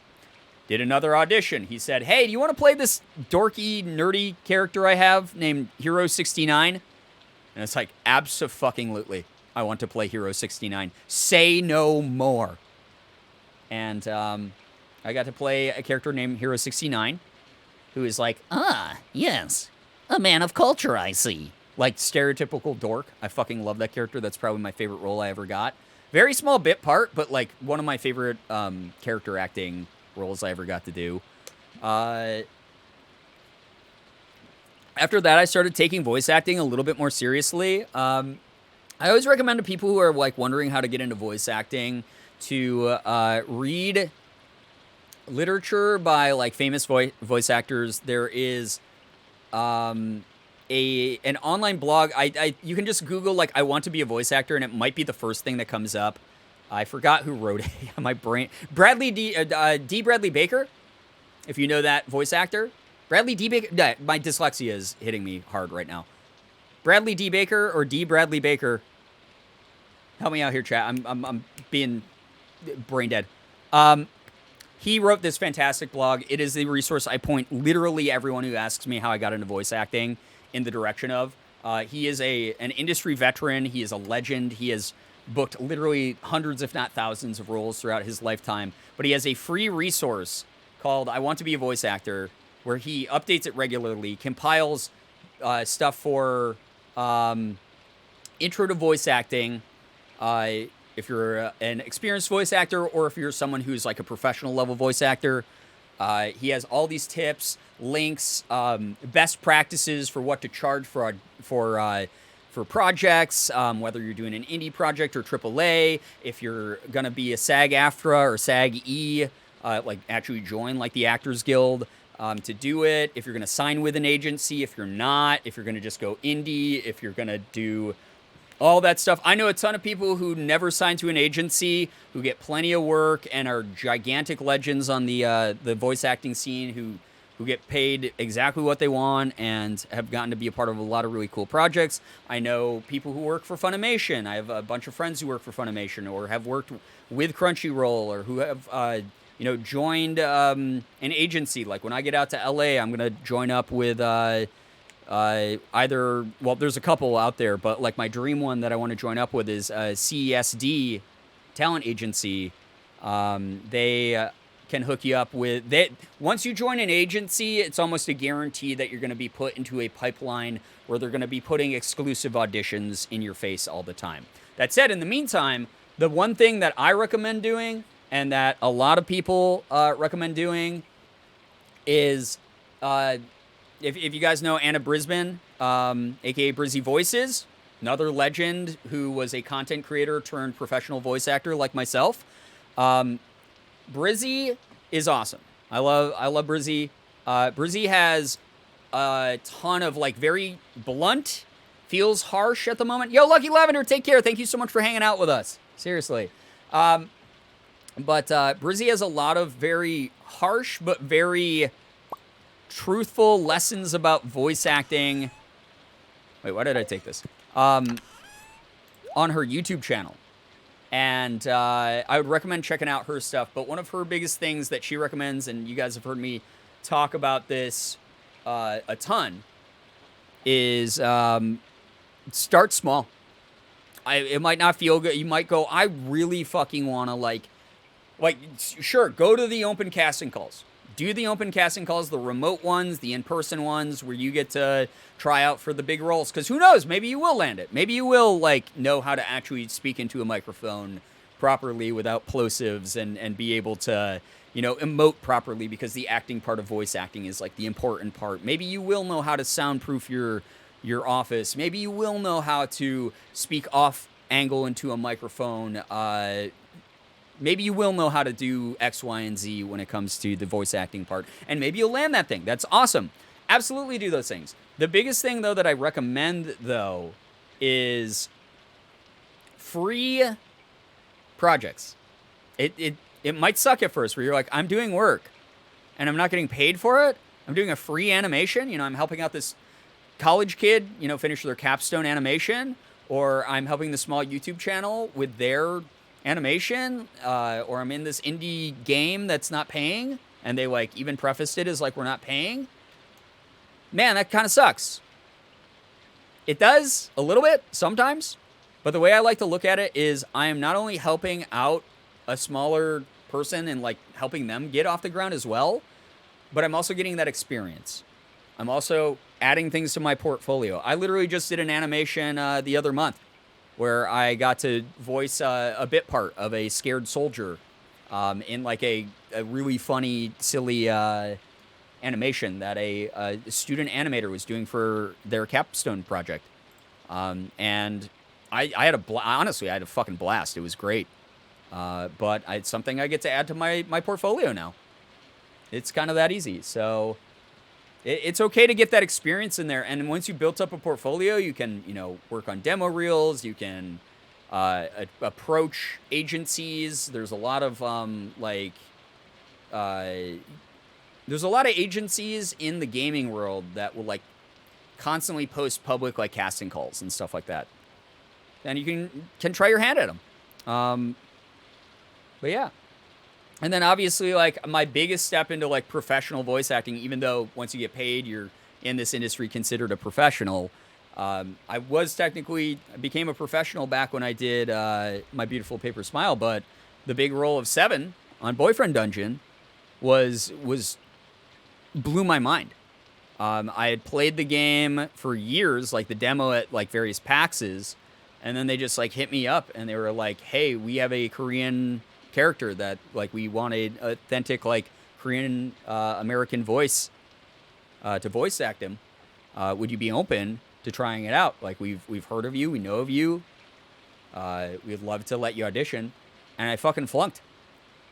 Did another audition. He said, hey, do you want to play this dorky, nerdy character I have named Hero 69? And it's like, abso-fucking-lutely. I want to play Hero 69. Say no more. And I got to play a character named Hero 69, who is like, Yes. A man of culture, I see. like stereotypical dork. I fucking love that character. That's probably my favorite role I ever got. Very small bit part, but like one of my favorite character acting roles I ever got to do. After that, I started taking voice acting a little bit more seriously. I always recommend to people who are like wondering how to get into voice acting to read literature by like famous voice actors. There is an online blog. You can just Google like I want to be a voice actor, and it might be the first thing that comes up. I forgot who wrote it. My brain. Bradley Bradley Baker. If you know that voice actor, Bradley D Baker. My dyslexia is hitting me hard right now. Bradley D Baker or D Bradley Baker. Help me out here, chat. I'm being brain dead. He wrote this fantastic blog. It is the resource I point literally everyone who asks me how I got into voice acting in the direction of. He is an industry veteran. He is a legend. He has booked literally hundreds, if not thousands, of roles throughout his lifetime. But he has a free resource called I Want to Be a Voice Actor, where he updates it regularly, compiles stuff for intro to voice acting, if you're an experienced voice actor or if you're someone who's like a professional level voice actor. He has all these tips, links, best practices for what to charge for projects, whether you're doing an indie project or AAA, if you're going to be a SAG-AFTRA or SAG-E, like actually join like the Actors Guild to do it, if you're going to sign with an agency, if you're not, if you're going to just go indie, if you're going to do all that stuff. I know a ton of people who never sign to an agency, who get plenty of work and are gigantic legends on the voice acting scene, who get paid exactly what they want and have gotten to be a part of a lot of really cool projects. I know people who work for Funimation. I have a bunch of friends who work for Funimation or have worked with Crunchyroll or who have joined an agency. Like when I get out to LA, I'm going to join up with either, well, there's a couple out there, but like my dream one that I want to join up with is CESD Talent Agency. They can hook you up with, once you join an agency, it's almost a guarantee that you're going to be put into a pipeline where they're going to be putting exclusive auditions in your face all the time. That said, in the meantime, the one thing that I recommend doing and that a lot of people recommend doing is if you guys know Anna Brisbane, aka Brizzy Voices, another legend who was a content creator turned professional voice actor like myself. Brizzy is awesome. I love Brizzy. Brizzy has a ton of like very blunt, feels harsh at the moment. Yo, Lucky Lavender, take care. Thank you so much for hanging out with us. Seriously. But Brizzy has a lot of very harsh but very truthful lessons about voice acting. Wait, why did I take this? on her YouTube channel. And I would recommend checking out her stuff. But one of her biggest things that she recommends, and you guys have heard me talk about this a ton, is start small. It might not feel good. You might go, I really fucking want to, like, sure, go to the open casting calls. Do the open casting calls, the remote ones, the in-person ones, where you get to try out for the big roles. Because who knows, maybe you will land it. Maybe you will, like, know how to actually speak into a microphone properly without plosives and be able to, you know, emote properly, because the acting part of voice acting is, like, the important part. Maybe you will know how to soundproof your office. Maybe you will know how to speak off angle into a microphone. Maybe you will know how to do X, Y, and Z when it comes to the voice acting part. And maybe you'll land that thing. That's awesome. Absolutely do those things. The biggest thing, though, that I recommend, though, is free projects. It might suck at first, where you're like, I'm doing work, and I'm not getting paid for it. I'm doing a free animation. You know, I'm helping out this college kid, you know, finish their capstone animation. Or I'm helping the small YouTube channel with their animation, or I'm in this indie game that's not paying, and they, like, even prefaced it as, like, we're not paying. Man, that kind of sucks. It does, a little bit, sometimes, but the way I like to look at it is I am not only helping out a smaller person and, like, helping them get off the ground as well, but I'm also getting that experience. I'm also adding things to my portfolio. I literally just did an animation the other month, where I got to voice a bit part of a scared soldier in, like, a really funny, silly animation that a student animator was doing for their capstone project. And I had honestly, I had a fucking blast. It was great. But it's something I get to add to my portfolio now. It's kind of that easy. So it's okay to get that experience in there. And once you built up a portfolio, you can, you know, work on demo reels. You can approach agencies. There's a lot of, there's a lot of agencies in the gaming world that will, like, constantly post public, like, casting calls and stuff like that. And you can try your hand at them. But yeah. And then obviously, like, my biggest step into, like, professional voice acting, even though once you get paid, you're in this industry considered a professional. I became a professional back when I did My Beautiful Paper Smile, but the big role of 7 on Boyfriend Dungeon blew my mind. I had played the game for years, like the demo at, like, various PAXs, and then they just, like, hit me up and they were like, hey, we have a Korean character that, like, we wanted authentic, like, Korean American voice to voice act him. Would you be open to trying it out? Like, we've heard of you, we know of you. We'd love to let you audition. And I fucking flunked.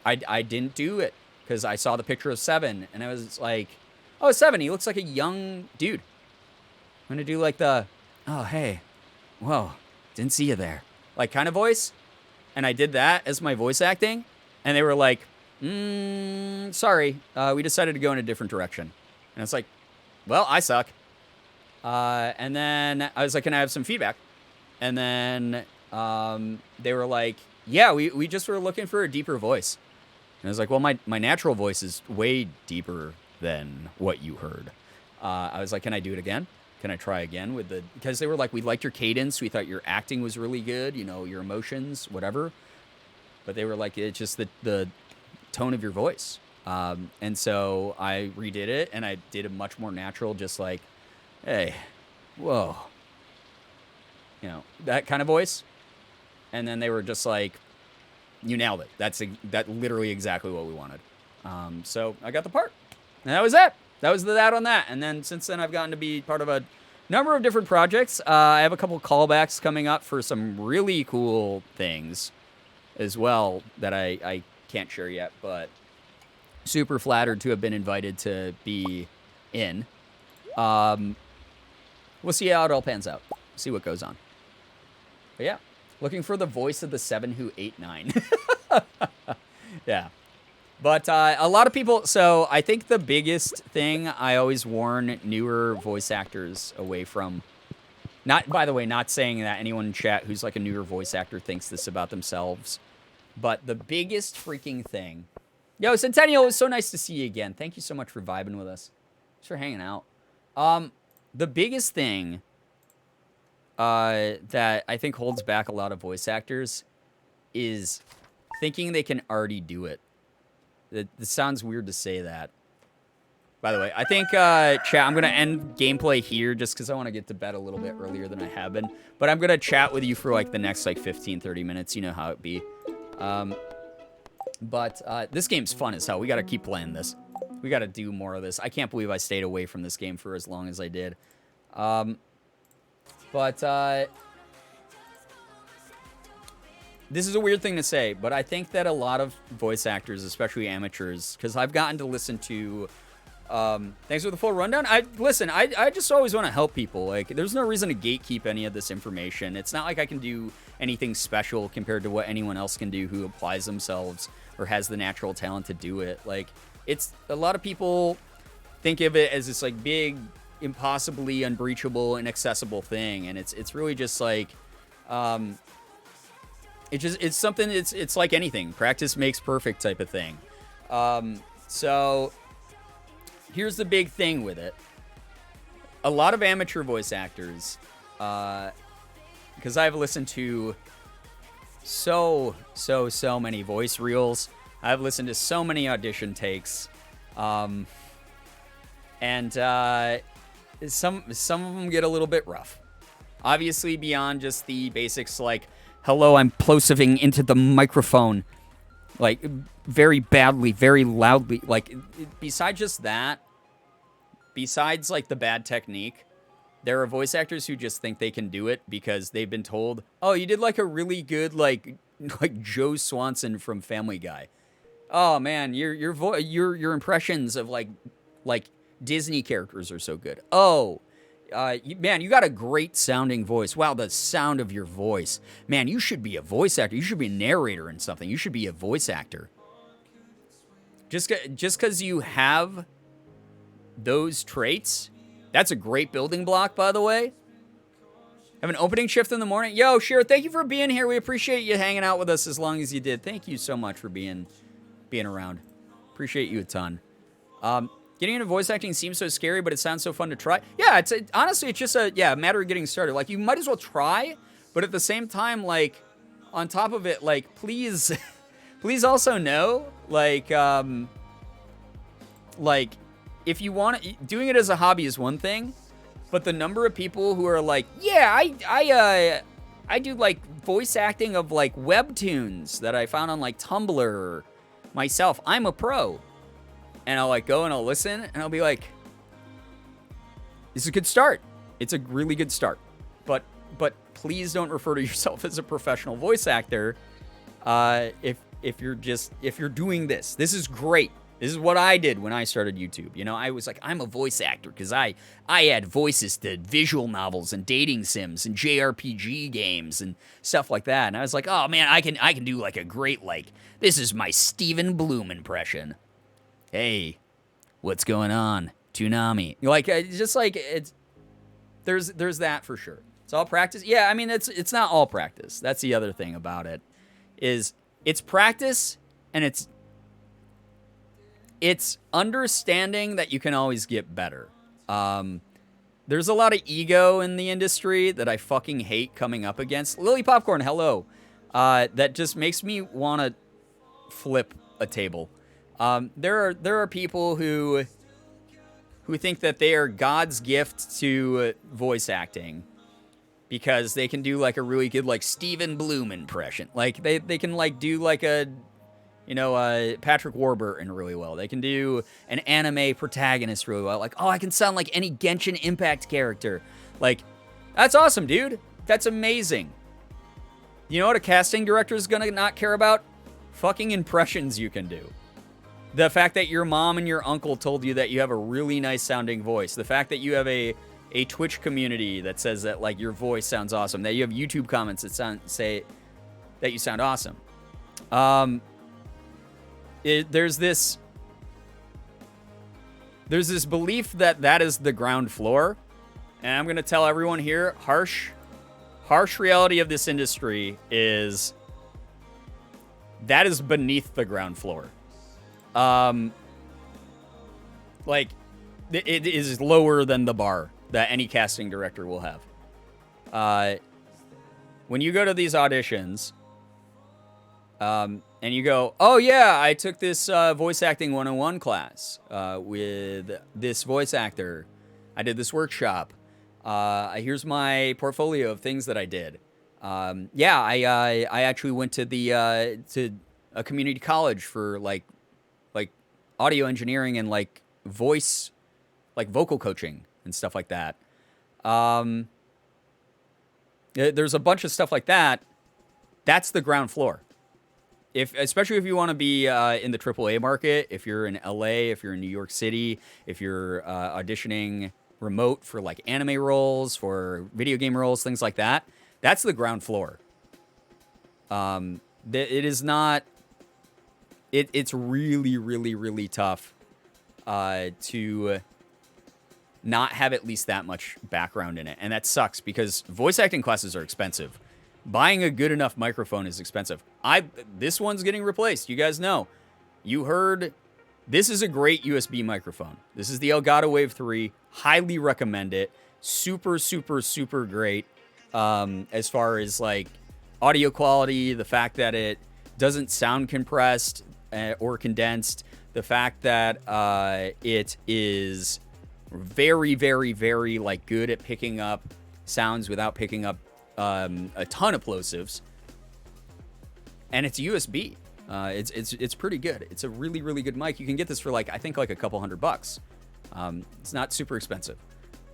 I didn't do it because I saw the picture of 7 and I was like, oh, 7, he looks like a young dude. I'm gonna do, like, the, oh, hey, whoa, didn't see you there, like, kind of voice. And I did that as my voice acting, and they were like, sorry, we decided to go in a different direction. And it's like, well, I suck. And then I was like, can I have some feedback? And then they were like, yeah, we just were looking for a deeper voice. And I was like, well, my natural voice is way deeper than what you heard. I was like, can I do it again? Can I try again because they were like, we liked your cadence. We thought your acting was really good, you know, your emotions, whatever. But they were like, it's just the tone of your voice. And so I redid it and I did it much more natural, just like, hey, whoa, you know, that kind of voice. And then they were just like, you nailed it. That's literally exactly what we wanted. So I got the part. And that was it. That was that on that. And then since then, I've gotten to be part of a number of different projects. I have a couple callbacks coming up for some really cool things as well that I can't share yet, but super flattered to have been invited to be in. We'll see how it all pans out. See what goes on. But yeah, looking for the voice of the 7 who ate 9. Yeah. But a lot of people, so I think the biggest thing I always warn newer voice actors away from Not, by the way, not saying that anyone in chat who's like a newer voice actor thinks this about themselves. But the biggest freaking thing. Yo, Centennial, it was so nice to see you again. Thank you so much for vibing with us. Thanks for hanging out. The biggest thing that I think holds back a lot of voice actors is thinking they can already do it. It sounds weird to say that. By the way, I think, chat, I'm going to end gameplay here just because I want to get to bed a little bit earlier than I have been. But I'm going to chat with you for, like, the next, like, 15, 30 minutes. You know how it be. But this game's fun as hell. We got to keep playing this. We got to do more of this. I can't believe I stayed away from this game for as long as I did. This is a weird thing to say, but I think that a lot of voice actors, especially amateurs, because I've gotten to listen to... thanks for the full rundown. I just always want to help people. Like, there's no reason to gatekeep any of this information. It's not like I can do anything special compared to what anyone else can do who applies themselves or has the natural talent to do it. Like, it's a lot of people think of it as this like big, impossibly unbreachable, inaccessible thing, and it's really just like, it's something. It's like anything. Practice makes perfect type of thing. So. Here's the big thing with it. A lot of amateur voice actors, because I've listened to so many voice reels. I've listened to so many audition takes. And some of them get a little bit rough. Obviously, beyond just the basics like, hello, I'm plosiving into the microphone. Like, very badly, very loudly. Like, besides just that, besides, like, the bad technique, there are voice actors who just think they can do it because they've been told, oh, you did, like, a really good, like Joe Swanson from Family Guy. Oh, man, your impressions of, like Disney characters are so good. Oh, man, you got a great sounding voice. Wow, the sound of your voice. Man, you should be a voice actor. You should be a narrator in something. You should be a voice actor. Just because you have those traits, that's a great building block, by the way. Have an opening shift in the morning. Yo, sure, thank you for being here. We appreciate you hanging out with us as long as you did. Thank you so much for being around. Appreciate you a ton. Getting into voice acting seems so scary, but it sounds so fun to try. Yeah, honestly, it's just a matter of getting started. Like, you might as well try, but at the same time, like, on top of it, like, please also know, like, if you want to, doing it as a hobby is one thing, but the number of people who are like, yeah, I do, like, voice acting of, like, webtoons that I found on, like, Tumblr myself. I'm a pro. And I'll, like, go and I'll listen, and I'll be like, this is a good start. It's a really good start. But please don't refer to yourself as a professional voice actor if you're doing this. This is great. This is what I did when I started YouTube. You know, I was like, I'm a voice actor because I add voices to visual novels and dating sims and JRPG games and stuff like that. And I was like, oh man, I can do like a great, like, this is my Steven Bloom impression. Hey, what's going on, Toonami? Like, just like there's that for sure. It's all practice. Yeah, I mean, it's not all practice. That's the other thing about it, is it's practice and it's understanding that you can always get better. There's a lot of ego in the industry that I fucking hate coming up against. Lily Popcorn, hello. That just makes me want to flip a table. There are people who think that they are God's gift to voice acting because they can do like a really good like Steven Bloom impression. Like they can like do like a Patrick Warburton really well. They can do an anime protagonist really well. Like, oh, I can sound like any Genshin Impact character. Like, that's awesome, dude. That's amazing. You know what a casting director is gonna not care about? Fucking impressions you can do. The fact that your mom and your uncle told you that you have a really nice sounding voice. The fact that you have a Twitch community that says that like your voice sounds awesome. That you have YouTube comments that say that you sound awesome. There's this belief that is the ground floor, and I'm going to tell everyone here, harsh reality of this industry is that is beneath the ground floor. Like, it is lower than the bar that any casting director will have. When you go to these auditions, and you go, oh yeah, I took this voice acting 101 class with this voice actor. I did this workshop. Here's my portfolio of things that I did. Yeah, I actually went to to a community college for like audio engineering and like voice, like vocal coaching and stuff like that. There's a bunch of stuff like that. That's the ground floor. Especially if you want to be in the AAA market, if you're in LA, if you're in New York City, if you're auditioning remote for like anime roles, for video game roles, things like that, that's the ground floor. It is not. It's really, really, really tough to not have at least that much background in it, and that sucks because voice acting classes are expensive. Buying a good enough microphone is expensive. This one's getting replaced. You guys know. You heard. This is a great USB microphone. This is the Elgato Wave 3. Highly recommend it. Super, super, super great. As far as like audio quality, the fact that it doesn't sound compressed or condensed, the fact that it is very, very, very like good at picking up sounds without picking up a ton of plosives, and it's USB. It's pretty good. It's a really, really good mic. You can get this for like I think like a couple $100. It's not super expensive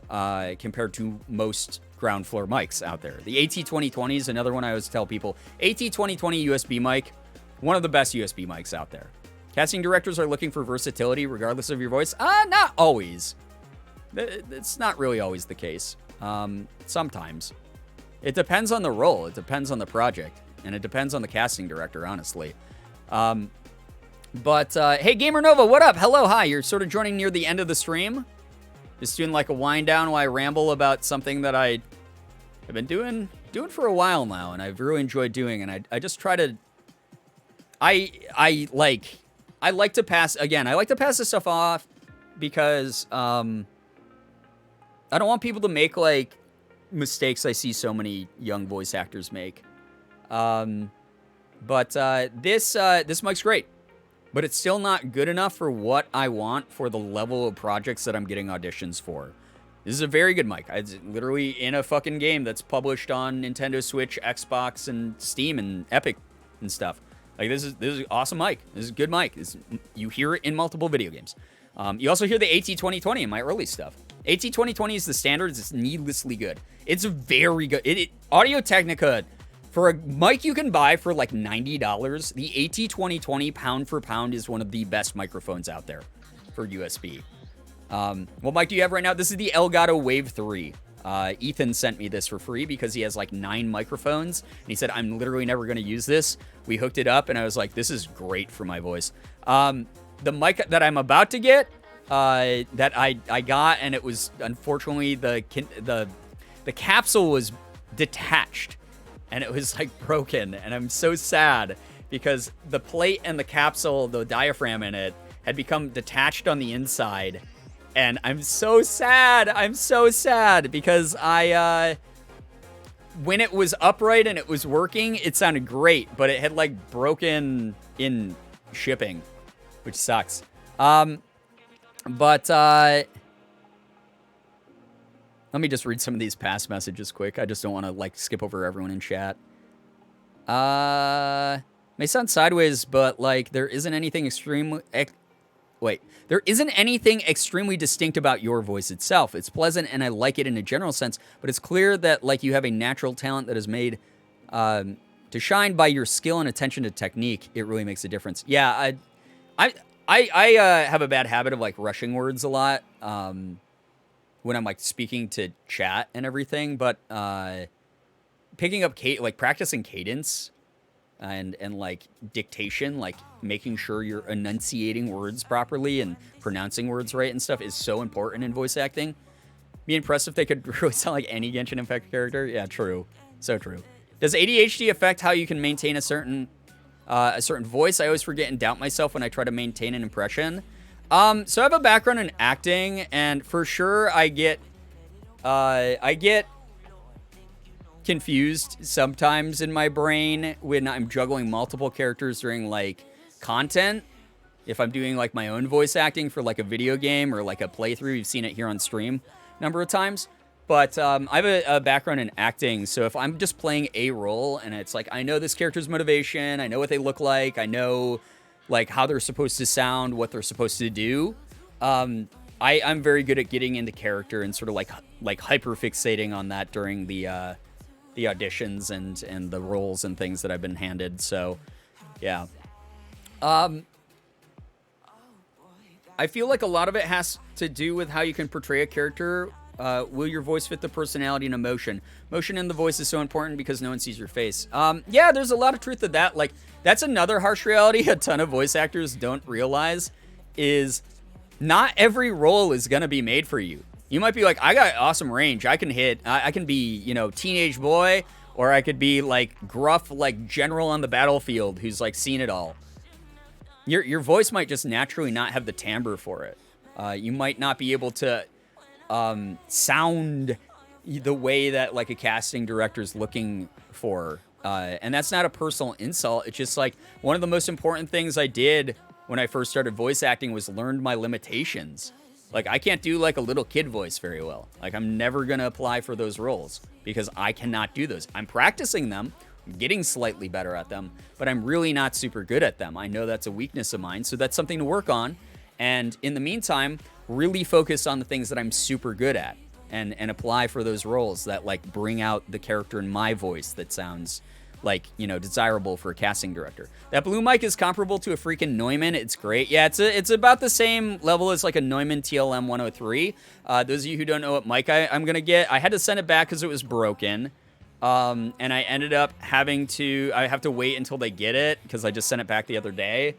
compared to most ground floor mics out there. The AT2020 is another one I always tell people. AT2020 USB mic, one of the best USB mics out there. Casting directors are looking for versatility regardless of your voice. Not always. It's not really always the case. Sometimes. It depends on the role. It depends on the project. And it depends on the casting director, honestly. Hey, Gamer Nova, what up? Hello, hi. You're sort of joining near the end of the stream. Just doing like a wind down while I ramble about something that I have been doing for a while now, and I've really enjoyed doing. And I just try to... I like to pass... Again, I like to pass this stuff off because I don't want people to make, like, mistakes I see so many young voice actors make. This mic's great, but it's still not good enough for what I want for the level of projects that I'm getting auditions for. This is a very good mic. It's literally in a fucking game that's published on Nintendo Switch, Xbox, and Steam, and Epic, and stuff. Like, this is an awesome mic. This is a good mic. You hear it in multiple video games. You also hear the AT2020 in my early stuff. AT2020 is the standard. It's needlessly good. It's very good. Audio-Technica, for a mic you can buy for like $90, the AT2020 pound for pound is one of the best microphones out there for USB. What mic do you have right now? This is the Elgato Wave 3. Ethan sent me this for free because he has like 9 microphones. And he said, I'm literally never going to use this. We hooked it up and I was like, this is great for my voice. The mic that I'm about to get, that I got, and it was unfortunately the capsule was detached and it was like broken, and I'm so sad because the plate and the capsule, the diaphragm in it, had become detached on the inside, and I'm so sad. I'm so sad because when it was upright and it was working, it sounded great, but it had like broken in shipping, which sucks. Let me just read some of these past messages quick. I just don't want to like skip over everyone in chat. May sound sideways, but like there isn't anything extremely distinct about your voice itself. It's pleasant and I like it in a general sense, but it's clear that like you have a natural talent that is made to shine by your skill and attention to technique. It really makes a difference. Yeah, I have a bad habit of like rushing words a lot when I'm like speaking to chat and everything, but picking up practicing cadence and like dictation, like making sure you're enunciating words properly and pronouncing words right and stuff is so important in voice acting, Be impressed if they could really sound like any Genshin Impact character. Yeah, true. So true. Does ADHD affect how you can maintain a certain voice? I always forget and doubt myself when I try to maintain an impression. So I have a background in acting, and for sure I get confused sometimes in my brain when I'm juggling multiple characters during like content. If I'm doing like my own voice acting for like a video game or like a playthrough, you've seen it here on stream a number of times. But I have a background in acting, so if I'm just playing a role and it's like I know this character's motivation, I know what they look like, I know like how they're supposed to sound, what they're supposed to do, I'm very good at getting into character and sort of like hyper fixating on that during the auditions and the roles and things that I've been handed. So yeah. I feel like a lot of it has to do with how you can portray a character. Will your voice fit the personality and emotion? Motion in the voice is so important because no one sees your face. Yeah, there's a lot of truth to that. Like, that's another harsh reality a ton of voice actors don't realize is not every role is going to be made for you. You might be like, I got awesome range. I can be, you know, teenage boy, or I could be like gruff, like general on the battlefield who's like seen it all. Your voice might just naturally not have the timbre for it. You might not be able to sound the way that like a casting director is looking for. And that's not a personal insult. It's just like one of the most important things I did when I first started voice acting was learned my limitations. Like, I can't do like a little kid voice very well. Like, I'm never going to apply for those roles because I cannot do those. I'm practicing them. I'm getting slightly better at them, but I'm really not super good at them. I know that's a weakness of mine, so that's something to work on. And in the meantime, really focus on the things that I'm super good at and apply for those roles that like bring out the character in my voice that sounds like, you know, desirable for a casting director. That blue mic is comparable to a freaking Neumann. It's great. Yeah, it's about the same level as like a Neumann TLM 103. Those of you who don't know what mic I'm going to get, I had to send it back because it was broken. And I ended up I have to wait until they get it because I just sent it back the other day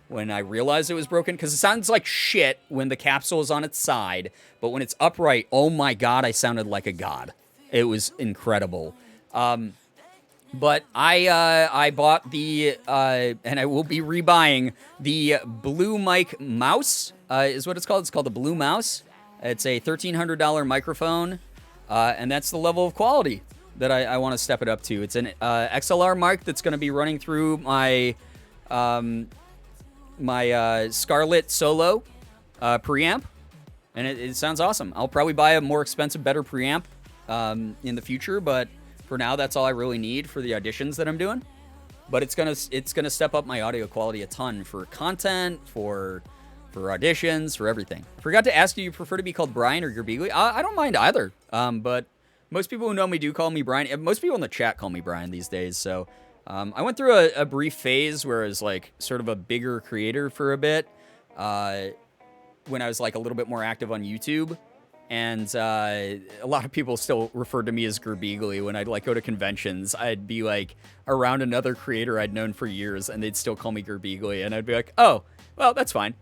when I realized it was broken, because it sounds like shit when the capsule is on its side, but when it's upright, oh my god, I sounded like a god. It was incredible. But I bought the, and I will be rebuying the Blue Mic Mouse, is what it's called. It's called the Blue Mouse. It's a $1,300 microphone, and that's the level of quality that I want to step it up to. It's an XLR mic that's going to be running through my Scarlett Solo preamp, and it sounds awesome. I'll probably buy a more expensive, better preamp in the future, but for now, that's all I really need for the auditions that I'm doing. But it's gonna step up my audio quality a ton for content, for auditions, for everything. Forgot to ask you prefer to be called Brian or Girbeagly? I don't mind either. But most people who know me do call me Brian. Most people in the chat call me Brian these days. So I went through a brief phase where I was like sort of a bigger creator for a bit. When I was like a little bit more active on YouTube. And a lot of people still referred to me as Girbeagly. When I'd like go to conventions, I'd be like around another creator I'd known for years, and they'd still call me Girbeagly, and I'd be like, oh, well, that's fine.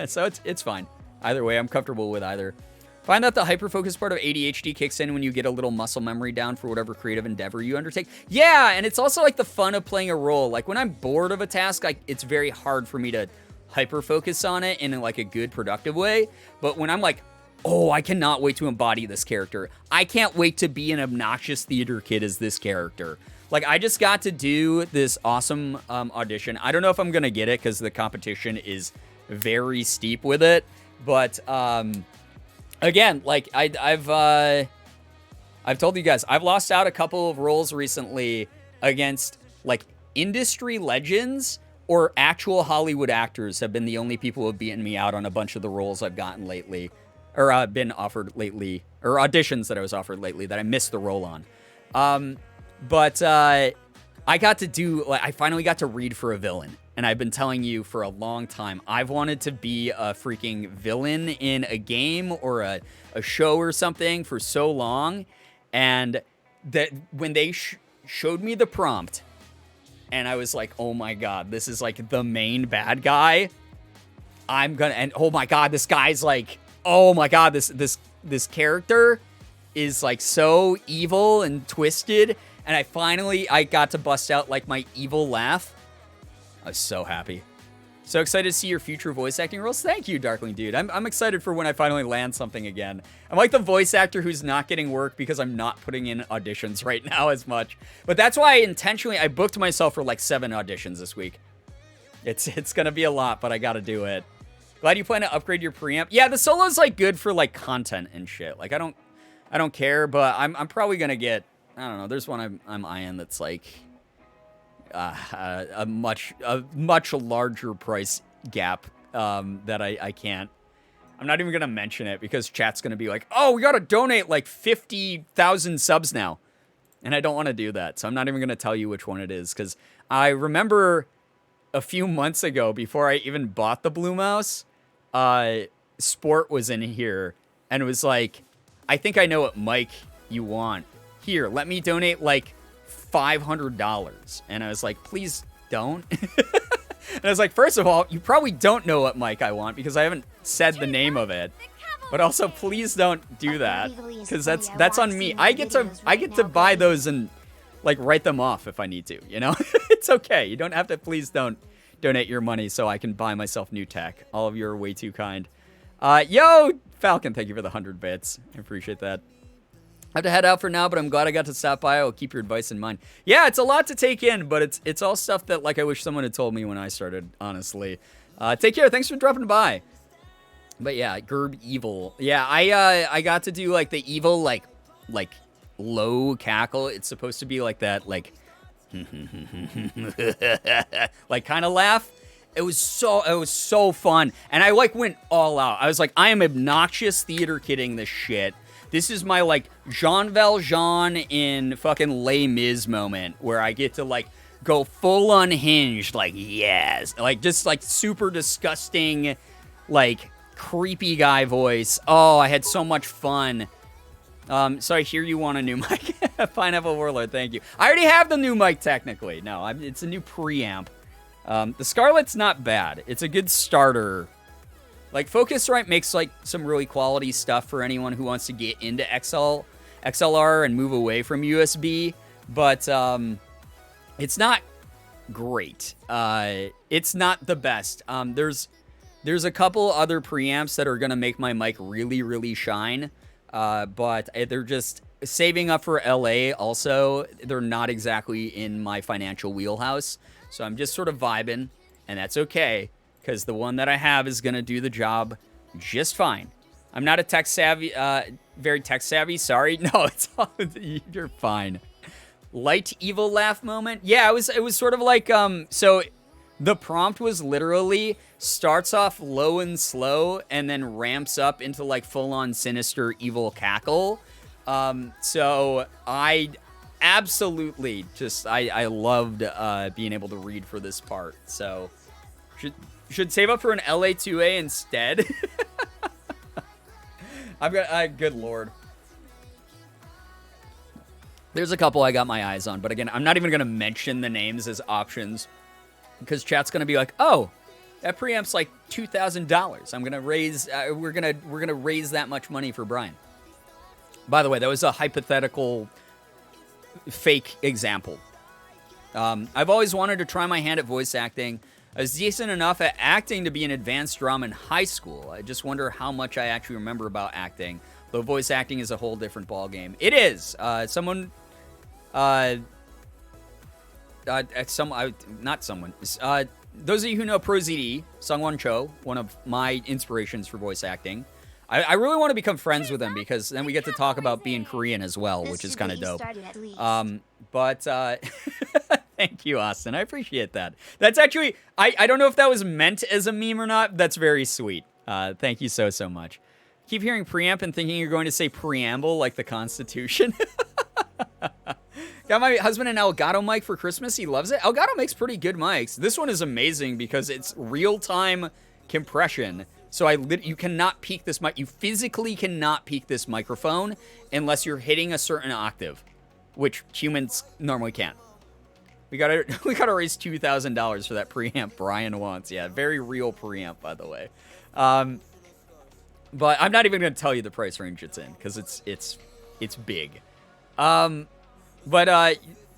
So it's fine. Either way, I'm comfortable with either. Find that the hyperfocus part of ADHD kicks in when you get a little muscle memory down for whatever creative endeavor you undertake. Yeah, and it's also like the fun of playing a role. Like when I'm bored of a task, it's very hard for me to hyperfocus on it in like a good, productive way. But when I'm like, oh, I cannot wait to embody this character. I can't wait to be an obnoxious theater kid as this character. Like, I just got to do this awesome audition. I don't know if I'm going to get it because the competition is very steep with it. But, again, like, I've told you guys, I've lost out a couple of roles recently against, like, industry legends or actual Hollywood actors have been the only people who have beaten me out on a bunch of the roles I've gotten lately. Or been offered lately, or auditions that I was offered lately that I missed the role on. But I got to do, like, I finally got to read for a villain. And I've been telling you for a long time, I've wanted to be a freaking villain in a game or a show or something for so long. And that when they showed me the prompt, and I was like, oh my god, this is like the main bad guy. And oh my god, this guy's like, oh my god, this this character is like so evil and twisted, and I got to bust out like my evil laugh. I was so happy. So excited to see your future voice acting roles. Thank you, Darkling Dude. I'm excited for when I finally land something again. I'm like the voice actor who's not getting work because I'm not putting in auditions right now as much. But that's why I booked myself for like 7 auditions this week. It's gonna be a lot, but I gotta do it. Glad you plan to upgrade your preamp. Yeah, the solo's like good for like content and shit. Like I don't care, but I'm probably gonna get, I don't know, there's one I'm eyeing that's like a much larger price gap that I can't. I'm not even gonna mention it because chat's gonna be like, oh, we gotta donate like 50,000 subs now, and I don't want to do that, so I'm not even gonna tell you which one it is because I remember a few months ago before I even bought the Blue Mouse, Sport was in here and it was like, I think I know what mic you want. Here, let me donate like $500. And I was like, please don't. And I was like, first of all, you probably don't know what mic I want because I haven't said the name of it. But also, please don't do that because that's on me. I get to buy those and like write them off if I need to, you know? It's okay. You don't have to, please don't donate your money so I can buy myself new tech. All of you are way too kind. Yo, Falcon, thank you for the 100 bits. I appreciate that. I have to head out for now, but I'm glad I got to stop by. I'll keep your advice in mind. Yeah, it's a lot to take in, but it's all stuff that like I wish someone had told me when I started, honestly. Take care. Thanks for dropping by. But yeah, Gerb Evil. Yeah, I got to do like the evil like low cackle. It's supposed to be like that like like kind of laugh. It was so fun, and I like went all out. I was like, I am obnoxious theater kidding this shit. This is my like Jean Valjean in fucking Les Mis moment where I get to like go full unhinged, like yes, like just like super disgusting, like creepy guy voice. Oh, I had so much fun. So I hear you want a new mic. Pineapple Warlord, thank you. I already have the new mic technically. No, it's a new preamp. The Scarlet's not bad. It's a good starter. Like, Focusrite makes, like, some really quality stuff for anyone who wants to get into XLR and move away from USB, but it's not great. It's not the best. There's a couple other preamps that are going to make my mic really, really shine, but they're just saving up for LA also. They're not exactly in my financial wheelhouse, so I'm just sort of vibing, and that's okay. Because the one that I have is going to do the job just fine. I'm not a tech savvy, very tech savvy. Sorry. No, you're fine. Light evil laugh moment. Yeah, it was sort of like, so the prompt was literally starts off low and slow and then ramps up into like full on sinister evil cackle. So I absolutely just, I loved, being able to read for this part. So should save up for an LA2A instead. I've got, good lord. There's a couple I got my eyes on, but again, I'm not even going to mention the names as options because chat's going to be like, oh, that preamp's like $2,000. I'm going to raise, we're going to raise that much money for Brian. By the way, that was a hypothetical fake example. I've always wanted to try my hand at voice acting. I was decent enough at acting to be an advanced drama in high school. I just wonder how much I actually remember about acting, though voice acting is a whole different ballgame. It is. Not someone. Those of you who know ProZD, Sungwon Cho, one of my inspirations for voice acting, I really want to become friends with him because then we get to talk about being Korean as well, which is kind of dope. Thank you, Austin. I appreciate that. That's actually, I don't know if that was meant as a meme or not. That's very sweet. Thank you so much. Keep hearing preamp and thinking you're going to say preamble like the Constitution. Got my husband an Elgato mic for Christmas. He loves it. Elgato makes pretty good mics. This one is amazing because it's real-time compression. So you cannot peak this mic. You physically cannot peak this microphone unless you're hitting a certain octave, which humans normally can't. We gotta raise $2,000 for that preamp Brian wants. Yeah, very real preamp, by the way. But I'm not even going to tell you the price range it's in because it's big. But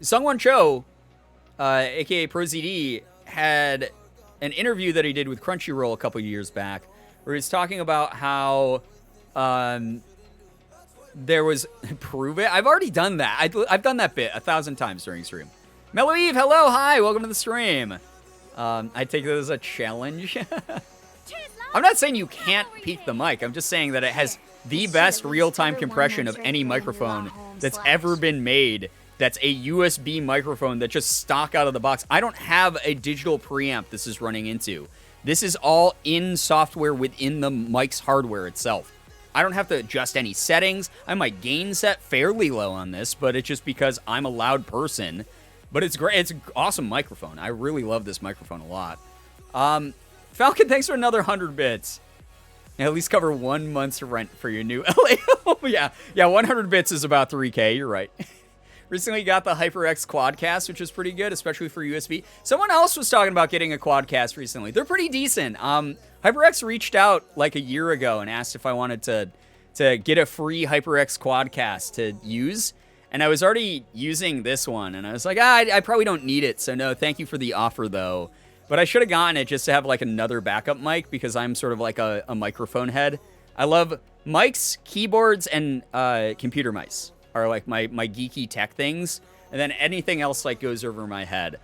Sungwon Cho, aka ProZD, had an interview that he did with Crunchyroll a couple years back where he's talking about how there was prove it. I've already done that. I've done that bit 1,000 times during stream. Mellow Eve, hello, hi, welcome to the stream. I take this as a challenge. I'm not saying you can't peek the mic. I'm just saying that it has the best real-time compression of any microphone that's ever been made. That's a USB microphone that just stock out of the box. I don't have a digital preamp this is running into. This is all in software within the mic's hardware itself. I don't have to adjust any settings. I have my gain set fairly low on this, but it's just because I'm a loud person. But it's great. It's an awesome microphone. I really love this microphone a lot. Falcon, thanks for another 100 bits. At least cover 1 month's rent for your new LA home. Yeah, 100 bits is about 3K. You're right. Recently got the HyperX Quadcast, which is pretty good, especially for USB. Someone else was talking about getting a Quadcast recently. They're pretty decent. HyperX reached out like a year ago and asked if I wanted to get a free HyperX Quadcast to use. And I was already using this one, and I was like, I probably don't need it, so no, thank you for the offer, though. But I should have gotten it just to have, like, another backup mic, because I'm sort of like a microphone head. I love mics, keyboards, and computer mice are, like, my geeky tech things. And then anything else, like, goes over my head.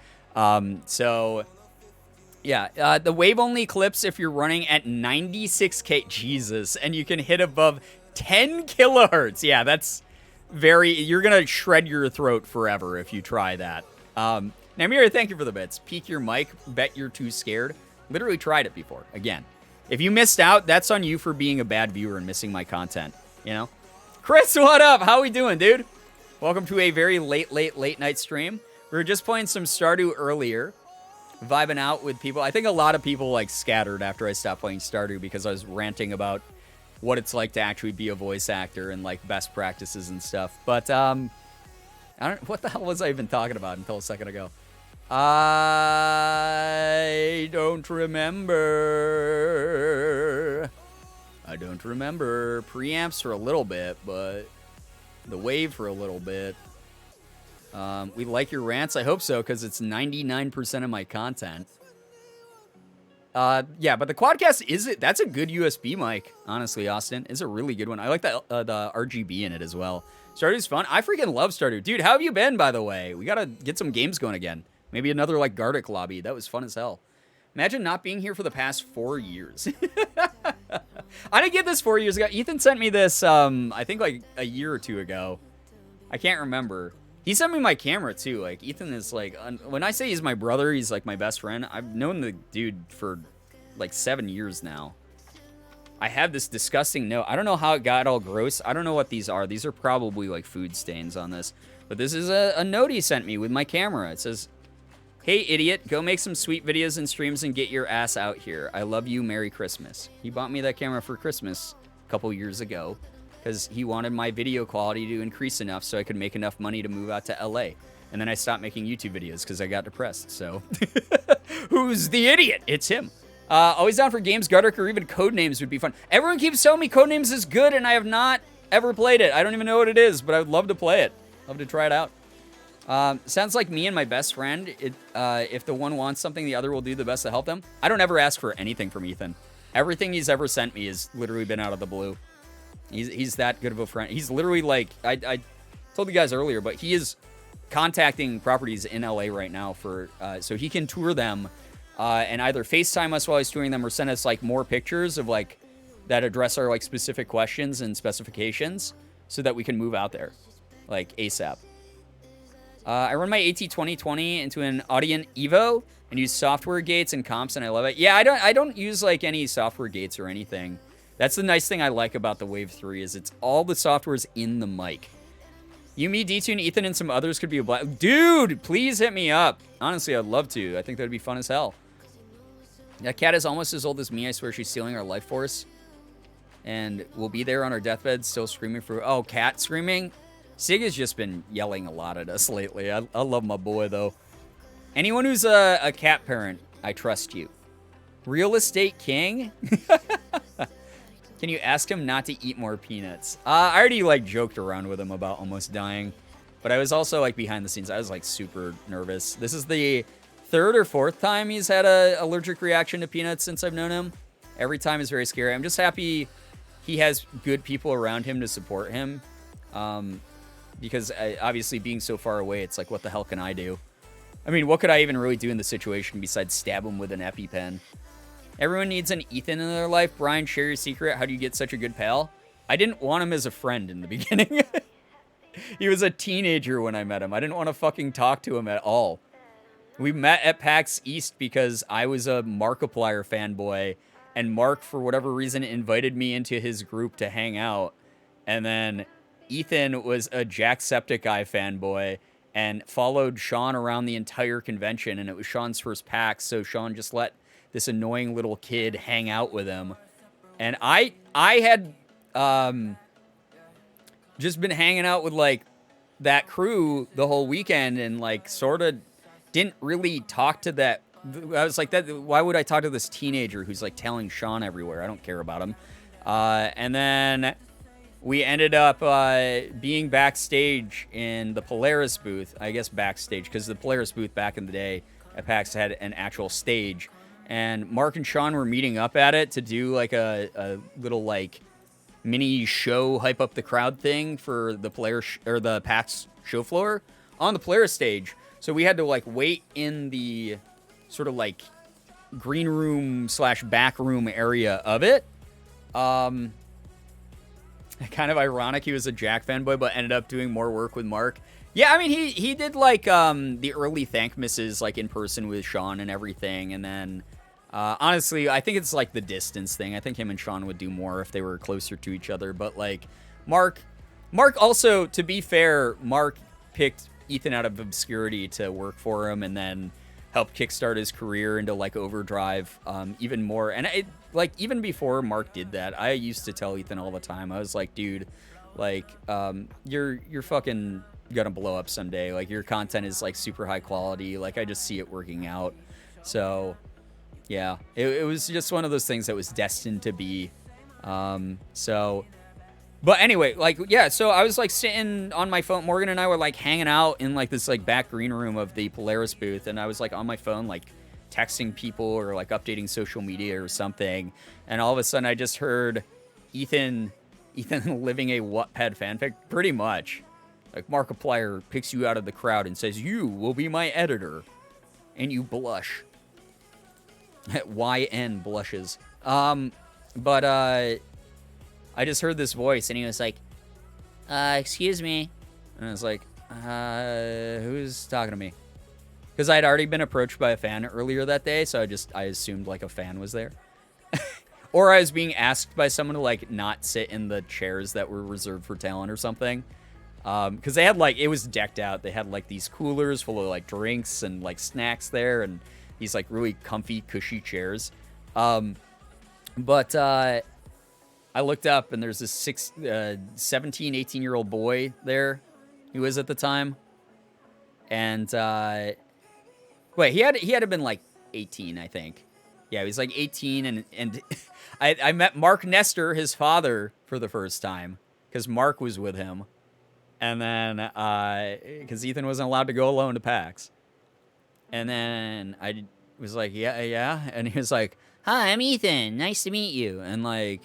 So, yeah, the wave-only clips if you're running at 96K, Jesus, and you can hit above 10 kilohertz. Yeah, that's... you're gonna shred your throat forever if you try that. Namira, thank you for the bits. Peek your mic, bet you're too scared. Literally tried it before. Again, if you missed out, that's on you for being a bad viewer and missing my content, you know? Chris, what up? How we doing, dude? Welcome to a very late night stream. We were just playing some Stardew earlier, vibing out with people. I think a lot of people, like, scattered after I stopped playing Stardew because I was ranting about what it's like to actually be a voice actor and, like, best practices and stuff. But, what the hell was I even talking about until a second ago? I don't remember. Preamps for a little bit, but the wave for a little bit. We like your rants. I hope so, because it's 99% of my content. Yeah, but the Quadcast that's a good USB mic, honestly, Austin. It's a really good one. I like the RGB in it as well. Stardew's fun. I freaking love Stardew. Dude, how have you been, by the way? We gotta get some games going again. Maybe another, like, Gartic lobby. That was fun as hell. Imagine not being here for the past 4 years. I didn't get this 4 years ago. Ethan sent me this, I think, like, a year or two ago. I can't remember. He sent me my camera, too. Like, Ethan is, like... when I say he's my brother, he's, like, my best friend. I've known the dude for, like, 7 years now. I have this disgusting note. I don't know how it got all gross. I don't know what these are. These are probably, like, food stains on this. But this is a note he sent me with my camera. It says, "Hey, idiot, go make some sweet videos and streams and get your ass out here. I love you. Merry Christmas." He bought me that camera for Christmas a couple years ago because he wanted my video quality to increase enough so I could make enough money to move out to LA. And then I stopped making YouTube videos because I got depressed, so... Who's the idiot? It's him. Always down for games, Gartic, or even Codenames would be fun. Everyone keeps telling me Codenames is good, and I have not ever played it. I don't even know what it is, but I would love to play it. Love to try it out. Sounds like me and my best friend. If the one wants something, the other will do the best to help them. I don't ever ask for anything from Ethan. Everything he's ever sent me has literally been out of the blue. He's that good of a friend. He's literally like, I told you guys earlier, but he is contacting properties in LA right now for so he can tour them and either FaceTime us while he's touring them or send us, like, more pictures of, like, that address our, like, specific questions and specifications so that we can move out there, like, ASAP. I run my AT2020 into an Audient Evo and use software gates and comps, and I love it. Yeah, I don't use, like, any software gates or anything. That's the nice thing I like about the Wave 3 is it's all the software's in the mic. You, me, D-Tune, Ethan, and some others could be a black... Dude, please hit me up. Honestly, I'd love to. I think that'd be fun as hell. That cat is almost as old as me. I swear she's stealing our life force. And we'll be there on our deathbed still screaming for... Oh, cat screaming? Sig has just been yelling a lot at us lately. I love my boy, though. Anyone who's a cat parent, I trust you. Real estate king? Can you ask him not to eat more peanuts? I already, like, joked around with him about almost dying. But I was also, like, behind the scenes. I was, like, super nervous. This is the 3rd or 4th time he's had a allergic reaction to peanuts since I've known him. Every time is very scary. I'm just happy he has good people around him to support him. Because obviously being so far away, it's like, what the hell can I do? I mean, what could I even really do in the situation besides stab him with an EpiPen? Everyone needs an Ethan in their life. Brian, share your secret. How do you get such a good pal? I didn't want him as a friend in the beginning. He was a teenager when I met him. I didn't want to fucking talk to him at all. We met at PAX East because I was a Markiplier fanboy, and Mark, for whatever reason, invited me into his group to hang out. And then Ethan was a Jacksepticeye fanboy and followed Sean around the entire convention, and it was Sean's first PAX, so Sean just let this annoying little kid hang out with him. And I had just been hanging out with, like, that crew the whole weekend and, like, sort of didn't really talk to that. I was like, why would I talk to this teenager who's, like, telling Sean everywhere? I don't care about him. And then we ended up being backstage in the Polaris booth. I guess backstage, because the Polaris booth back in the day at PAX had an actual stage. And Mark and Sean were meeting up at it to do, like, a little, like, mini show, hype up the crowd thing for the Polaris, or the PAX show floor on the Polaris stage. So we had to, like, wait in the sort of, like, green room / back room area of it. Kind of ironic he was a Jack fanboy, but ended up doing more work with Mark. Yeah, I mean, he did, like, the early Thankmasses, like, in person with Sean and everything, and then honestly, I think it's, like, the distance thing. I think him and Sean would do more if they were closer to each other, but, like, Mark also, to be fair, Mark picked Ethan out of obscurity to work for him, and then helped kickstart his career into, like, Overdrive even more. And like, even before Mark did that, I used to tell Ethan all the time, I was like, dude, like, you're fucking gonna blow up someday. Like, your content is, like, super high quality. Like, I just see it working out. So yeah, it was just one of those things that was destined to be. But anyway, like, yeah, so I was, like, sitting on my phone. Morgan and I were, like, hanging out in, like, this, like, back green room of the Polaris booth, and I was, like, on my phone, like, texting people or, like, updating social media or something, and all of a sudden I just heard Ethan living a Wattpad fanfic, pretty much. Like, Markiplier picks you out of the crowd and says, "You will be my editor," and you blush. YN blushes. But I just heard this voice, and he was like, excuse me. And I was like, who's talking to me? Because I had already been approached by a fan earlier that day, so I assumed, like, a fan was there. Or I was being asked by someone to, like, not sit in the chairs that were reserved for talent or something. Because they had, like, it was decked out. They had, like, these coolers full of, like, drinks and, like, snacks there, and these, like, really comfy, cushy chairs. But I looked up, and there's this 17, 18-year-old boy there who was at the time. And, wait, he had to have been, like, 18, I think. Yeah, he was, like, 18, and I met Mark Nestor, his father, for the first time, because Mark was with him. And then, because Ethan wasn't allowed to go alone to PAX. And then I was like, yeah. And he was like, "Hi, I'm Ethan. Nice to meet you." And, like,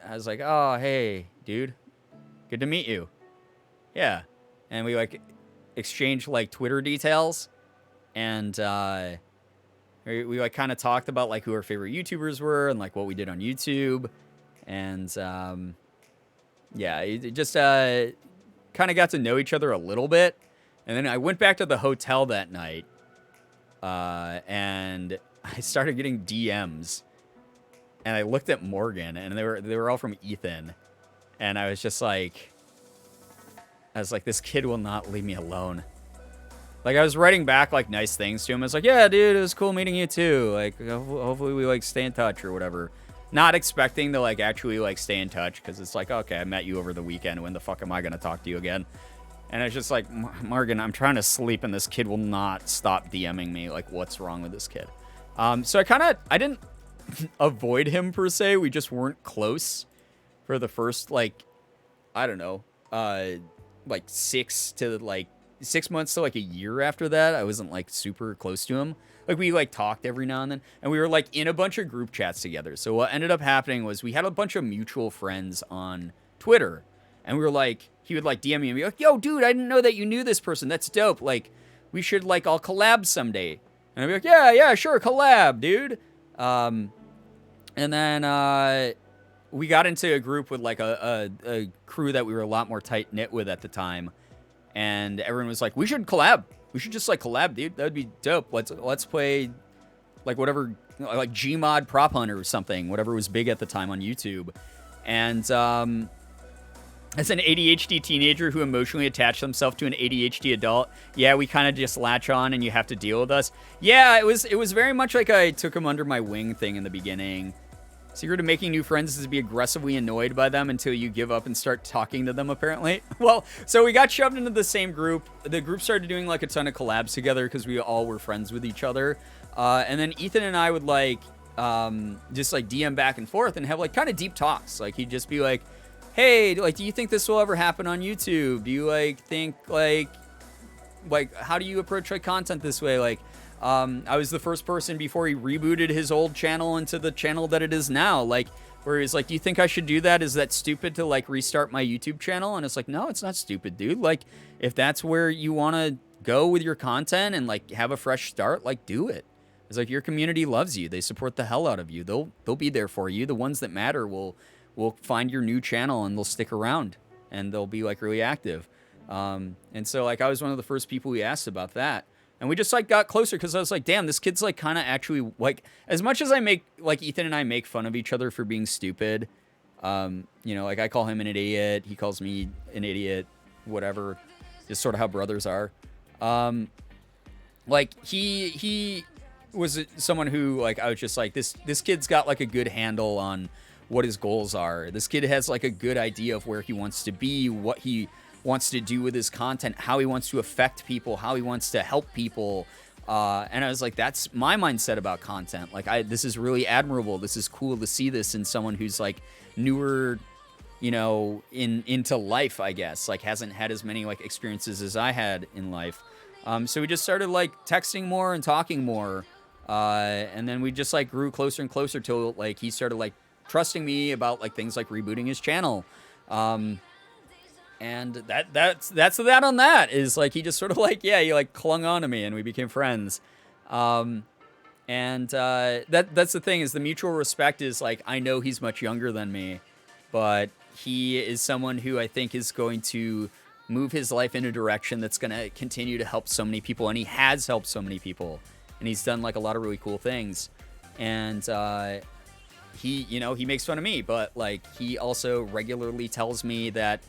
I was like, "Oh, hey, dude. Good to meet you." Yeah. And we, like, exchanged, like, Twitter details. And we like, kind of talked about, like, who our favorite YouTubers were and, like, what we did on YouTube. And, yeah, it just kind of got to know each other a little bit. And then I went back to the hotel that night. And I started getting DMs, and I looked at Morgan, and they were all from Ethan, and I was like, this kid will not leave me alone. Like, I was writing back, like, nice things to him. I was like, "Yeah, dude, it was cool meeting you too. Like, hopefully we, like, stay in touch or whatever." Not expecting to, like, actually, like, stay in touch, because it's like, okay, I met you over the weekend. When the fuck am I gonna talk to you again? And it's just like, "Morgan, I'm trying to sleep, and this kid will not stop DMing me. Like, what's wrong with this kid?" So I didn't avoid him per se. We just weren't close. for the first, like, I don't know, like 6 months to like a year after that. I wasn't like super close to him. Like we like talked every now and then, and we were like in a bunch of group chats together. So what ended up happening was we had a bunch of mutual friends on Twitter, and we were like, he would like DM me and be like, yo, dude, I didn't know that you knew this person. That's dope. Like, we should like all collab someday. And I'd be like, yeah, sure, collab, dude. And then we got into a group with like a crew that we were a lot more tight knit with at the time, and everyone was like, we should collab. We should just like collab, dude. That would be dope. Let's play like whatever, like Gmod Prop Hunter or something, whatever was big at the time on YouTube. And as an ADHD teenager who emotionally attached himself to an ADHD adult, yeah, we kind of just latch on and you have to deal with us. Yeah, it was very much like I took him under my wing thing in the beginning. Secret of making new friends is to be aggressively annoyed by them until you give up and start talking to them, apparently. Well, so we got shoved into the same group. The group started doing like a ton of collabs together because we all were friends with each other. And then Ethan and I would like just like DM back and forth and have like kind of deep talks. Like he'd just be like, hey, like, do you think this will ever happen on YouTube? Do you like think like how do you approach like content this way? Like, I was the first person before he rebooted his old channel into the channel that it is now. Like, where he's like, do you think I should do that? Is that stupid to like restart my YouTube channel? And it's like, no, it's not stupid, dude. Like, if that's where you want to go with your content and like have a fresh start, like do it. It's like your community loves you. They support the hell out of you. They'll be there for you. The ones that matter will find your new channel and they'll stick around and they'll be like really active. And so like I was one of the first people he asked about that. And we just like got closer because I was like, damn, this kid's like kind of actually like, as much as I make like Ethan and I make fun of each other for being stupid, you know, like I call him an idiot, he calls me an idiot, whatever, just sort of how brothers are. Like he was someone who like I was just like this kid's got like a good handle on what his goals are. This kid has like a good idea of where he wants to be, what he wants to do with his content, how he wants to affect people, how he wants to help people. And I was like, that's my mindset about content. Like this is really admirable. This is cool to see this in someone who's like newer, you know, into life, I guess, like hasn't had as many like experiences as I had in life. So we just started like texting more and talking more. And then we just like grew closer and closer till like he started like trusting me about like things like rebooting his channel. And that's that on that is like he just sort of like, yeah, he like clung on to me and we became friends. That's the thing is the mutual respect is like I know he's much younger than me, but he is someone who I think is going to move his life in a direction that's going to continue to help so many people, and he has helped so many people, and he's done like a lot of really cool things. And he, you know, he makes fun of me, but like he also regularly tells me that,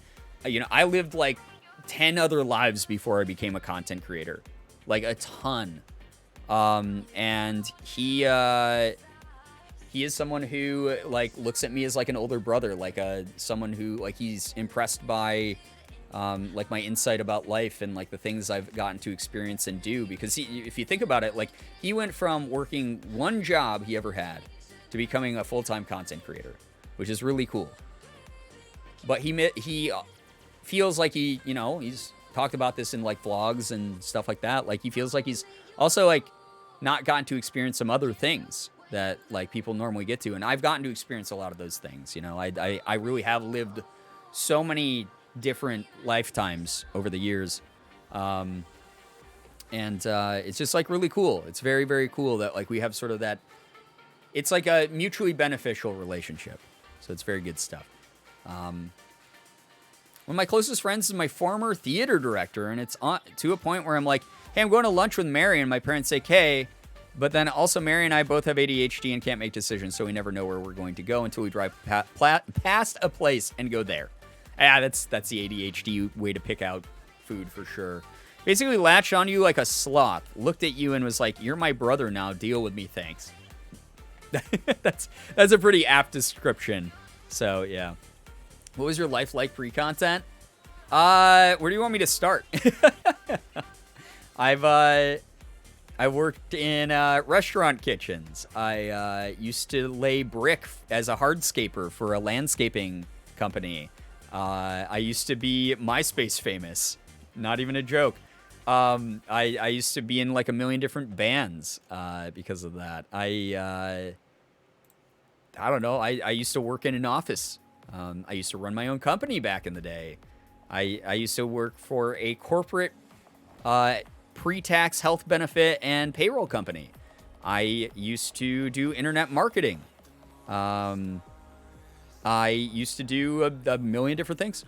you know, I lived like 10 other lives before I became a content creator, like a ton. And he is someone who like looks at me as like an older brother, like someone who like he's impressed by like my insight about life and like the things I've gotten to experience and do. Because if you think about it, like he went from working one job he ever had to becoming a full-time content creator, which is really cool. But he feels like he, you know, he's talked about this in like vlogs and stuff like that. Like he feels like he's also like not gotten to experience some other things that like people normally get to. And I've gotten to experience a lot of those things. You know, I really have lived so many different lifetimes over the years. And it's just like really cool. It's very, very cool that like we have sort of that, it's like a mutually beneficial relationship. So it's very good stuff. One of my closest friends is my former theater director, and it's to a point where I'm like, hey, I'm going to lunch with Mary, and my parents say, okay, but then also Mary and I both have ADHD and can't make decisions, so we never know where we're going to go until we drive past a place and go there. Yeah, that's the ADHD way to pick out food for sure. Basically latched on you like a sloth, looked at you and was like, you're my brother now, deal with me, thanks. That's a pretty apt description. So, yeah. What was your life like pre-content? Where do you want me to start? I worked in restaurant kitchens. I used to lay brick as a hardscaper for a landscaping company. I used to be MySpace famous. Not even a joke. I used to be in like a million different bands because of that. I don't know. I used to work in an office. I used to run my own company back in the day. I used to work for a corporate pre-tax health benefit and payroll company. I used to do internet marketing. I used to do a million different things.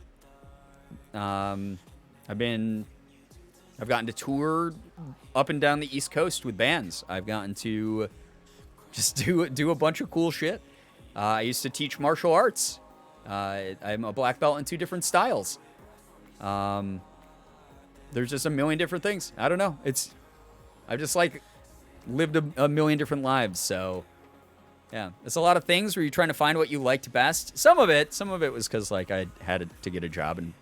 I've gotten to tour up and down the East Coast with bands. I've gotten to just do a bunch of cool shit. I used to teach martial arts. I'm a black belt in 2 different styles. There's just a million different things. I don't know. I've just like lived a million different lives. So yeah, it's a lot of things where you're trying to find what you liked best. Some of it was because like I had to get a job and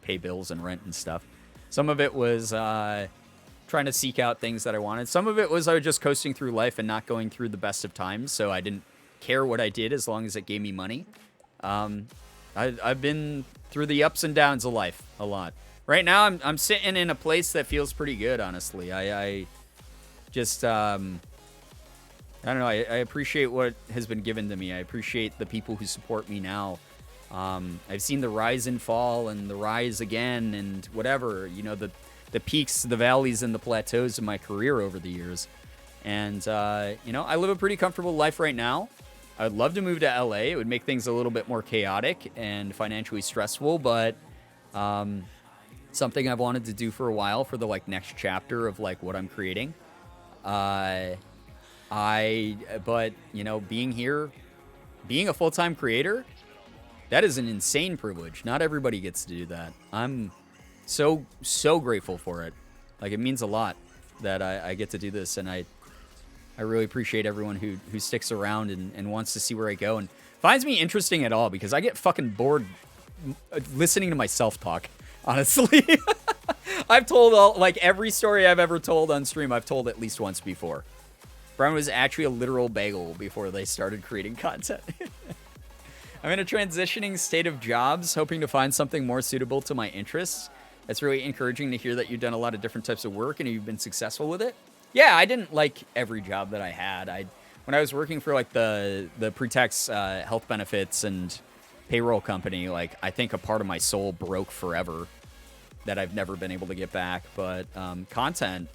pay bills and rent and stuff. Some of it was trying to seek out things that I wanted. Some of it was I was just coasting through life and not going through the best of times, so I didn't care what I did as long as it gave me money. I've been through the ups and downs of life a lot. Right now, I'm sitting in a place that feels pretty good, honestly. I just I don't know. I appreciate what has been given to me. I appreciate the people who support me now. I've seen the rise and fall and the rise again and whatever, you know, the peaks, the valleys, and the plateaus of my career over the years. And, you know, I live a pretty comfortable life right now. I'd love to move to LA. It would make things a little bit more chaotic and financially stressful, but something I've wanted to do for a while for the like next chapter of like what I'm creating. But, you know, being here, being a full-time creator, that is an insane privilege. Not everybody gets to do that. I'm so grateful for it. Like, it means a lot that I get to do this, and I really appreciate everyone who sticks around and wants to see where I go and finds me interesting at all, because I get fucking bored listening to myself talk, honestly. I've told every story I've ever told on stream, I've told at least once before. Brian was actually a literal bagel before they started creating content. I'm in a transitioning state of jobs, hoping to find something more suitable to my interests. It's really encouraging to hear that you've done a lot of different types of work and you've been successful with it. Yeah, I didn't like every job that I had. When I was working for like the pre-tax health benefits and payroll company, like I think a part of my soul broke forever that I've never been able to get back. But content,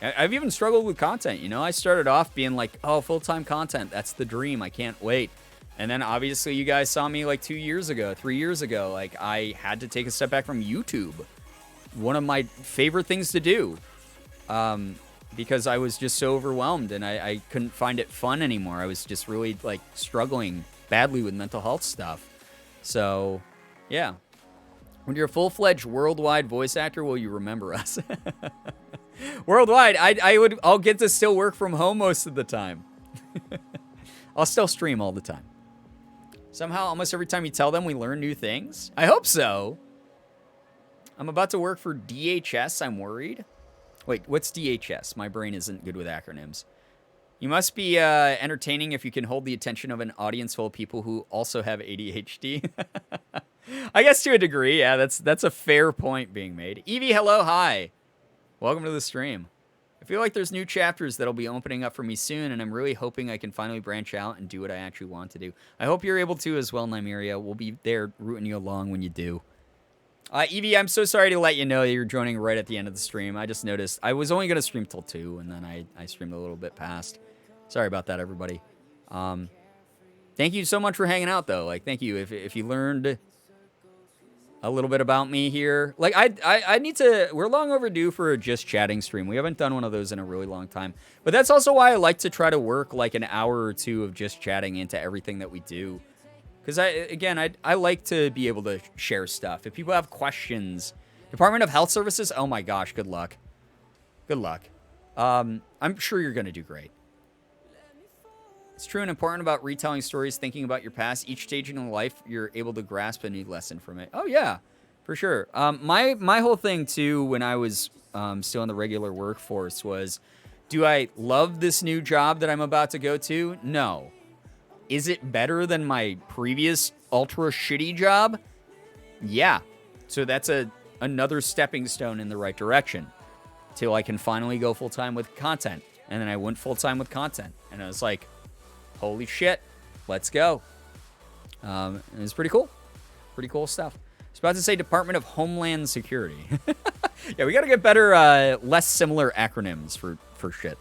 I've even struggled with content. You know, I started off being like, oh, full-time content, that's the dream. I can't wait. And then obviously you guys saw me like 3 years ago. Like I had to take a step back from YouTube. One of my favorite things to do. Because I was just so overwhelmed and I couldn't find it fun anymore. I was just really like struggling badly with mental health stuff. So yeah. When you're a full-fledged worldwide voice actor, will you remember us? Worldwide, I'll get to still work from home most of the time. I'll still stream all the time. Somehow, almost every time you tell them, we learn new things. I hope so. I'm about to work for DHS. I'm worried. Wait, what's DHS? My brain isn't good with acronyms. You must be entertaining if you can hold the attention of an audience full of people who also have ADHD. I guess to a degree, yeah, that's a fair point being made. Evie, hello, hi. Welcome to the stream. I feel like there's new chapters that'll be opening up for me soon, and I'm really hoping I can finally branch out and do what I actually want to do. I hope you're able to as well, Nymeria. We'll be there rooting you along when you do. Evie, I'm so sorry to let you know that you're joining right at the end of the stream. I just noticed I was only going to stream till 2, and then I streamed a little bit past. Sorry about that, everybody. Thank you so much for hanging out, though. Like, thank you. If you learned a little bit about me here. Like, I need to... We're long overdue for a Just Chatting stream. We haven't done one of those in a really long time. But that's also why I like to try to work, like, an hour or two of Just Chatting into everything that we do. Because, I like to be able to share stuff. If people have questions... Department of Health Services? Oh my gosh, good luck. Good luck. I'm sure you're going to do great. It's true and important about retelling stories, thinking about your past. Each stage in life, you're able to grasp a new lesson from it. Oh, yeah, for sure. My whole thing, too, when I was still in the regular workforce was, do I love this new job that I'm about to go to? No. is it better than my previous ultra shitty job? Yeah. So that's another stepping stone in the right direction till I can finally go full-time with content. And then I went full-time with content. And I was like, holy shit, let's go. It was pretty cool. Pretty cool stuff. I was about to say Department of Homeland Security. Yeah, we got to get better, less similar acronyms for shit.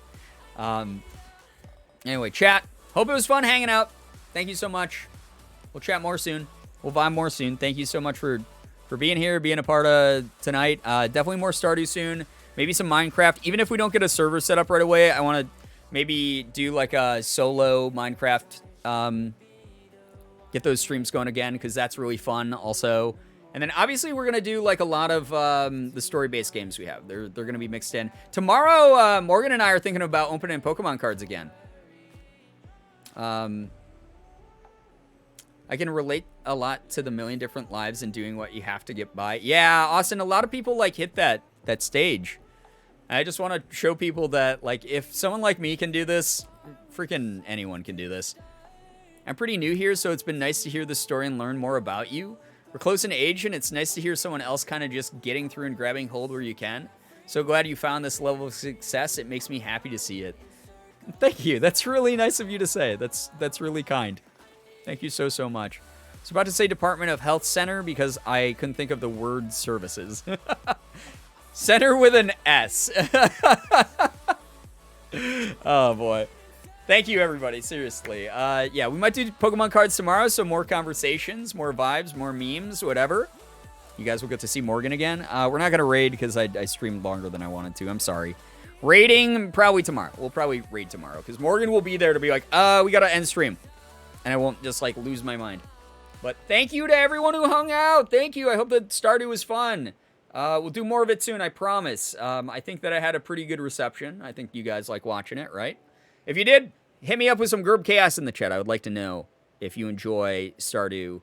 Anyway, chat. Hope it was fun hanging out. Thank you so much. We'll chat more soon. We'll vibe more soon. Thank you so much for being here, being a part of tonight. Definitely more Stardew soon. Maybe some Minecraft. Even if we don't get a server set up right away, I want to maybe do like a solo Minecraft. Get those streams going again, because that's really fun also. And then obviously we're going to do like a lot of the story-based games we have. They're going to be mixed in. Tomorrow, Morgan and I are thinking about opening Pokemon cards again. I can relate a lot to the million different lives and doing what you have to get by. Yeah, Austin, a lot of people like hit that stage. I just want to show people that like if someone like me can do this, freaking anyone can do this. I'm pretty new here, so it's been nice to hear the story and learn more about you. We're close in age, and it's nice to hear someone else kind of just getting through and grabbing hold where you can. So glad you found this level of success. It makes me happy to see it. Thank you. That's really nice of you to say. That's really kind. Thank you so much. I was about to say Department of Health Center because I couldn't think of the word services. Center with an S. Oh, boy. Thank you, everybody. Seriously. Yeah, we might do Pokemon cards tomorrow, so more conversations, more vibes, more memes, whatever. You guys will get to see Morgan again. We're not going to raid because I streamed longer than I wanted to. I'm sorry. Raiding, probably tomorrow. We'll probably raid tomorrow because Morgan will be there to be like, we got to end stream. And I won't just, like, lose my mind. But thank you to everyone who hung out. Thank you. I hope that Stardew was fun. We'll do more of it soon, I promise. I think that I had a pretty good reception. I think you guys like watching it, right? If you did, hit me up with some Gerb Chaos in the chat. I would like to know if you enjoy Stardew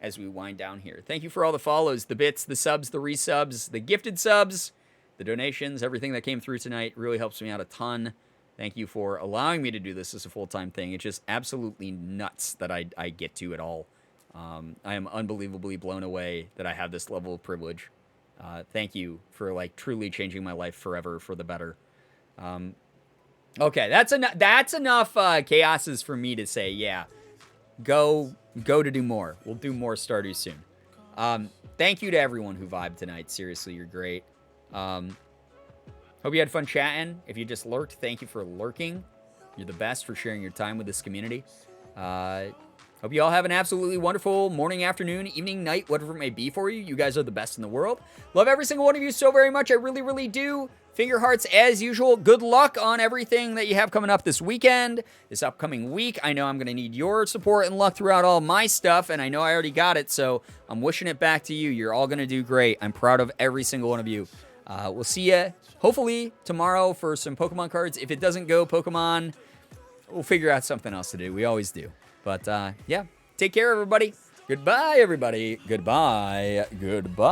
as we wind down here. Thank you for all the follows, the bits, the subs, the resubs, the gifted subs, the donations, everything that came through tonight really helps me out a ton. Thank you for allowing me to do this as a full-time thing. It's just absolutely nuts that I get to it all. I am unbelievably blown away that I have this level of privilege. Thank you for, like, truly changing my life forever for the better. Okay, that's enough chaoses for me to say, yeah, go to do more. We'll do more Stardew soon. Thank you to everyone who vibed tonight. Seriously, you're great. Hope you had fun chatting. If you just lurked, thank you for lurking. You're the best for sharing your time with this community. Hope you all have an absolutely wonderful morning, afternoon, evening, night, whatever it may be for you. You guys are the best in the world. Love every single one of you so very much. I really, really do. Finger hearts as usual. Good luck on everything that you have coming up this weekend, this upcoming week. I know I'm going to need your support and luck throughout all my stuff, and I know I already got it, so I'm wishing it back to you. You're all going to do great. I'm proud of every single one of you. We'll see you, hopefully, tomorrow for some Pokemon cards. If it doesn't go Pokemon, we'll figure out something else to do. We always do. But, yeah, take care, everybody. Goodbye, everybody. Goodbye. Goodbye.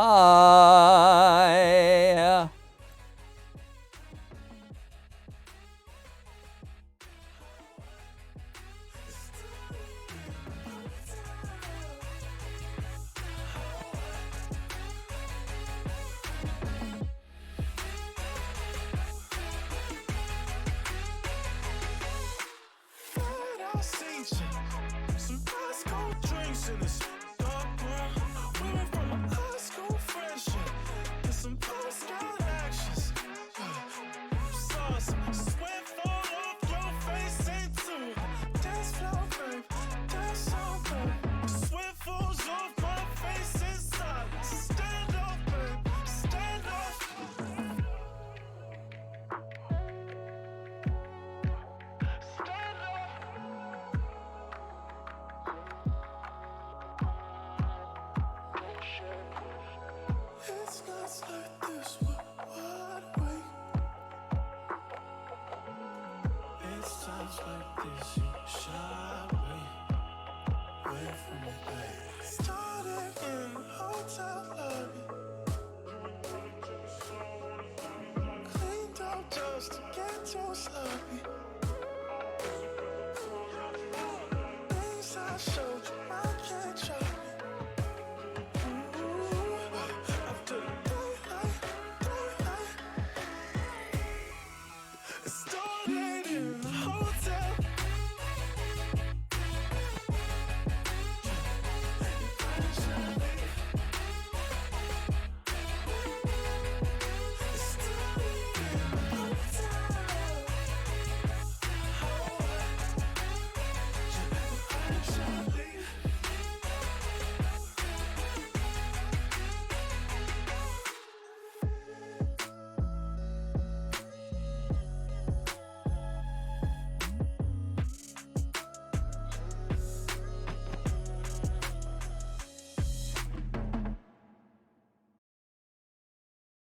It's nights like this, we're wide awake. It's times like this, you shy away from me, babe. Started in a hotel.